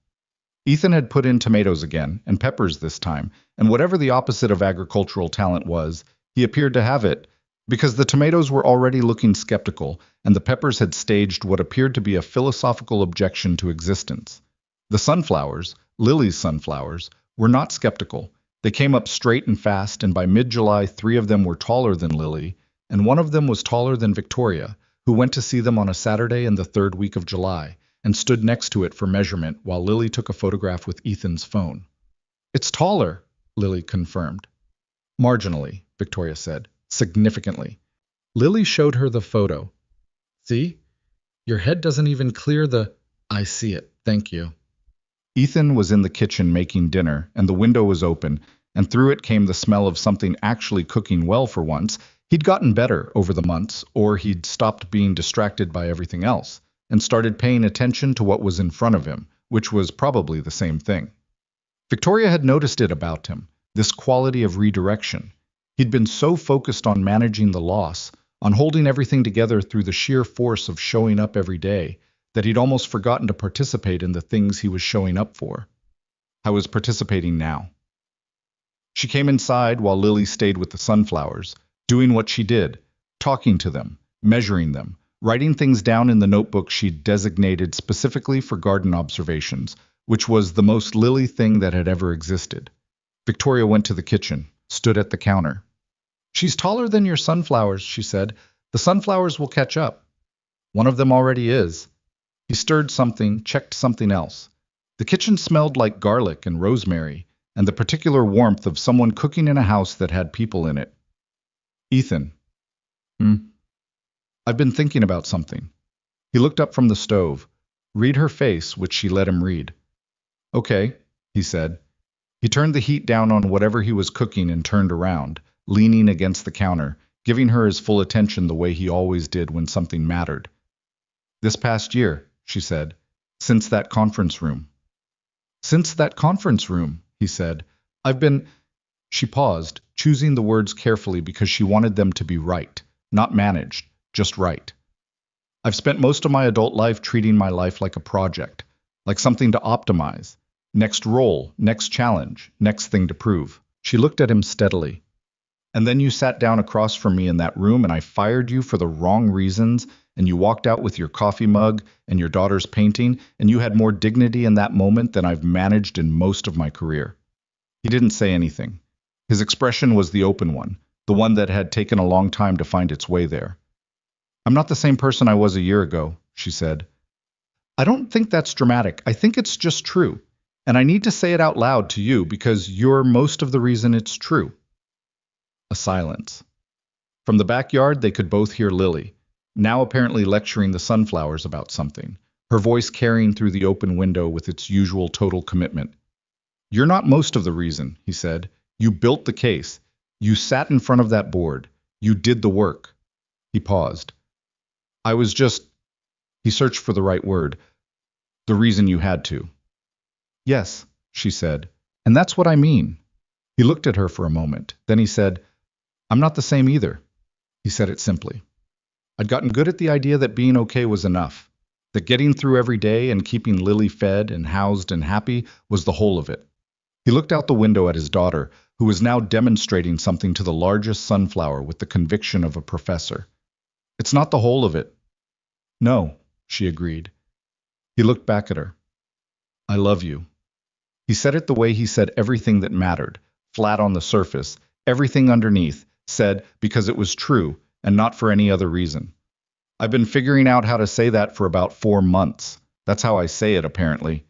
Ethan had put in tomatoes again, and peppers this time, and whatever the opposite of agricultural talent was, he appeared to have it, because the tomatoes were already looking skeptical, and the peppers had staged what appeared to be a philosophical objection to existence. The sunflowers, Lily's sunflowers, were not skeptical. They came up straight and fast, and by mid-July 3 of them were taller than Lily, and one of them was taller than Victoria, who went to see them on a Saturday in the 3rd week of July, and stood next to it for measurement while Lily took a photograph with Ethan's phone. It's taller, Lily confirmed. Marginally, Victoria said. Significantly. Lily showed her the photo. See? Your head doesn't even clear the... I see it, thank you. Ethan was in the kitchen making dinner, and the window was open, and through it came the smell of something actually cooking well for once. He'd gotten better over the months, or he'd stopped being distracted by everything else, and started paying attention to what was in front of him, which was probably the same thing. Victoria had noticed it about him, this quality of redirection. He'd been so focused on managing the loss, on holding everything together through the sheer force of showing up every day, that he'd almost forgotten to participate in the things he was showing up for. I was participating now. She came inside while Lily stayed with the sunflowers, doing what she did, talking to them, measuring them, writing things down in the notebook she'd designated specifically for garden observations, which was the most Lily thing that had ever existed. Victoria went to the kitchen, stood at the counter. "She's taller than your sunflowers," she said. "The sunflowers will catch up." "One of them already is." He stirred something, checked something else. The kitchen smelled like garlic and rosemary, and the particular warmth of someone cooking in a house that had people in it. "Ethan." "Hmm?" "I've been thinking about something." He looked up from the stove. Read her face, which she let him read. "Okay," he said. He turned the heat down on whatever he was cooking and turned around, leaning against the counter, giving her his full attention the way he always did when something mattered. "This past year," she said, "since that conference room." "Since that conference room," he said, "I've been—" She paused, choosing the words carefully because she wanted them to be right, not managed, just right. "I've spent most of my adult life treating my life like a project, like something to optimize. Next role, next challenge, next thing to prove." She looked at him steadily. "And then you sat down across from me in that room and I fired you for the wrong reasons, and you walked out with your coffee mug and your daughter's painting, and you had more dignity in that moment than I've managed in most of my career." He didn't say anything. His expression was the open one, the one that had taken a long time to find its way there. "I'm not the same person I was a year ago," she said. "I don't think that's dramatic. I think it's just true. And I need to say it out loud to you because you're most of the reason it's true." A silence. From the backyard, they could both hear Lily, now apparently lecturing the sunflowers about something, her voice carrying through the open window with its usual total commitment. "You're not most of the reason," he said. "You built the case. You sat in front of that board. You did the work." He paused. "I was just—" He searched for the right word. "The reason you had to." "Yes," she said, "and that's what I mean." He looked at her for a moment. Then he said, "I'm not the same either." He said it simply. "I'd gotten good at the idea that being okay was enough, that getting through every day and keeping Lily fed and housed and happy was the whole of it." He looked out the window at his daughter, who was now demonstrating something to the largest sunflower with the conviction of a professor. "It's not the whole of it." "No," she agreed. He looked back at her. "I love you." He said it the way he said everything that mattered, flat on the surface, everything underneath, said because it was true and not for any other reason. "I've been figuring out how to say that for about 4 months. That's how I say it, apparently."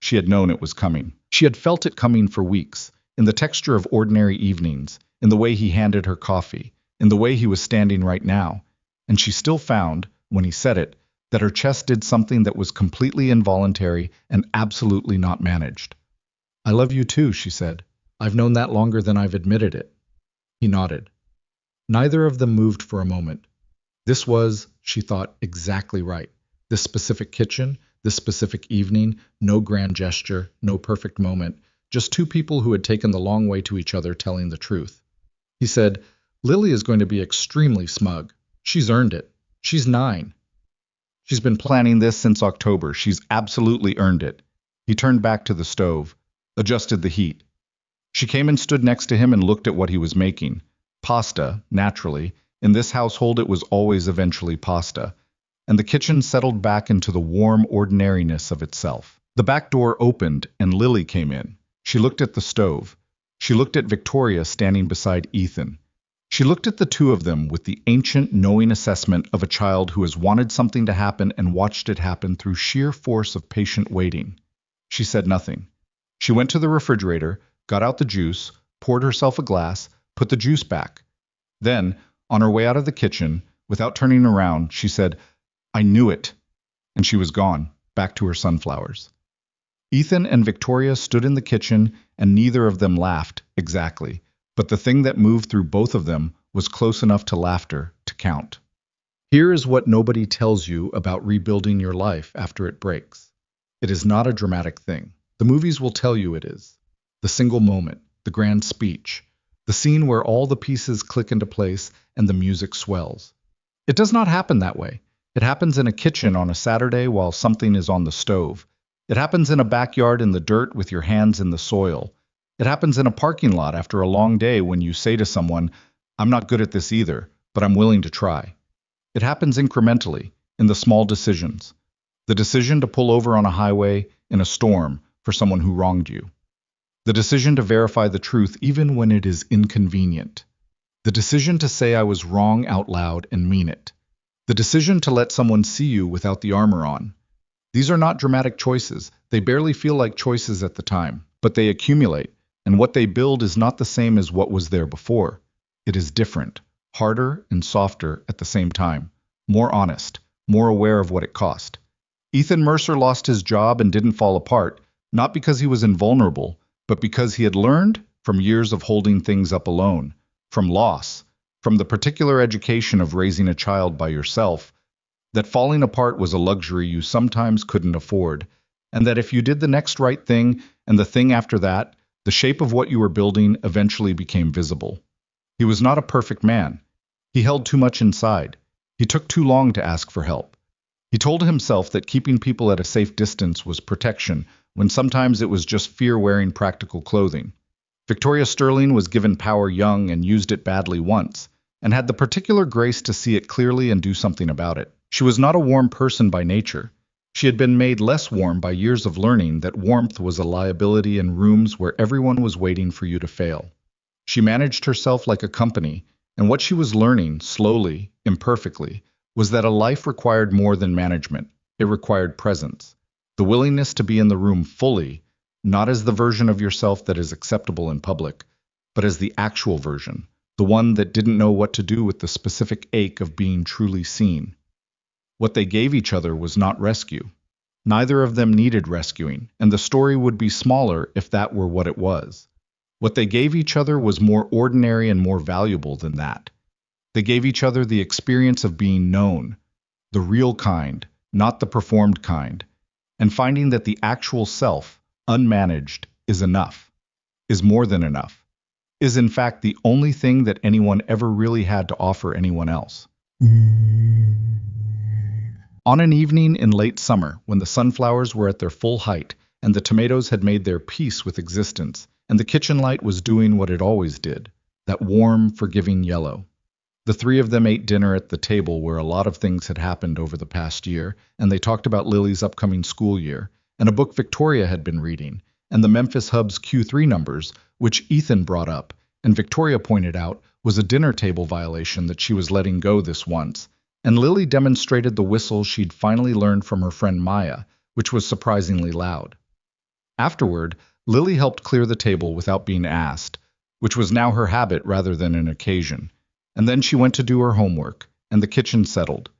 She had known it was coming. She had felt it coming for weeks, in the texture of ordinary evenings, in the way he handed her coffee, in the way he was standing right now, and she still found, when he said it, that her chest did something that was completely involuntary and absolutely not managed. "I love you too," she said. "I've known that longer than I've admitted it." He nodded. Neither of them moved for a moment. This was, she thought, exactly right. This specific kitchen, this specific evening, no grand gesture, no perfect moment, just two people who had taken the long way to each other telling the truth. He said, "Lily is going to be extremely smug. She's earned it. She's 9. She's been planning this since October. She's absolutely earned it." He turned back to the stove, adjusted the heat. She came and stood next to him and looked at what he was making. Pasta, naturally. In this household it was always eventually pasta. And the kitchen settled back into the warm ordinariness of itself. The back door opened and Lily came in. She looked at the stove. She looked at Victoria standing beside Ethan. She looked at the two of them with the ancient, knowing assessment of a child who has wanted something to happen and watched it happen through sheer force of patient waiting. She said nothing. She went to the refrigerator, got out the juice, poured herself a glass, put the juice back. Then, on her way out of the kitchen, without turning around, she said, "I knew it." And she was gone, back to her sunflowers. Ethan and Victoria stood in the kitchen, and neither of them laughed, exactly. But the thing that moved through both of them was close enough to laughter to count. Here is what nobody tells you about rebuilding your life after it breaks. It is not a dramatic thing. The movies will tell you it is. The single moment, the grand speech, the scene where all the pieces click into place and the music swells. It does not happen that way. It happens in a kitchen on a Saturday while something is on the stove. It happens in a backyard in the dirt with your hands in the soil. It happens in a parking lot after a long day when you say to someone, "I'm not good at this either, but I'm willing to try." It happens incrementally, in the small decisions. The decision to pull over on a highway in a storm for someone who wronged you. The decision to verify the truth even when it is inconvenient. The decision to say I was wrong out loud and mean it. The decision to let someone see you without the armor on. These are not dramatic choices. They barely feel like choices at the time, but they accumulate, and what they build is not the same as what was there before. It is different, harder and softer at the same time, more honest, more aware of what it cost. Ethan Mercer lost his job and didn't fall apart, not because he was invulnerable, but because he had learned from years of holding things up alone, from loss, from the particular education of raising a child by yourself, that falling apart was a luxury you sometimes couldn't afford, and that if you did the next right thing and the thing after that, the shape of what you were building eventually became visible. He was not a perfect man. He held too much inside. He took too long to ask for help. He told himself that keeping people at a safe distance was protection, when sometimes it was just fear wearing practical clothing. Victoria Sterling was given power young and used it badly once, and had the particular grace to see it clearly and do something about it. She was not a warm person by nature. She had been made less warm by years of learning that warmth was a liability in rooms where everyone was waiting for you to fail. She managed herself like a company, and what she was learning, slowly, imperfectly, was that a life required more than management. It required presence. The willingness to be in the room fully, not as the version of yourself that is acceptable in public, but as the actual version, the one that didn't know what to do with the specific ache of being truly seen. What they gave each other was not rescue. Neither of them needed rescuing, and the story would be smaller if that were what it was. What they gave each other was more ordinary and more valuable than that. They gave each other the experience of being known, the real kind, not the performed kind, and finding that the actual self, unmanaged, is enough, is more than enough, is in fact the only thing that anyone ever really had to offer anyone else. On an evening in late summer, when the sunflowers were at their full height, and the tomatoes had made their peace with existence, and the kitchen light was doing what it always did, that warm, forgiving yellow. The three of them ate dinner at the table where a lot of things had happened over the past year, and they talked about Lily's upcoming school year, and a book Victoria had been reading, and the Memphis Hub's Q3 numbers, which Ethan brought up, and Victoria pointed out was a dinner table violation that she was letting go this once, and Lily demonstrated the whistle she'd finally learned from her friend Maya, which was surprisingly loud. Afterward, Lily helped clear the table without being asked, which was now her habit rather than an occasion, and then she went to do her homework, and the kitchen settled.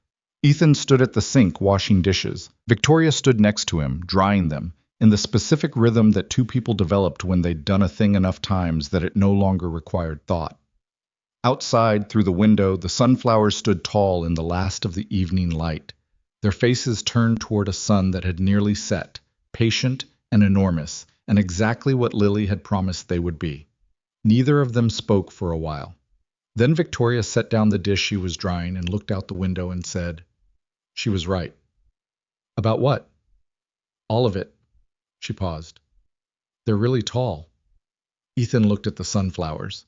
Ethan stood at the sink washing dishes. Victoria stood next to him, drying them, in the specific rhythm that two people developed when they'd done a thing enough times that it no longer required thought. Outside, through the window, the sunflowers stood tall in the last of the evening light, their faces turned toward a sun that had nearly set, patient and enormous, and exactly what Lily had promised they would be. Neither of them spoke for a while. Then Victoria set down the dish she was drying and looked out the window and said, "She was right." "About what?" "All of it." She paused. "They're really tall." Ethan looked at the sunflowers.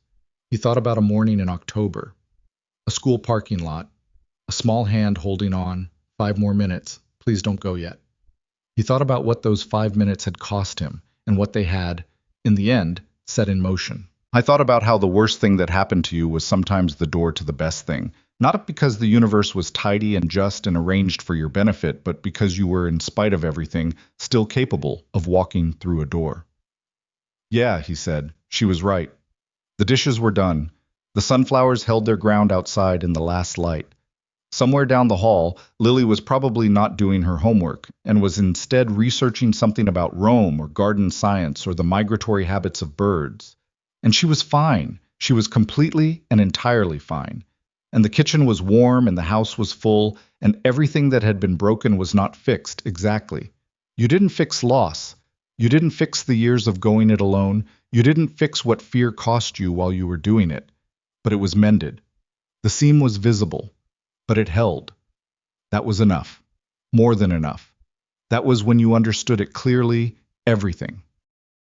He thought about a morning in October, a school parking lot, a small hand holding on, 5 more minutes, please don't go yet. He thought about what those 5 minutes had cost him and what they had, in the end, set in motion. I thought about how the worst thing that happened to you was sometimes the door to the best thing, not because the universe was tidy and just and arranged for your benefit, but because you were, in spite of everything, still capable of walking through a door. "Yeah," he said, "she was right." The dishes were done. The sunflowers held their ground outside in the last light. Somewhere down the hall, Lily was probably not doing her homework, and was instead researching something about Rome or garden science or the migratory habits of birds. And she was fine. She was completely and entirely fine. And the kitchen was warm, and the house was full, and everything that had been broken was not fixed exactly. You didn't fix loss. You didn't fix the years of going it alone. You didn't fix what fear cost you while you were doing it. But it was mended. The seam was visible, but it held. That was enough. More than enough. That was when you understood it clearly, everything.